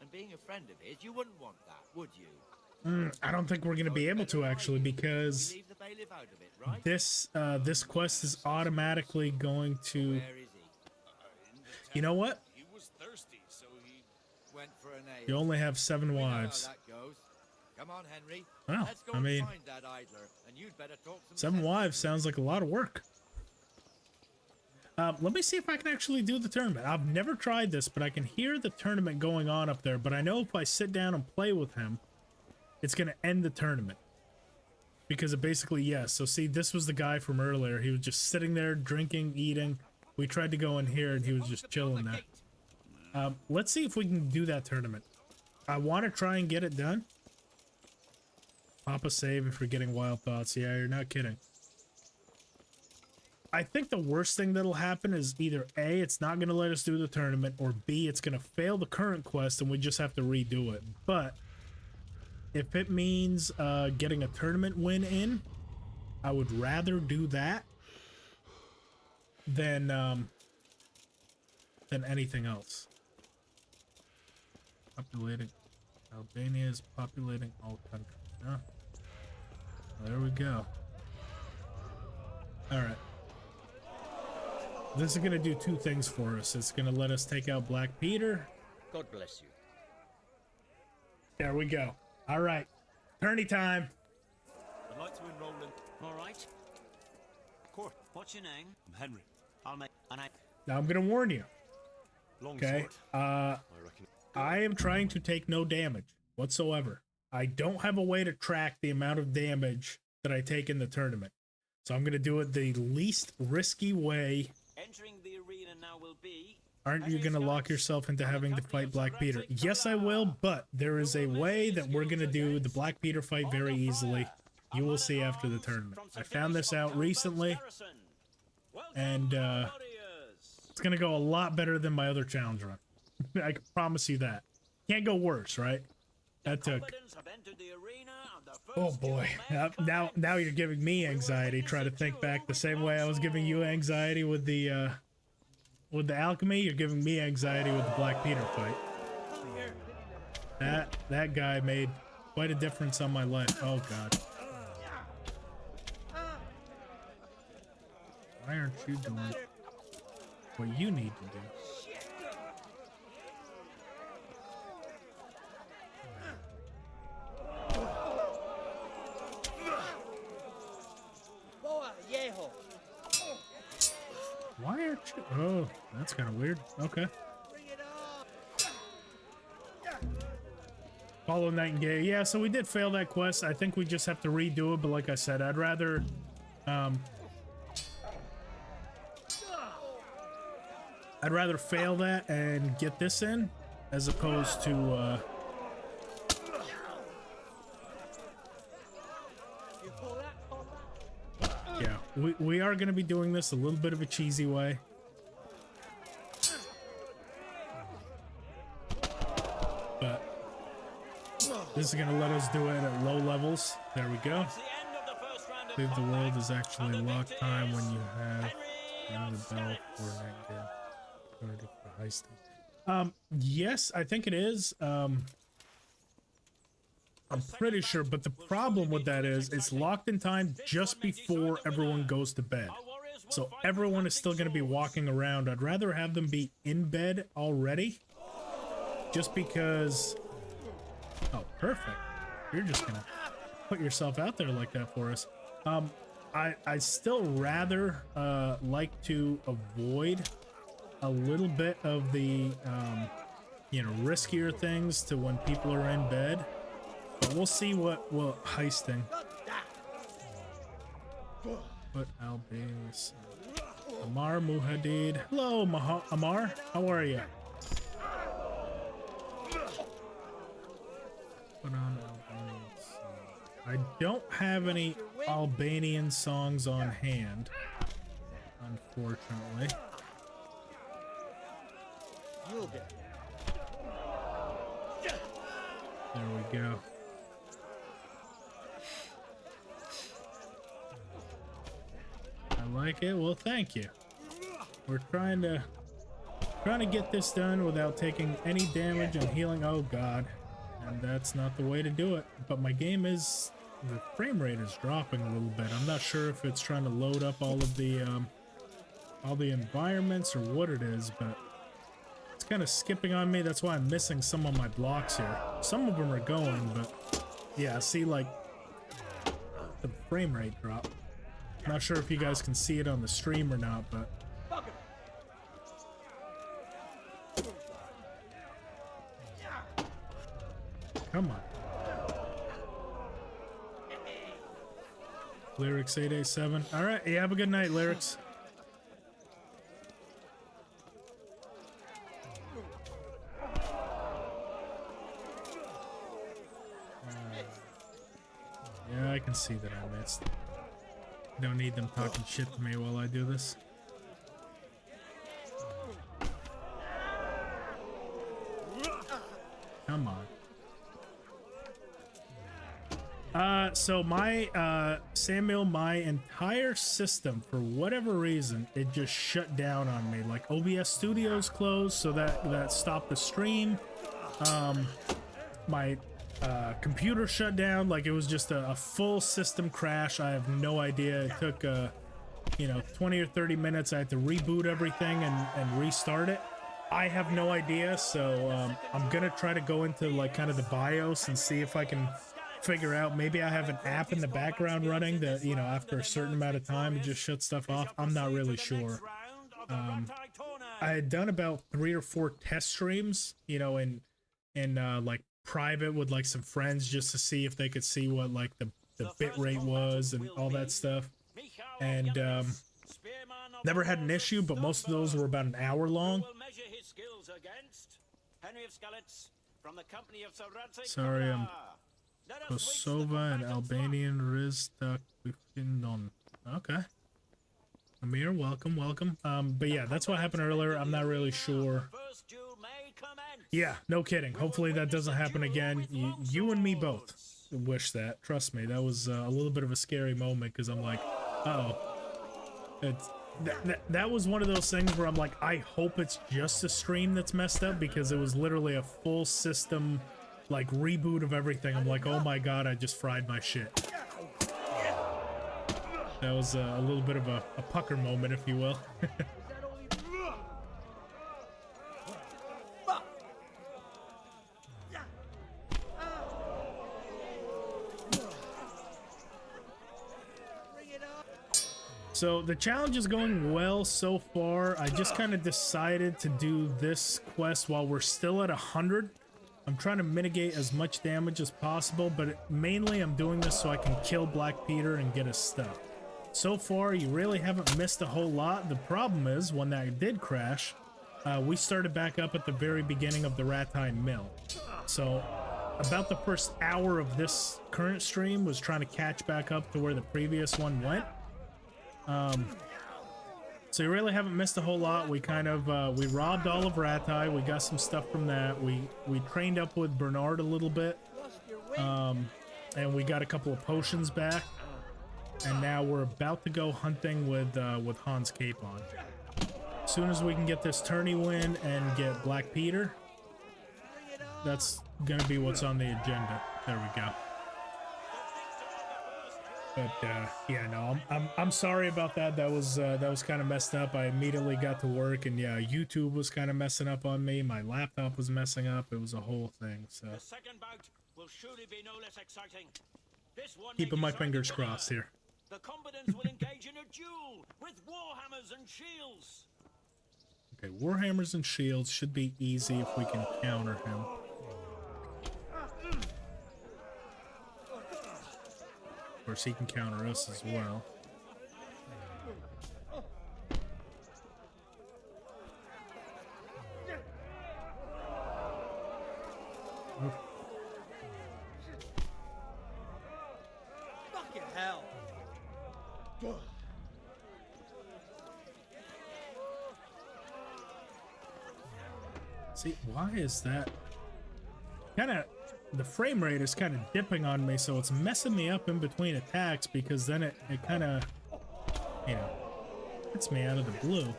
And being a friend of his, you wouldn't want that, would you? I don't think we're gonna be able to actually, because We leave the bailiff out of it, right? this quest is automatically going to. Where is he? You know what? He was thirsty, so he... Went for an ale. You only have 7 We know how wives. that goes. Come on, Henry. Well, Let's go I and mean, find that idler, and you'd better talk some 7 sense wives into him. sounds like a lot of work. Let me see if I can actually do the tournament. I've never tried this, but I can hear the tournament going on up there. But I know if I sit down and play with him, it's going to end the tournament. Because it basically, yes. So see, this was the guy from earlier. He was just sitting there, drinking, eating. We tried to go in here, and he was just chilling there. Let's see if we can do that tournament. I want to try and get it done. Pop a save if you're getting wild thoughts. Yeah, you're not kidding. I think the worst thing that'll happen is either A, it's not going to let us do the tournament, or B, it's going to fail the current quest and we just have to redo it. But if it means getting a tournament win in, I would rather do that than anything else. Populating. Albania is populating all countries. Oh. There we go. Alright. This is going to do 2 things for us. It's going to let us take out Black Peter. God bless you. There we go. Alright. Tourney time. I'd like to enroll in... All right. Court. What's your name? I'm Henry. I'll make... And I... Now I'm going to warn you. Okay. Longsword. I reckon. I am trying to take no damage whatsoever. I don't have a way to track the amount of damage that I take in the tournament. So I'm going to do it the least risky way. Entering the arena now will be... Aren't you going to lock yourself into having to fight Black Peter? Yes, I will, but there is a way that we're going to do the Black Peter fight very easily. You will see after the tournament. I found this out recently, and it's going to go a lot better than my other challenge run. I can promise you that. Can't go worse, right? That took... Oh boy, now you're giving me anxiety. Try to think back the same way I was giving you anxiety with the Alchemy. You're giving me anxiety with the Black Peter fight. That guy made quite a difference on my life. Oh god. Why aren't you doing what you need to do? Why aren't you? Oh, that's kind of weird. Okay. Follow Nightingale. Yeah, so we did fail that quest. I think we just have to redo it, but like I said, I'd rather fail that and get this in as opposed to yeah, we are going to be doing this a little bit of a cheesy way. But this is going to let us do it at low levels. There we go. Leave the world is actually lock time when you have the bell for Nightingale. For heisting. Yes, I think it is. I'm pretty sure, but the problem with that is it's locked in time just before everyone goes to bed. So everyone is still going to be walking around. I'd rather have them be in bed already. Just because... Oh, perfect. You're just going to put yourself out there like that for us. I still rather like to avoid a little bit of the, you know, riskier things to when people are in bed. But we'll see what heisting. What Albanians? Amar Muhadid. Hello, Amar. How are you? Put on Albanians. I don't have any. Albanian songs on hand, unfortunately. You'll get. There we go. I like it. Well, thank you. We're trying to get this done without taking any damage and healing. Oh god, and that's not the way to do it. But my game is, the frame rate is dropping a little bit. I'm not sure if it's trying to load up all the environments or what it is, but it's kind of skipping on me. That's why I'm missing some of my blocks here. Some of them are going, but yeah, see, like the frame rate drop. Not sure if you guys can see it on the stream or not, but come on. Lyrics 887. All right, you have a good night, Lyrics. Yeah, I can see that I missed. Don't need them talking shit to me while I do this. Come on. So my, Samuel, my entire system, for whatever reason, it just shut down on me. Like, OBS Studios closed, so that stopped the stream. My computer shut down. Like, it was just a full system crash. I have no idea. It took, you know, 20 or 30 minutes. I had to reboot everything and restart it. I have no idea, so I'm gonna try to go into, like, kind of the BIOS and see if I can figure out. Maybe I have an app in the background running that, you know, after a certain amount of time it just shuts stuff off. I'm not really sure. I had done about 3 or 4 test streams, you know, in like private with like some friends, just to see if they could see what like the bit rate was and all that stuff, and never had an issue, but most of those were about an hour long. Sorry, I'm Kosova and Albanian Rizdak. Okay. Amir, welcome, welcome. But yeah, that's what happened earlier. I'm not really sure. Yeah, no kidding. Hopefully that doesn't happen again. You and me both wish that. Trust me, that was a little bit of a scary moment, because I'm like, uh-oh. That was one of those things where I'm like, I hope it's just a stream that's messed up, because it was literally a full system, like, reboot of everything. I'm like, oh my god, I just fried my shit. That was a little bit of a pucker moment, if you will. So the challenge is going well so far. I just kind of decided to do this quest while we're still at 100. I'm trying to mitigate as much damage as possible, but mainly I'm doing this so I can kill Black Peter and get his stuff. So far, you really haven't missed a whole lot. The problem is, when that did crash, we started back up at the very beginning of the Ratti mill. So about the first hour of this current stream was trying to catch back up to where the previous one went. So you really haven't missed a whole lot. We kind of, we robbed all of Ratti. We got some stuff from that. We trained up with Bernard a little bit. And we got a couple of potions back. And now we're about to go hunting with Hans Capon. As soon as we can get this tourney win and get Black Peter, that's gonna be what's on the agenda. There we go. But yeah, no, I'm sorry about that. That was kind of messed up. I immediately got to work, and yeah, YouTube was kind of messing up on me. My laptop was messing up. It was a whole thing. So the second bout will surely be no less exciting. This one keeping my fingers crossed here. The combatants will engage in a duel with warhammers and shields. Okay, warhammers and shields should be easy if we can counter him. Of course, he can counter us as well. Fucking hell. See, why is that? Kind of, the frame rate is kind of dipping on me, so it's messing me up in between attacks because then it kind of, you know, hits me out of the blue.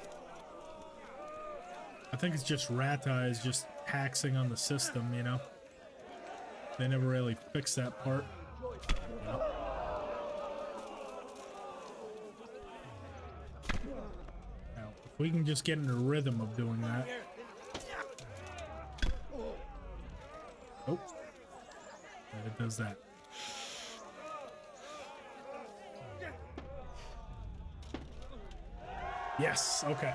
I think it's just Ratti is just taxing on the system, you know? They never really fixed that part. Yep. Now, if we can just get in a rhythm of doing that. Oh. And it does that. Yes, okay.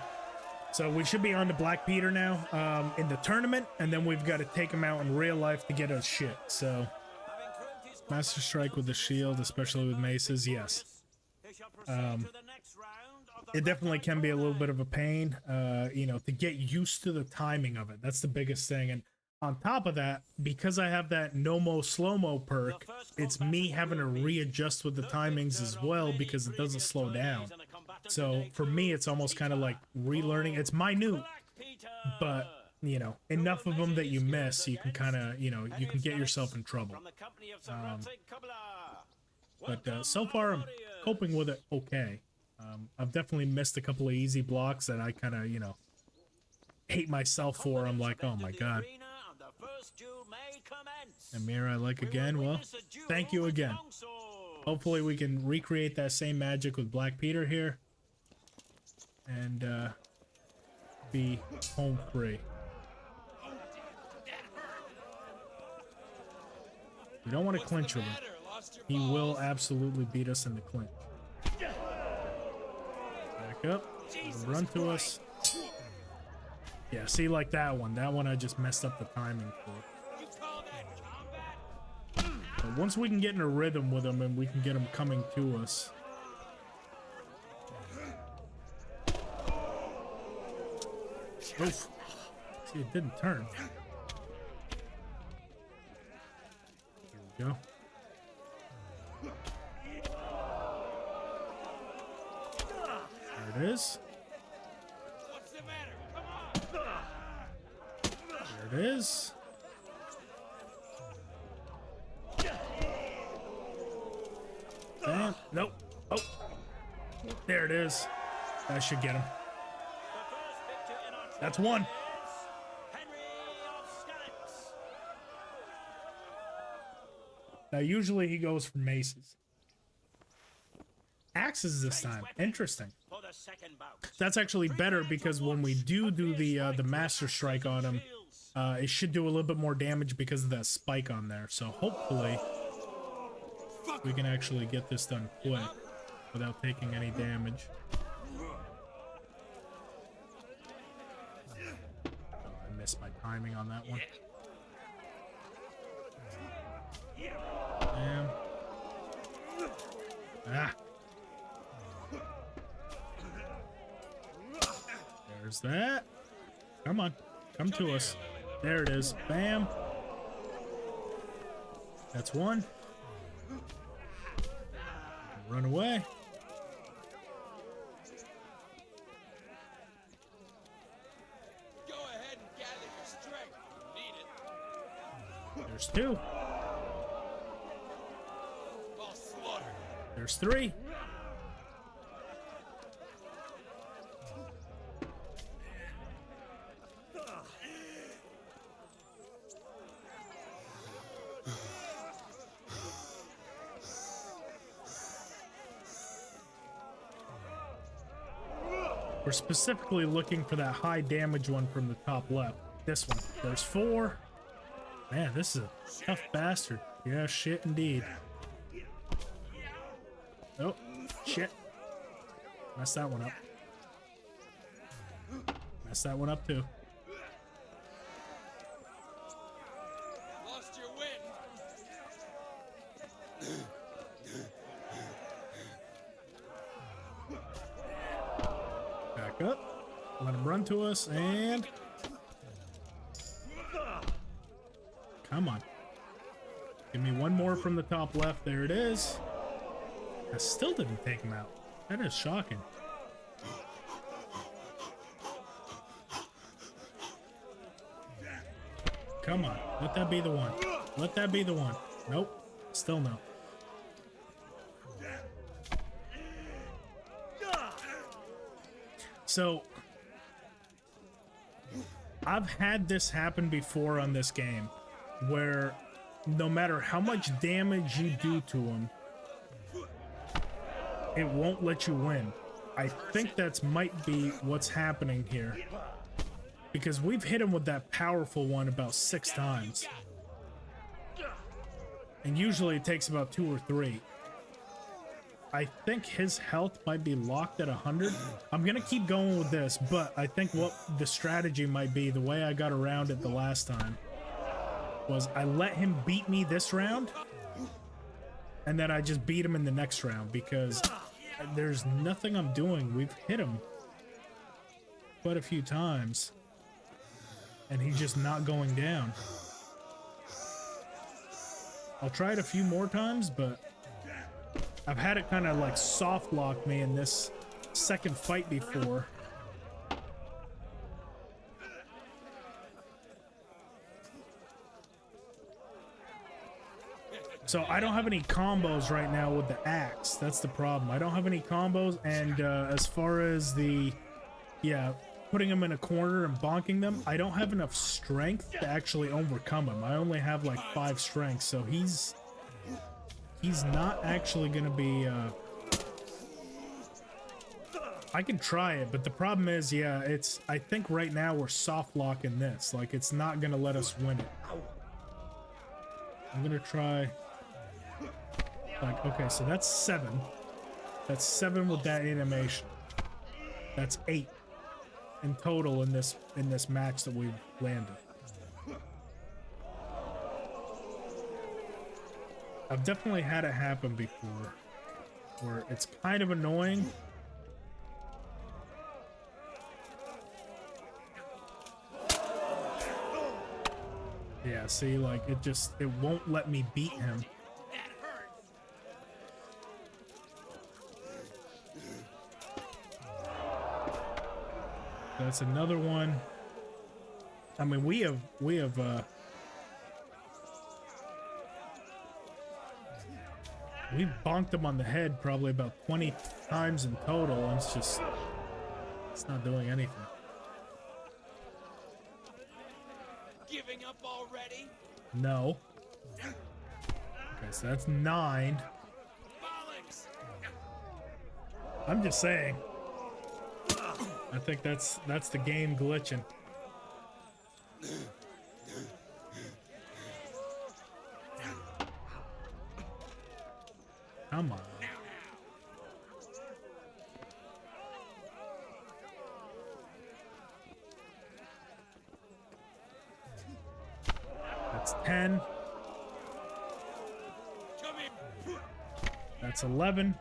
So we should be on to Black Peter now in the tournament, and then we've got to take him out in real life to get us shit. So, Master Strike with the shield, especially with maces, yes. It definitely can be a little bit of a pain, you know, to get used to the timing of it. That's the biggest thing. And on top of that, because I have that no-mo slow-mo perk, it's me having to readjust with the timings as well because it doesn't slow down. So for me, it's almost kind of like relearning. It's minute, but, you know, enough of them that you miss, you can kind of, you know, you can get yourself in trouble. But so far, I'm coping with it okay. I've definitely missed a couple of easy blocks that I kind of, you know, hate myself for. I'm like, oh my god. Amir, I like again. Well, thank you again. Hopefully we can recreate that same magic with Black Peter here. And be home free. We don't want to clinch with him. He will absolutely beat us in the clinch. Back up. Run to us. Yeah, see, like that one. That one I just messed up the timing for. But once we can get in a rhythm with him and we can get him coming to us. Oof. See, it didn't turn. Here we go. There it is. What's the matter? Come on. There it is. Bam. Nope. Oh. There it is. That should get him. That's one. Now, usually he goes for maces. Axes this time. Interesting. That's actually better because when we do the Master Strike on him, it should do a little bit more damage because of that spike on there. So hopefully we can actually get this done quick without taking any damage. My timing on that one. Damn. Ah. There's that. Come on. Come to us. There it is. Bam. That's one. Run away. There's two. There's three. We're specifically looking for that high damage one from the top left. This one. There's four. Man, this is a tough bastard. Yeah, shit indeed. Oh, shit. Messed that one up. Messed that one up too. Lost your wit. Back up. Let him run to us and... Come on. Give me one more from the top left. There it is. I still didn't take him out. That is shocking. Come on, let that be the one. Let that be the one. Nope, still no. So, I've had this happen before on this game, where no matter how much damage you do to him, it won't let you win. I think that's might be what's happening here. Because we've hit him with that powerful one about 6 times. And usually it takes about 2 or 3. I think his health might be locked at 100. I'm gonna keep going with this, but I think what the strategy might be, the way I got around it the last time, was I let him beat me this round, and then I just beat him in the next round, because there's nothing I'm doing. We've hit him quite a few times, and he's just not going down. I'll try it a few more times, but I've had it kind of like soft lock me in this second fight before. So I don't have any combos right now with the axe. That's the problem. I don't have any combos, and as far as the, putting them in a corner and bonking them, I don't have enough strength to actually overcome him. I only have like 5 strength, so he's not actually gonna be, I can try it, but the problem is, I think right now we're soft locking this. Like, it's not gonna let us win it. I'm gonna try, like, okay, so that's 7. That's 7 with that animation. That's 8 in total in this match that we've landed. I've definitely had it happen before, where it's kind of annoying. Yeah, see, like, it won't let me beat him. That's another one. I mean, we have we bonked him on the head probably about 20 times in total, and it's not doing anything. Giving up already? No. Okay, so that's 9. Bollocks! I'm just saying. I think that's the game glitching. Come on. That's 10. That's 11.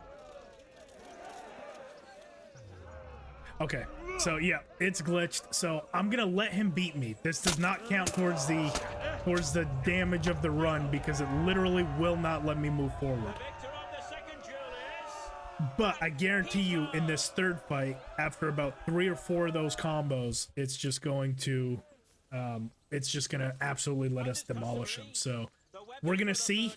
Okay, so yeah, it's glitched. So I'm gonna let him beat me. This does not count towards the damage of the run, because it literally will not let me move forward. But I guarantee you, in this third fight, after about 3 or 4 of those combos, it's just going to absolutely let us demolish him. So we're gonna see.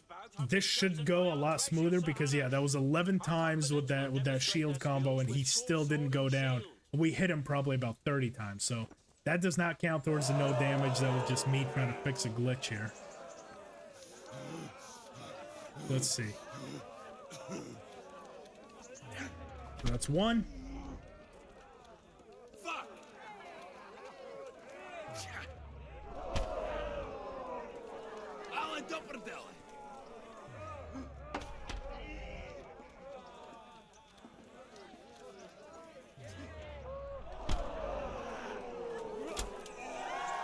This should go a lot smoother, because yeah, that was 11 times with that shield combo, and he still didn't go down. We hit him probably about 30 times, so that does not count towards the no damage. That was just me trying to fix a glitch here. Let's see. That's 1.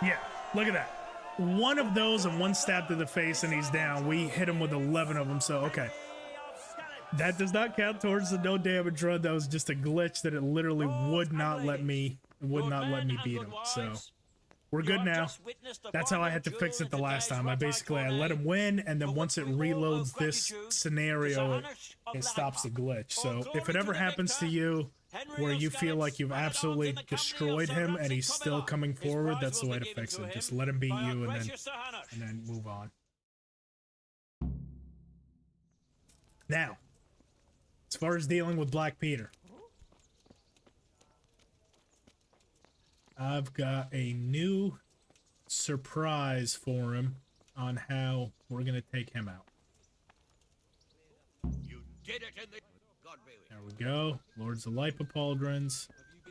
Yeah, look at that. 1 of those and 1 stab to the face and he's down. We hit him with 11 of them, so okay. That does not count towards the no damage run. That was just a glitch that it literally would not let me beat him. So We're You good have now. just witnessed a That's how I final had to fix duel it the in last today's time. I Ratti basically I let tourney. him win, and then For once it which we all owe reloads this gratitude to scenario, Sir it, Hanush of it stops the Lagerhart. glitch. So All if it glory ever to the happens to victor. you, Henry where of you feel Skalitz, like you've man-at-arms absolutely in the company of destroyed Sir him Ramsay and he's still Cumilla, coming his forward, prize that's the will way be to given fix to it. him Just let him beat by our you and gracious Sir Hanush. then move on. Now, as far as dealing with Black Peter, I've got a new surprise for him on how we're gonna take him out. You did it in the... God be with you. There we go. Lords of Lipopauldrons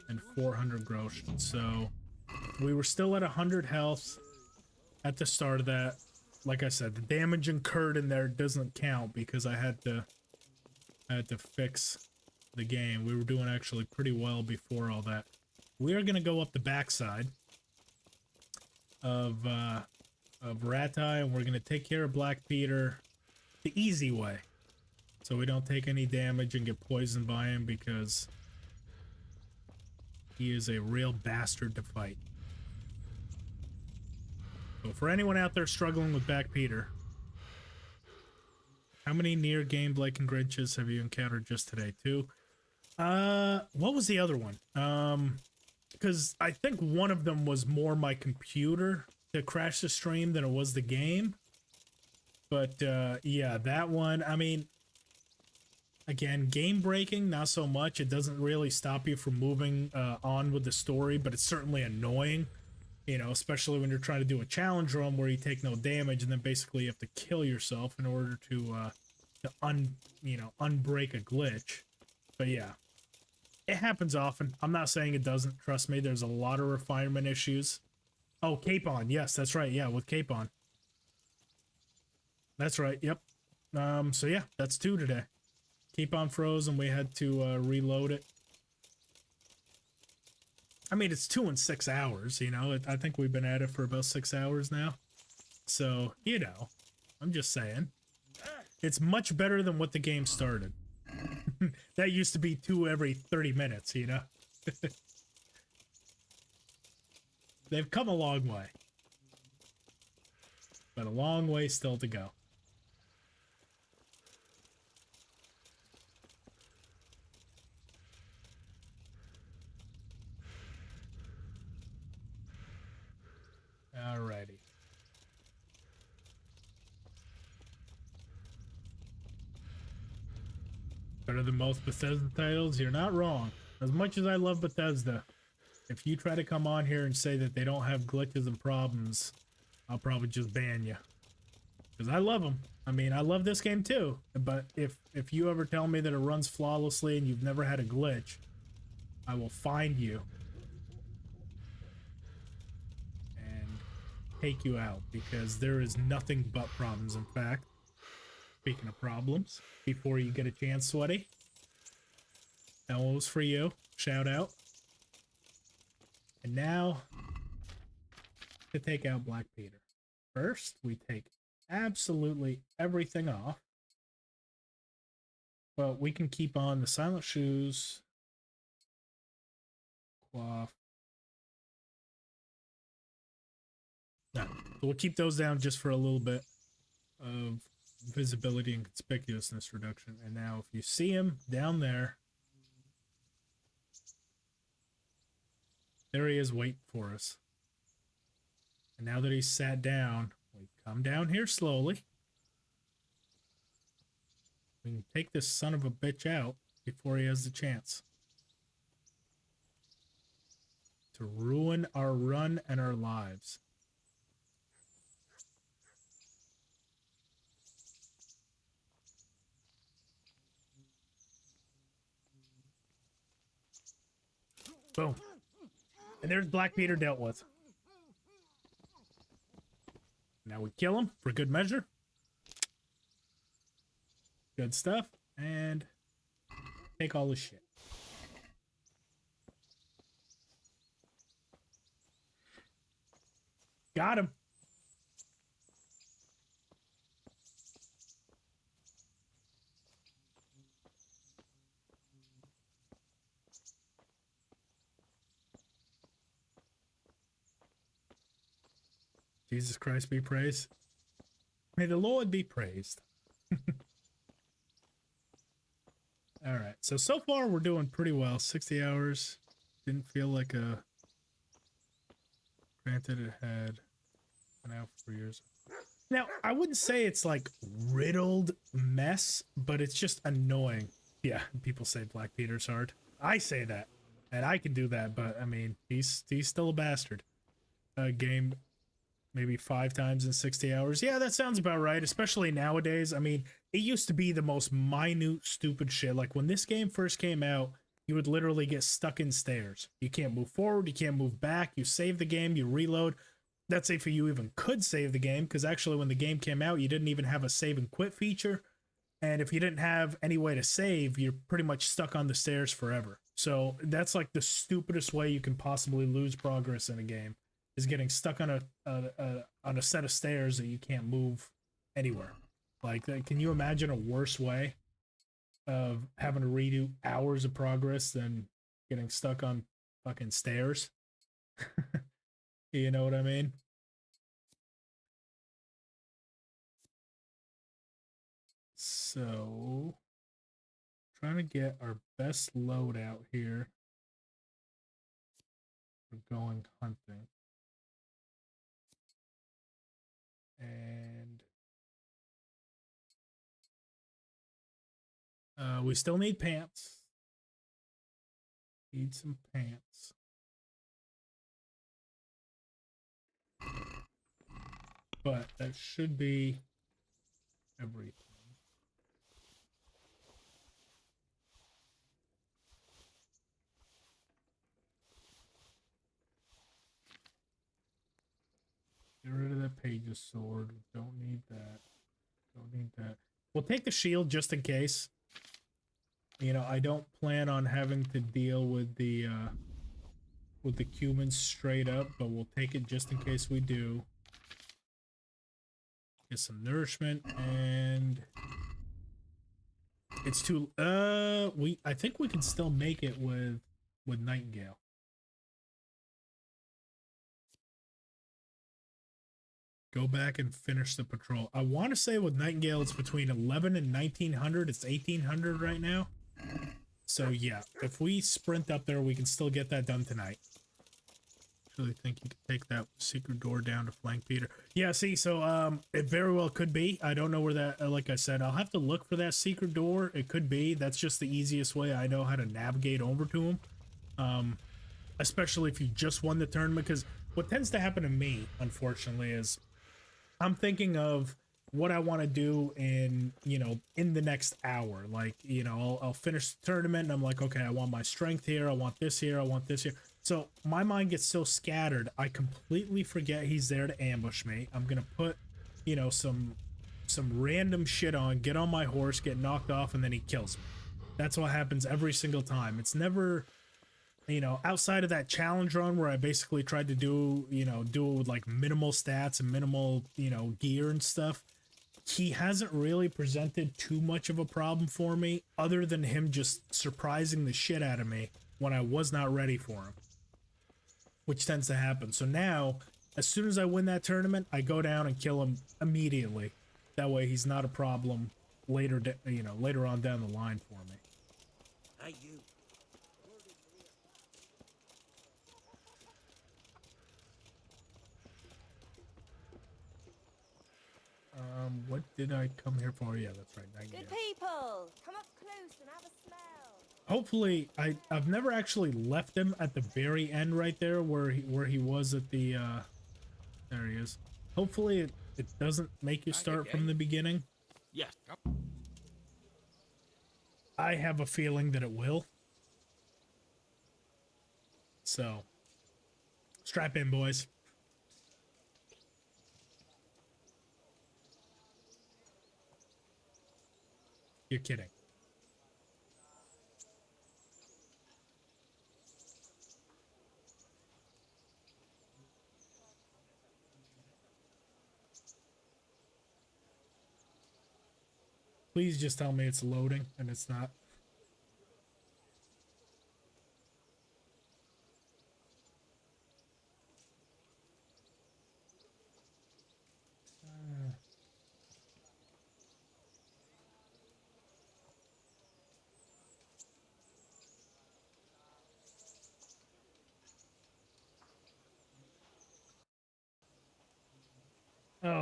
and 400 Groschen. So we were still at 100 health at the start of that. Like I said, the damage incurred in there doesn't count because I had to fix the game. We were doing actually pretty well before all that. We are gonna go up the backside of Ratti, and we're gonna take care of Black Peter the easy way, so we don't take any damage and get poisoned by him, because he is a real bastard to fight. So for anyone out there struggling with Black Peter, how many near game Blake and Grinches have you encountered just today? 2. What was the other one? Because I think one of them was more my computer that crashed the stream than it was the game. But yeah, that one, I mean, again, game breaking, not so much. It doesn't really stop you from moving on with the story, but it's certainly annoying, you know, especially when you're trying to do a challenge run where you take no damage and then basically you have to kill yourself in order to unbreak a glitch. But yeah, it happens often. I'm not saying it doesn't. Trust me, there's a lot of refinement issues. Oh, Capon. Yes, that's right. Yeah, with Capon. That's right. Yep. So yeah, that's 2 today. Capon froze and we had to reload it. I mean, it's 2 in 6 hours, you know. I think we've been at it for about 6 hours now. So, you know, I'm just saying. It's much better than what the game started. That used to be 2 every 30 minutes, you know? They've come a long way. But a long way still to go. Alrighty. Better than most Bethesda titles? You're not wrong. As much as I love Bethesda, if you try to come on here and say that they don't have glitches and problems, I'll probably just ban you. Because I love them. I mean, I love this game too. But if you ever tell me that it runs flawlessly and you've never had a glitch, I will find you and take you out, because there is nothing but problems. In fact, speaking of problems, before you get a chance, Sweaty, that one was for you. Shout out. And now, to take out Black Peter. First, we take absolutely everything off. But we can keep on the Silent Shoes, Quaff. No, so we'll keep those down just for a little bit of visibility and conspicuousness reduction. And now if you see him down there, there he is waiting for us. And now that he's sat down, we come down here slowly. We can take this son of a bitch out before he has the chance to ruin our run and our lives. Boom. And there's Black Peter dealt with. Now we kill him for good measure. Good stuff. And take all his shit. Got him. Jesus Christ be praised. May the Lord be praised. All right. So far we're doing pretty well. 60 hours. Didn't feel like a... Granted, it had been out for years. Now, I wouldn't say it's like riddled mess, but it's just annoying. Yeah, people say Black Peter's hard. I say that, and I can do that, but I mean, he's still a bastard. Game maybe 5 times in 60 hours. Yeah, that sounds about right, especially nowadays. I mean, it used to be the most minute, stupid shit. Like, when this game first came out, you would literally get stuck in stairs. You can't move forward, you can't move back, you save the game, you reload. That's if you even could save the game, because actually when the game came out, you didn't even have a save and quit feature. And if you didn't have any way to save, you're pretty much stuck on the stairs forever. So that's like the stupidest way you can possibly lose progress in a game, is getting stuck on a set of stairs that you can't move anywhere. Like, can you imagine a worse way of having to redo hours of progress than getting stuck on fucking stairs? You know what I mean? So, trying to get our best load out here for going hunting. And we still need pants. Need some pants. But that should be everything. Get rid of that page's sword. Don't need that. Don't need that. We'll take the shield just in case. You know, I don't plan on having to deal with the cumins straight up, but we'll take it just in case we do. Get some nourishment, and it's too I think we can still make it with Nightingale. Go back and finish the patrol. I want to say with Nightingale it's between 11 and 1900. It's 1800 right now. So yeah, if we sprint up there, we can still get that done tonight. Really think you could take that secret door down to flank Peter. Yeah, see, so it very well could be. I don't know where that, like I said, I'll have to look for that secret door. It could be. That's just the easiest way I know how to navigate over to him. Especially if you just won the tournament, because what tends to happen to me, unfortunately, is I'm thinking of what I want to do in, you know, in the next hour. Like, you know, I'll finish the tournament and I'm like, okay, I want my strength here, I want this here, I want this here. So my mind gets so scattered, I completely forget he's there to ambush me. I'm gonna put, you know, some random shit on, get on my horse, get knocked off, and then he kills me. That's what happens every single time. It's never, you know, outside of that challenge run where I basically tried to do, you know, do it with like minimal stats and minimal, you know, gear and stuff. He hasn't really presented too much of a problem for me, other than him just surprising the shit out of me when I was not ready for him, which tends to happen. So now, as soon as I win that tournament, I go down and kill him immediately. That way he's not a problem later, you know, later on down the line for me. Hey, you. What did I come here for? Yeah, that's right. Good people, come up close and have a smell. Hopefully, I've never actually left him at the very end right there where he was at the, there he is. Hopefully it doesn't make you start from the beginning. Yes. I have a feeling that it will. So, strap in, boys. You're kidding. Please just tell me it's loading and it's not.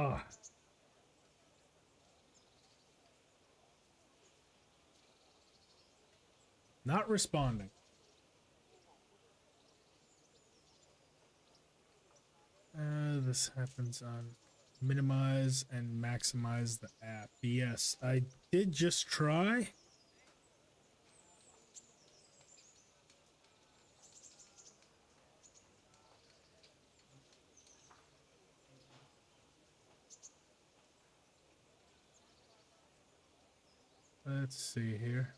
Oh. Not responding. This happens on minimize and maximize the app. Yes, I did just try. Let's see here.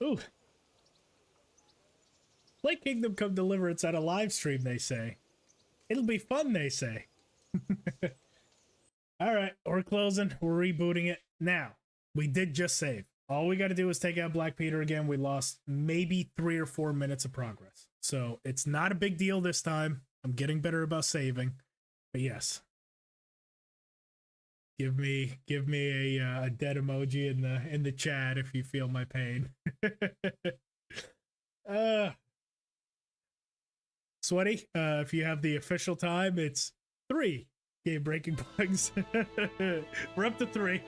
Ooh. Play Kingdom Come Deliverance at a live stream, they say. It'll be fun, they say. Alright, we're closing. We're rebooting it. Now, we did just save. All we got to do is take out Black Peter again. We lost maybe 3 or 4 minutes of progress. So it's not a big deal this time. I'm getting better about saving. But yes. Give me a dead emoji in the chat if you feel my pain. Sweaty, if you have the official time, it's 3 game breaking bugs. We're up to 3.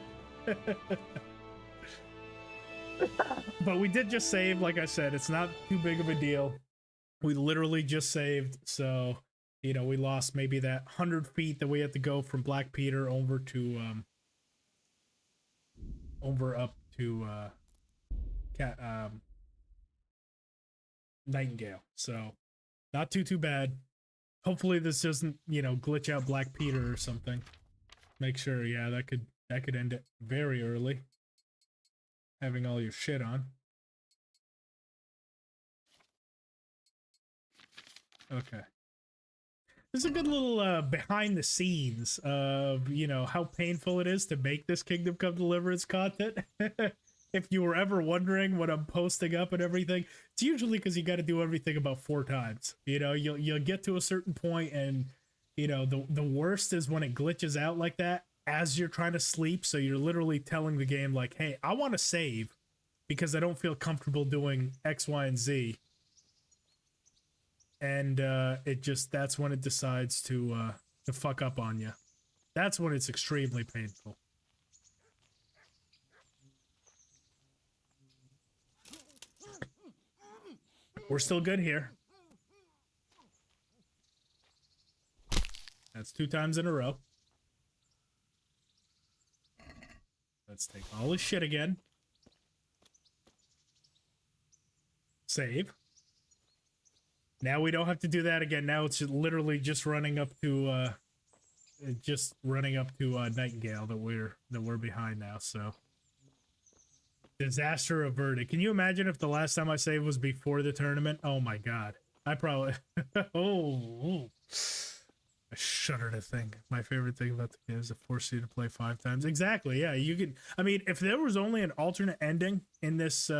But we did just save, like I said, it's not too big of a deal. We literally just saved, so you know, we lost maybe that 100 feet that we had to go from Black Peter over to up to Nightingale. So not too bad. Hopefully this doesn't, you know, glitch out Black Peter or something. Make sure, yeah, that could end it very early. Having all your shit on. Okay. This is a good little behind the scenes of, you know, how painful it is to make this Kingdom Come Deliverance content. If you were ever wondering what I'm posting up and everything, it's usually because you got to do everything about 4 times. You know, you'll get to a certain point and, you know, the worst is when it glitches out like that as you're trying to sleep. So you're literally telling the game like, hey, I want to save because I don't feel comfortable doing X, Y, and Z. And it just, that's when it decides to fuck up on you. That's when it's extremely painful. We're still good here. That's 2 times in a row. Let's take all his shit again. Save. Now we don't have to do that again. Now it's just literally just running up to Nightingale that we're behind now. So disaster averted. Can you imagine if the last time I saved was before the tournament? Oh my god. I probably oh. I shudder to think. My favorite thing about the game is it forces you to play 5 times. Exactly. Yeah, you could. I mean, if there was only an alternate ending in this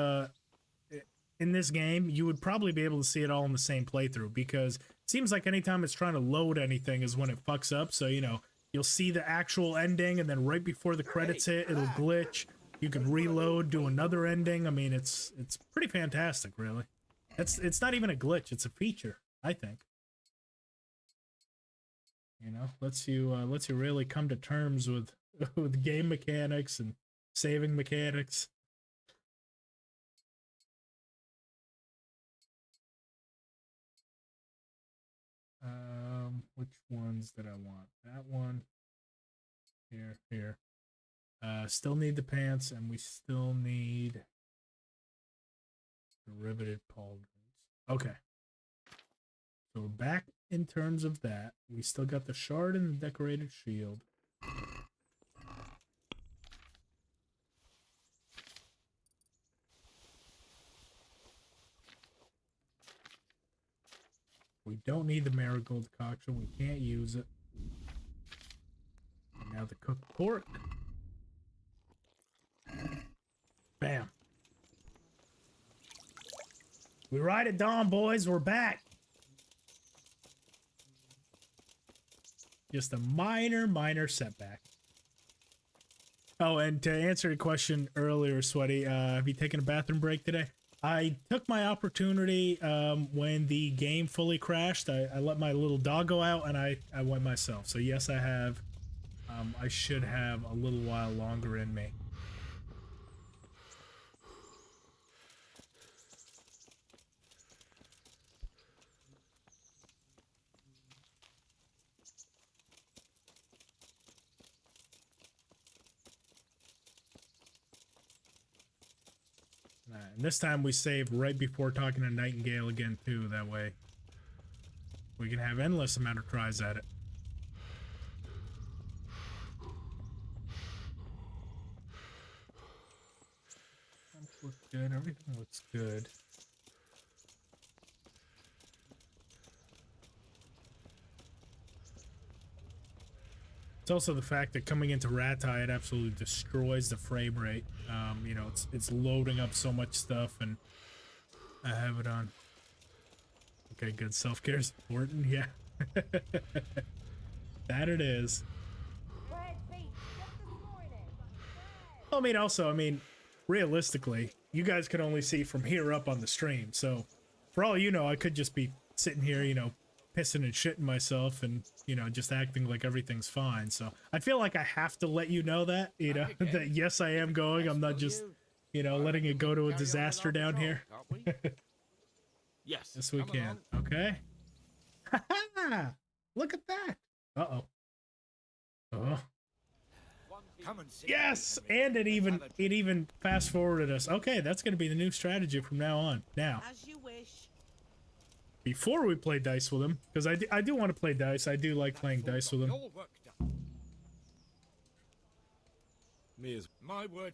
game, you would probably be able to see it all in the same playthrough, because it seems like anytime it's trying to load anything is when it fucks up. So, you know, you'll see the actual ending, and then right before the credits hit, it'll glitch. You can reload, do another ending. I mean, it's pretty fantastic, really. It's not even a glitch; it's a feature, I think. You know, lets you really come to terms with game mechanics and saving mechanics. Which ones did I want? That one. Here. Still need the pants, and we still need the riveted pauldrons. Okay. So we're back in terms of that. We still got the shard and the decorated shield. We don't need the marigold decoction. We can't use it. And now the cooked pork. Bam. We ride at dawn, boys. We're back. Just a minor setback. Oh, and to answer your question earlier, Sweaty, have you taken a bathroom break today? I took my opportunity when the game fully crashed. I let my little dog go out and I went myself. So yes, I have. I should have a little while longer in me. And this time we saved right before talking to Nightingale again too. That way we can have endless amount of tries at it. Looks good. Everything looks good. It's also the fact that coming into Ratti, it absolutely destroys the frame rate. You know, it's loading up so much stuff, and I have it on. Okay, good. Self-care is important. Yeah. That it is. I mean, also, I mean, realistically, you guys could only see from here up on the stream. So, for all you know, I could just be sitting here, you know, pissing and shitting myself and, you know, just acting like everything's fine. So, I feel like I have to let you know that, you know, that yes, I am going. I'm not just, you know, letting it go to a disaster down here. Yes. Yes, we can. Okay. Ha-ha! Look at that. Uh-oh. Oh. Yes, and it even fast forwarded us. Okay, that's going to be the new strategy from now on. Now, as you wish. Before we play dice with him, because I do want to play dice. I do like playing dice with him. Me as my word.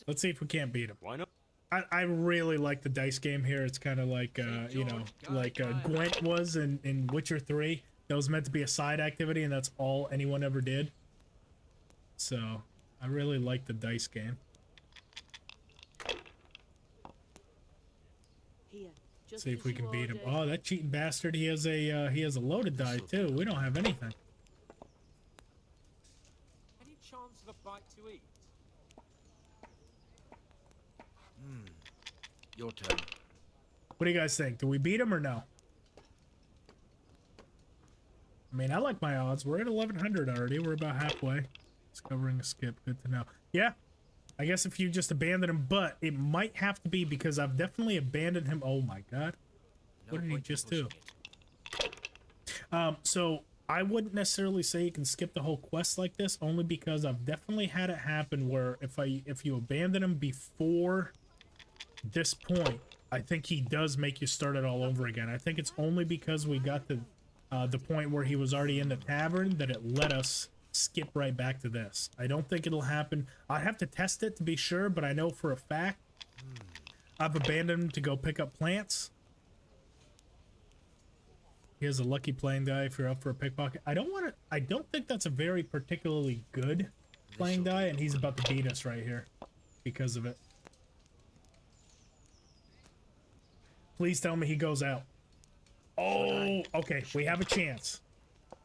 Let's see if we can't beat him. Why not? I really like the dice game here. It's kind of like you know, like Gwent was in Witcher 3. That was meant to be a side activity, and that's all anyone ever did. So, I really like the dice game. Here, See if we can beat him. Oh, that cheating bastard! He has a loaded die too. We don't have anything. Any chance of a bite to eat? Your turn. What do you guys think? Do we beat him or no? I mean, I like my odds. We're at 1100 already. We're about halfway. Discovering a skip. Good to know. Yeah. I guess if you just abandon him, but it might have to be because I've definitely abandoned him. Oh my god. What did he just do? So I wouldn't necessarily say you can skip the whole quest like this, only because I've definitely had it happen where if you abandon him before this point, I think he does make you start it all over again. I think it's only because we got the point where he was already in the tavern that it let us skip right back to this. I don't think it'll happen. I'd have to test it to be sure, but I know for a fact I've abandoned him to go pick up plants. He has a lucky playing die if you're up for a pickpocket. I don't think that's a very particularly good playing die, and he's about to beat us right here because of it. Please tell me he goes out. Oh, okay. We have a chance.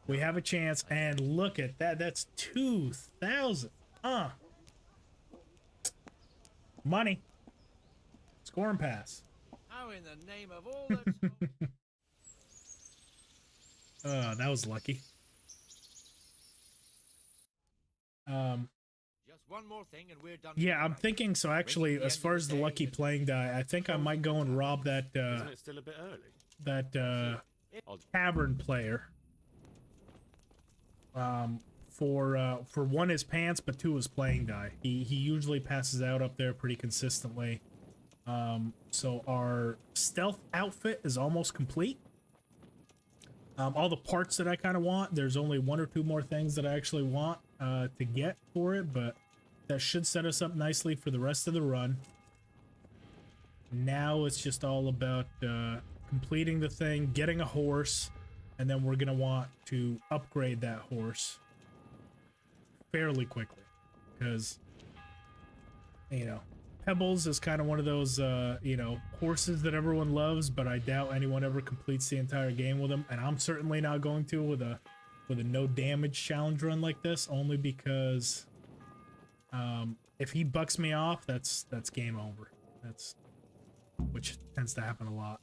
We have a chance, and look at that. That's 2,000. Money. Score and pass. How in the name of all that's... That was lucky. Just one more thing and we're done. Yeah, I'm thinking so. Actually, as far as the lucky playing die, I think I might go and rob that Isn't it still a bit early? that tavern player. For one his pants, but two his playing die. He usually passes out up there pretty consistently. So our stealth outfit is almost complete. All the parts that I kind of want, there's only one or two more things that I actually want to get for it, but that should set us up nicely for the rest of the run. Now it's just all about completing the thing, getting a horse, and then we're gonna want to upgrade that horse fairly quickly, because, you know, Pebbles is kind of one of those, you know, horses that everyone loves, but I doubt anyone ever completes the entire game with him, and I'm certainly not going to with a no damage challenge run like this, only because if he bucks me off, that's game over. which tends to happen a lot.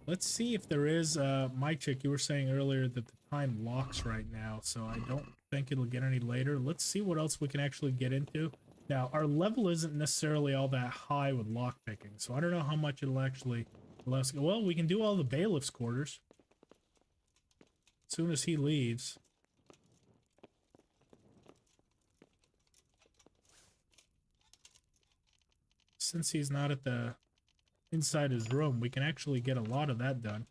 Let's see if there is, my chick, you were saying earlier that the time locks right now, so I don't think it'll get any later. Let's see what else we can actually get into. Now, our level isn't necessarily all that high with lockpicking, so I don't know how much it'll actually let us go. Well, we can do all the bailiff's quarters as soon as he leaves. Since he's not at the inside his room, we can actually get a lot of that done.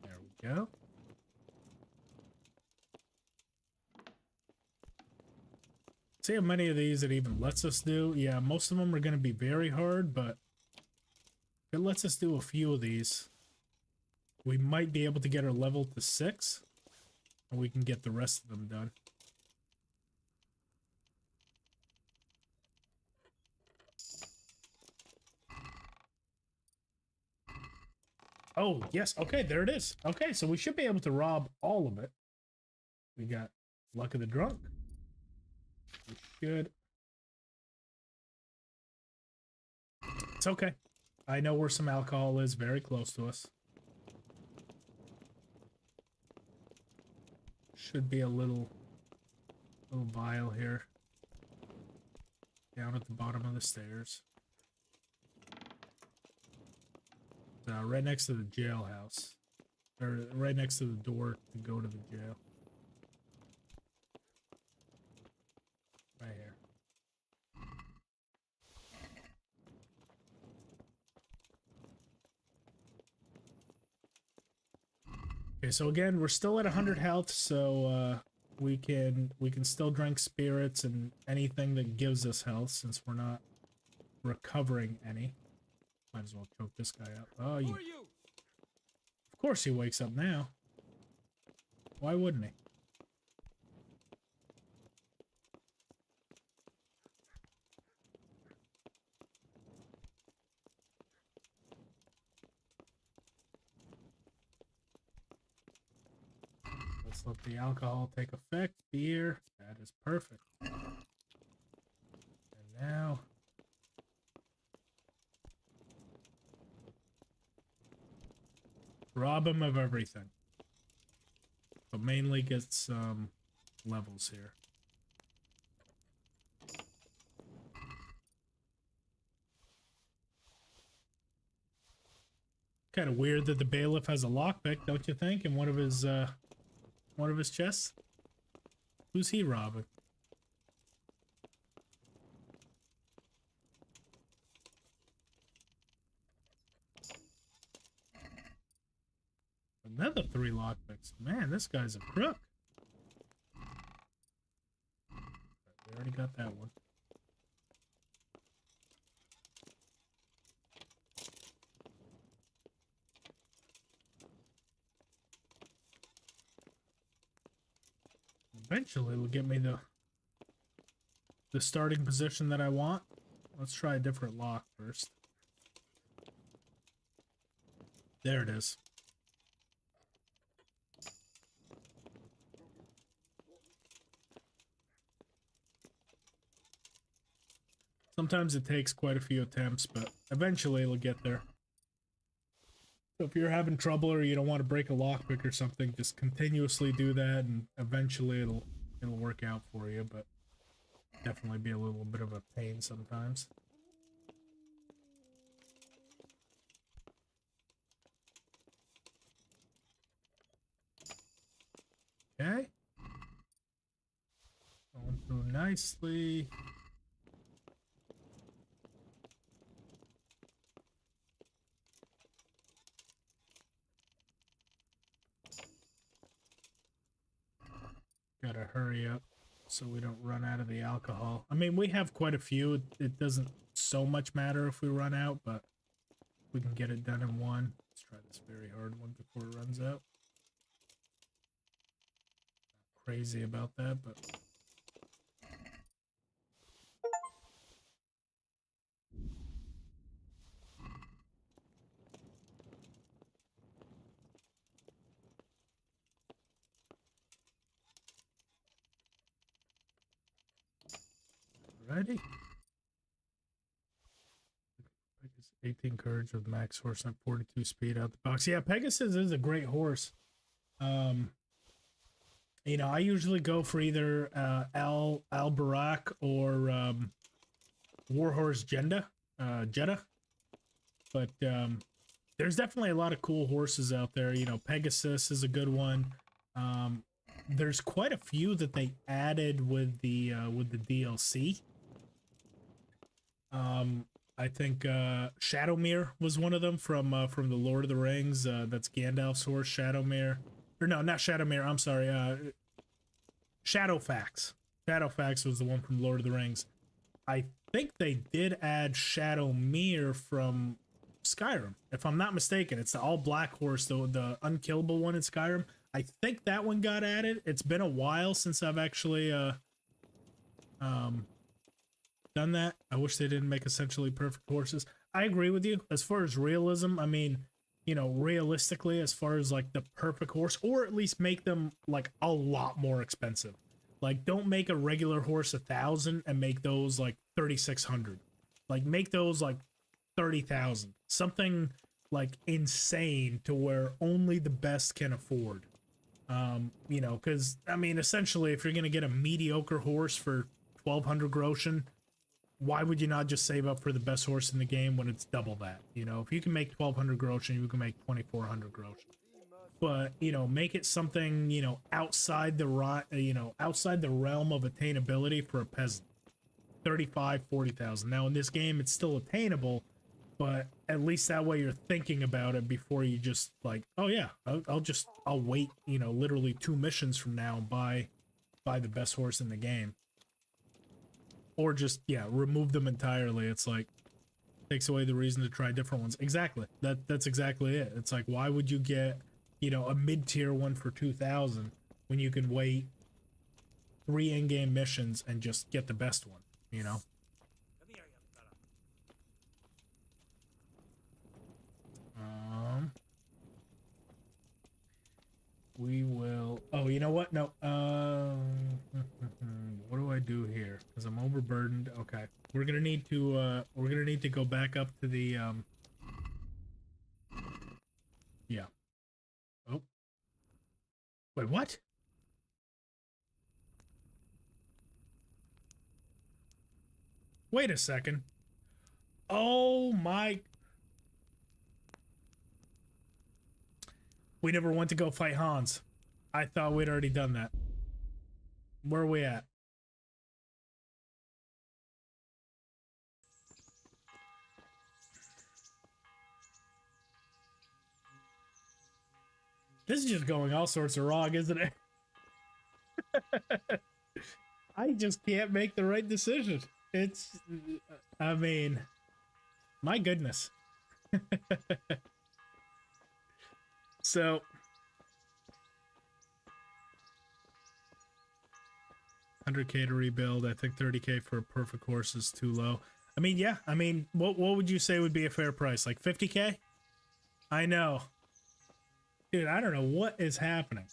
There we go. See how many of these it even lets us do? Yeah, most of them are going to be very hard, but it lets us do a few of these. We might be able to get our level to 6, and we can get the rest of them done. Oh, yes. Okay, there it is. Okay, so we should be able to rob all of it. We got Luck of the Drunk. We should. It's okay. I know where some alcohol is very close to us. Should be a little vial here. Down at the bottom of the stairs. Right next to the jailhouse. Or right next to the door to go to the jail. Right here. Okay, so again, we're still at 100 health, so we can still drink spirits and anything that gives us health since we're not recovering any. Might as well choke this guy up. Oh, you. Of course he wakes up now. Why wouldn't he? Let's let the alcohol take effect. Beer. That is perfect. And now... rob him of everything. But mainly get some levels here. Kind of weird that the bailiff has a lockpick, don't you think? In one of his chests? Who's he robbing? Another 3 lockpicks. Man, this guy's a crook. We already got that one. Eventually it'll get me the starting position that I want. Let's try a different lock first. There it is. Sometimes it takes quite a few attempts, but eventually it'll get there. So if you're having trouble or you don't want to break a lockpick or something, just continuously do that and eventually it'll work out for you, but definitely be a little bit of a pain sometimes. Okay. Going through nicely. Gotta hurry up so we don't run out of the alcohol. I mean, we have quite a few. It doesn't so much matter if we run out, but we can get it done in one. Let's try this very hard one before it runs out. Not crazy about that, but... Alrighty. 18 courage with max horse and 42 speed out the box. Yeah, Pegasus is a great horse. You know, I usually go for either Al Barak or Warhorse Jeddah. But there's definitely a lot of cool horses out there. You know, Pegasus is a good one. There's quite a few that they added with the DLC. I think Shadowmere was one of them from the Lord of the Rings. That's Gandalf's horse, Shadowmere. Or no, not Shadowmere. I'm sorry. Shadowfax. Shadowfax was the one from Lord of the Rings. I think they did add Shadowmere from Skyrim, if I'm not mistaken. It's the all black horse, the unkillable one in Skyrim. I think that one got added. It's been a while since I've actually done that. I wish they didn't make essentially perfect horses. I agree with you. As far as realism, I mean, you know, realistically, as far as like the perfect horse, or at least make them like a lot more expensive. Like, don't make a regular horse 1,000 and make those like 3,600. Like, make those like 30,000. Something like insane to where only the best can afford. You know, because I mean, essentially, if you're gonna get a mediocre horse for 1,200 groschen, why would you not just save up for the best horse in the game when it's double that? You know, if you can make 1,200 groschen, you can make 2,400 groschen. But, you know, make it something, you know, outside the realm of attainability for a peasant. 35, 40,000. Now in this game, it's still attainable, but at least that way you're thinking about it before you just like, oh yeah, I'll wait, you know, literally 2 missions from now and buy the best horse in the game. Or just, yeah, remove them entirely. It's like, takes away the reason to try different ones. Exactly. That's exactly it. It's like, why would you get, you know, a mid-tier one for 2,000 when you can wait 3 in-game missions and just get the best one, you know? We will, oh, you know what? No, what do I do here? Because I'm overburdened. Okay. We're gonna need to go back up to the, yeah. Oh. Wait, what? Wait a second. Oh my. We never went to go fight Hans. I thought we'd already done that. Where are we at? This is just going all sorts of wrong, isn't it? I just can't make the right decision. It's, I mean, my goodness. So, 100K to rebuild. I think 30K for a perfect horse is too low. I mean, yeah. I mean, what would you say would be a fair price? Like 50K? I know. Dude, I don't know what is happening.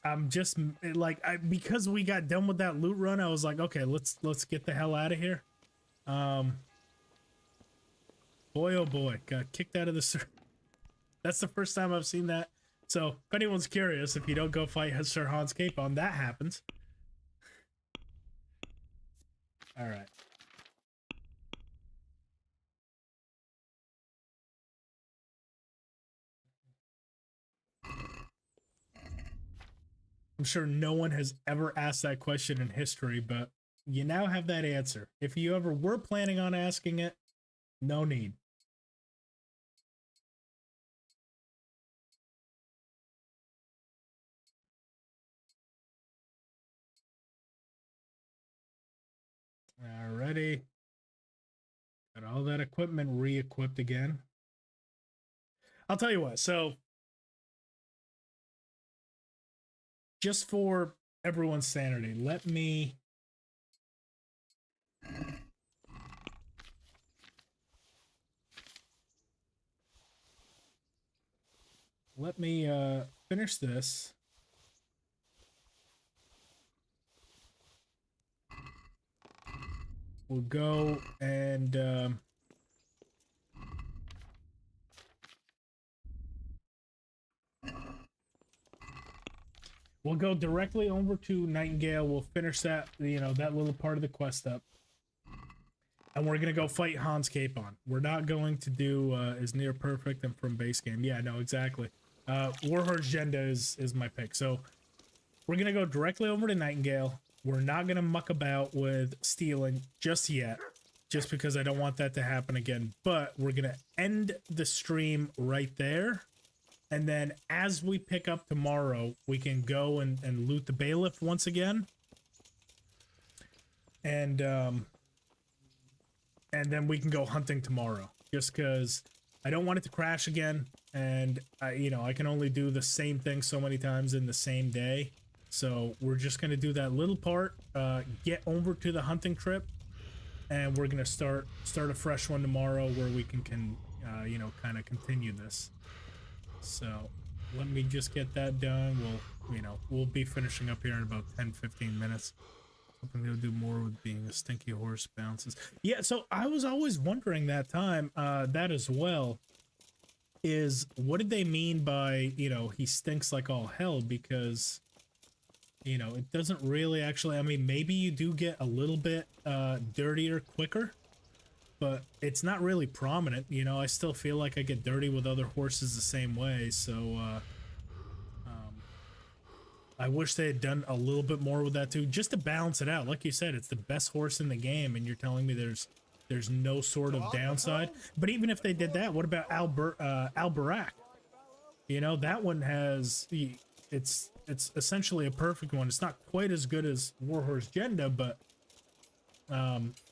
I'm just like, because we got done with that loot run, I was like, okay, let's get the hell out of here. Boy, oh boy, got kicked out of the server. That's the first time I've seen that. So, if anyone's curious, if you don't go fight Sir Hans Capon, that happens. Alright. I'm sure no one has ever asked that question in history, but you now have that answer. If you ever were planning on asking it, no need. Alrighty. Got all that equipment re-equipped again. I'll tell you what, so just for everyone's sanity, let me finish this. we'll go and we'll go directly over to Nightingale. We'll finish that, you know, that little part of the quest up. And we're going to go fight Hans Capon. We're not going to do is near perfect and from base game. Yeah, no, exactly. Warhorse Jenda is my pick. So we're going to go directly over to Nightingale. We're not going to muck about with stealing just yet, just because I don't want that to happen again. But we're going to end the stream right there. And then as we pick up tomorrow, we can go and loot the bailiff once again. And then we can go hunting tomorrow, just because I don't want it to crash again. And you know, I can only do the same thing so many times in the same day. So we're just going to do that little part, get over to the hunting trip, and we're going to start a fresh one tomorrow where we can you know, kind of continue this. So let me just get that done. We'll be finishing up here in about 10-15 minutes. Hoping they'll do more with being a stinky horse bounces. Yeah, so I was always wondering that time, that as well, is what did they mean by, you know, he stinks like all hell? Because, you know, it doesn't really actually, I mean, maybe you do get a little bit dirtier quicker, but it's not really prominent. You know, I still feel like I get dirty with other horses the same way, so I wish they had done a little bit more with that too, just to balance it out. Like you said, it's the best horse in the game, and you're telling me there's no sort of downside. But even if they did that, what about Albarak? You know, that one has it's essentially a perfect one. It's not quite as good as Warhorse Jenda, but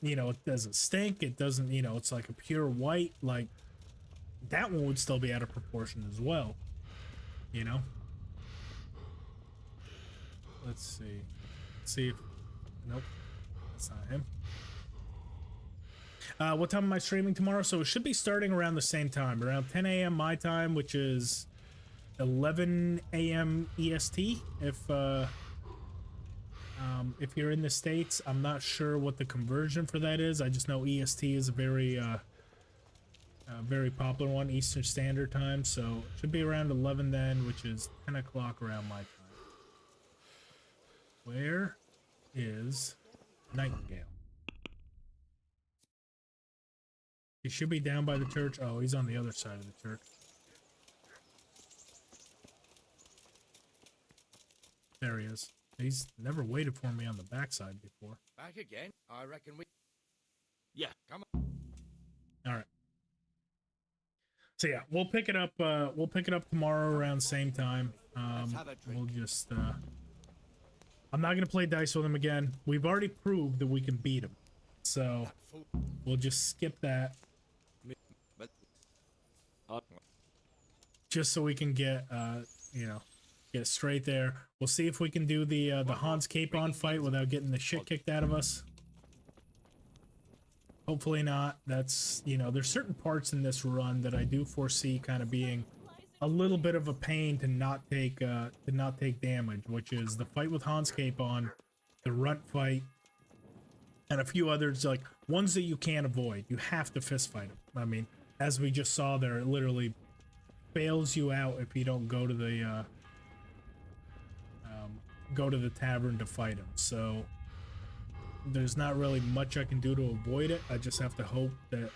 you know, it doesn't stink. It doesn't, you know, it's like a pure white. Like that one would still be out of proportion as well. You know. Let's see. If nope, that's not him. What time am I streaming tomorrow? So it should be starting around the same time, around 10 a.m. my time, which is 11 a.m. EST. If you're in the States, I'm not sure what the conversion for that is. I just know EST is a very popular one, Eastern Standard Time. So it should be around 11 then, which is 10 o'clock around my time. Where is Nightingale? He should be down by the church. Oh, he's on the other side of the church. There he is. He's never waited for me on the backside before. Back again? I reckon we... Yeah. Come on. All right. So yeah, we'll pick it up. We'll pick it up tomorrow around the same time. We'll just... I'm not going to play dice with him again. We've already proved that we can beat him. So we'll just skip that. Just so we can get, you know, get straight there. We'll see if we can do the Hans Capon fight without getting the shit kicked out of us. Hopefully not. That's, you know, there's certain parts in this run that I do foresee kind of being a little bit of a pain to not take damage, which is the fight with Hans Capon, the runt fight, and a few others, like ones that you can't avoid. You have to fist fight them. I mean, as we just saw there, it literally bails you out if you don't go to the tavern to fight him. So there's not really much I can do to avoid it. I just have to hope that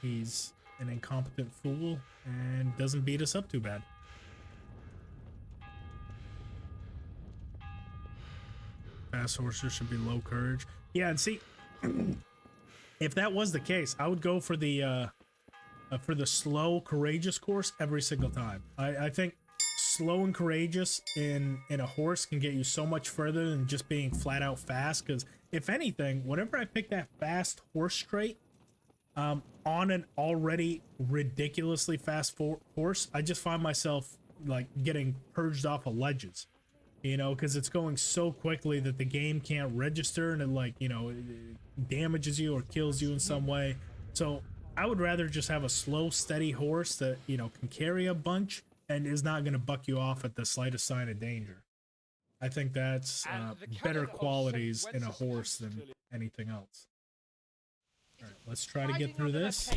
he's an incompetent fool and doesn't beat us up too bad. Fast horses should be low courage. Yeah, and see, if that was the case, I would go for the slow courageous course every single time. I think slow and courageous in a horse can get you so much further than just being flat out fast, because if anything, whenever I pick that fast horse trait on an already ridiculously fast horse, I just find myself like getting purged off of ledges, you know, because it's going so quickly that the game can't register, and it, like, you know, it damages you or kills you in some way. So I would rather just have a slow, steady horse that, you know, can carry a bunch and is not going to buck you off at the slightest sign of danger. I think that's better qualities in a horse than anything else. All right, let's try to get through this.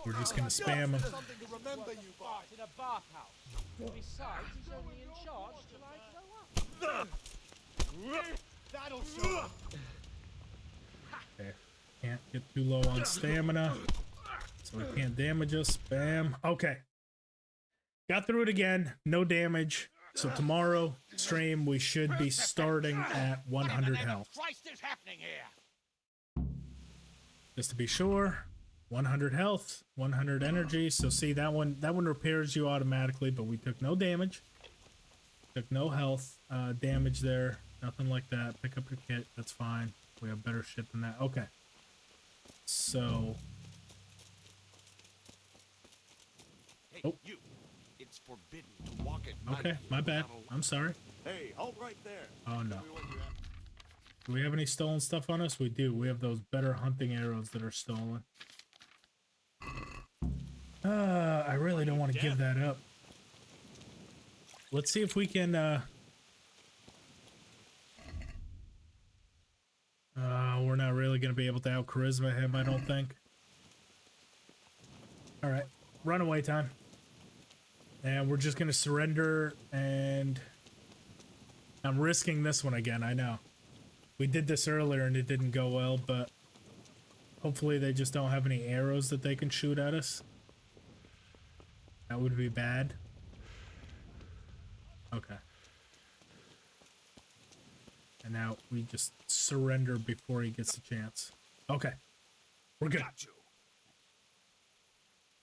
We're just gonna spam him. Something to remember you by. In a bathhouse. Besides, he's only in charge till I grow up. That'll show. Okay, can't get too low on stamina, so it can't damage us. Bam. Okay, got through it again. No damage. So tomorrow stream we should be starting at 100 health. Christ is happening here. Just to be sure, 100 health, 100 energy. So see that one repairs you automatically, but we took no damage. Took no health damage there. Nothing like that. Pick up your kit. That's fine. We have better shit than that. Okay. So. Hey, you. It's forbidden to walk at night. Okay, my bad. I'm sorry. Hey, hold right there. Oh no. Do we have any stolen stuff on us? We do. We have those better hunting arrows that are stolen. I really don't want to give that up. Let's see if we can we're not really going to be able to out charisma him, I don't think. All right, runaway time. And we're just going to surrender, and I'm risking this one again, I know. We did this earlier and it didn't go well, but hopefully they just don't have any arrows that they can shoot at us. That would be bad. Okay. And now we just surrender before he gets a chance. Okay. We're good.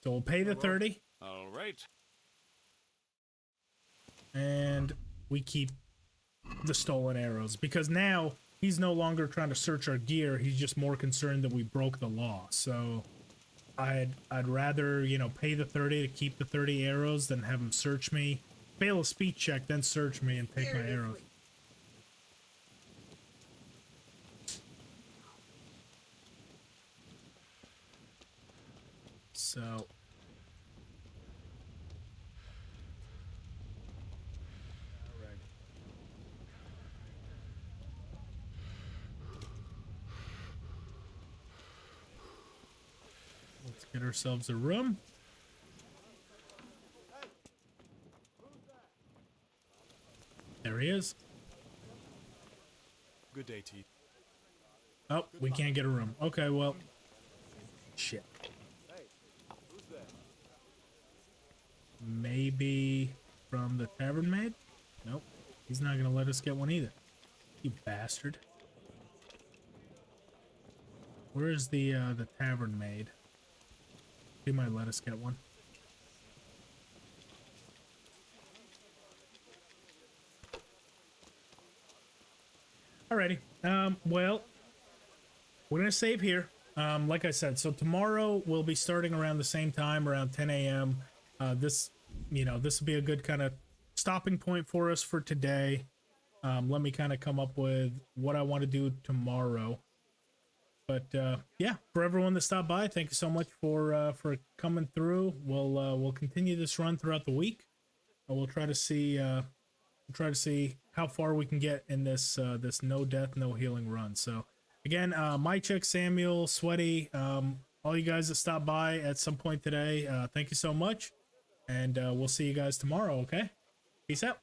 So we'll pay the 30. All right. And we keep the stolen arrows, because now he's no longer trying to search our gear. He's just more concerned that we broke the law. So I'd rather, you know, pay the 30 to keep the 30 arrows than have him search me, fail a speech check, then search me and take my arrows. So let's get ourselves a room. There he is. Good day, T. Oh, we can't get a room. Okay, well, shit. Maybe from the tavern maid? Nope. He's not gonna let us get one either. You bastard. Where is the tavern maid? He might let us get one. Alrighty. Well, we're gonna save here. Like I said, so tomorrow we'll be starting around the same time, around 10 a.m. This will be a good kind of stopping point for us for today. Let me kind of come up with what I want to do tomorrow. But yeah, for everyone that stopped by, thank you so much for coming through. We'll continue this run throughout the week. We'll try to see how far we can get in this this no death, no healing run. So again, my chick, Samuel, Sweaty, all you guys that stopped by at some point today, thank you so much, and we'll see you guys tomorrow. Okay, peace out.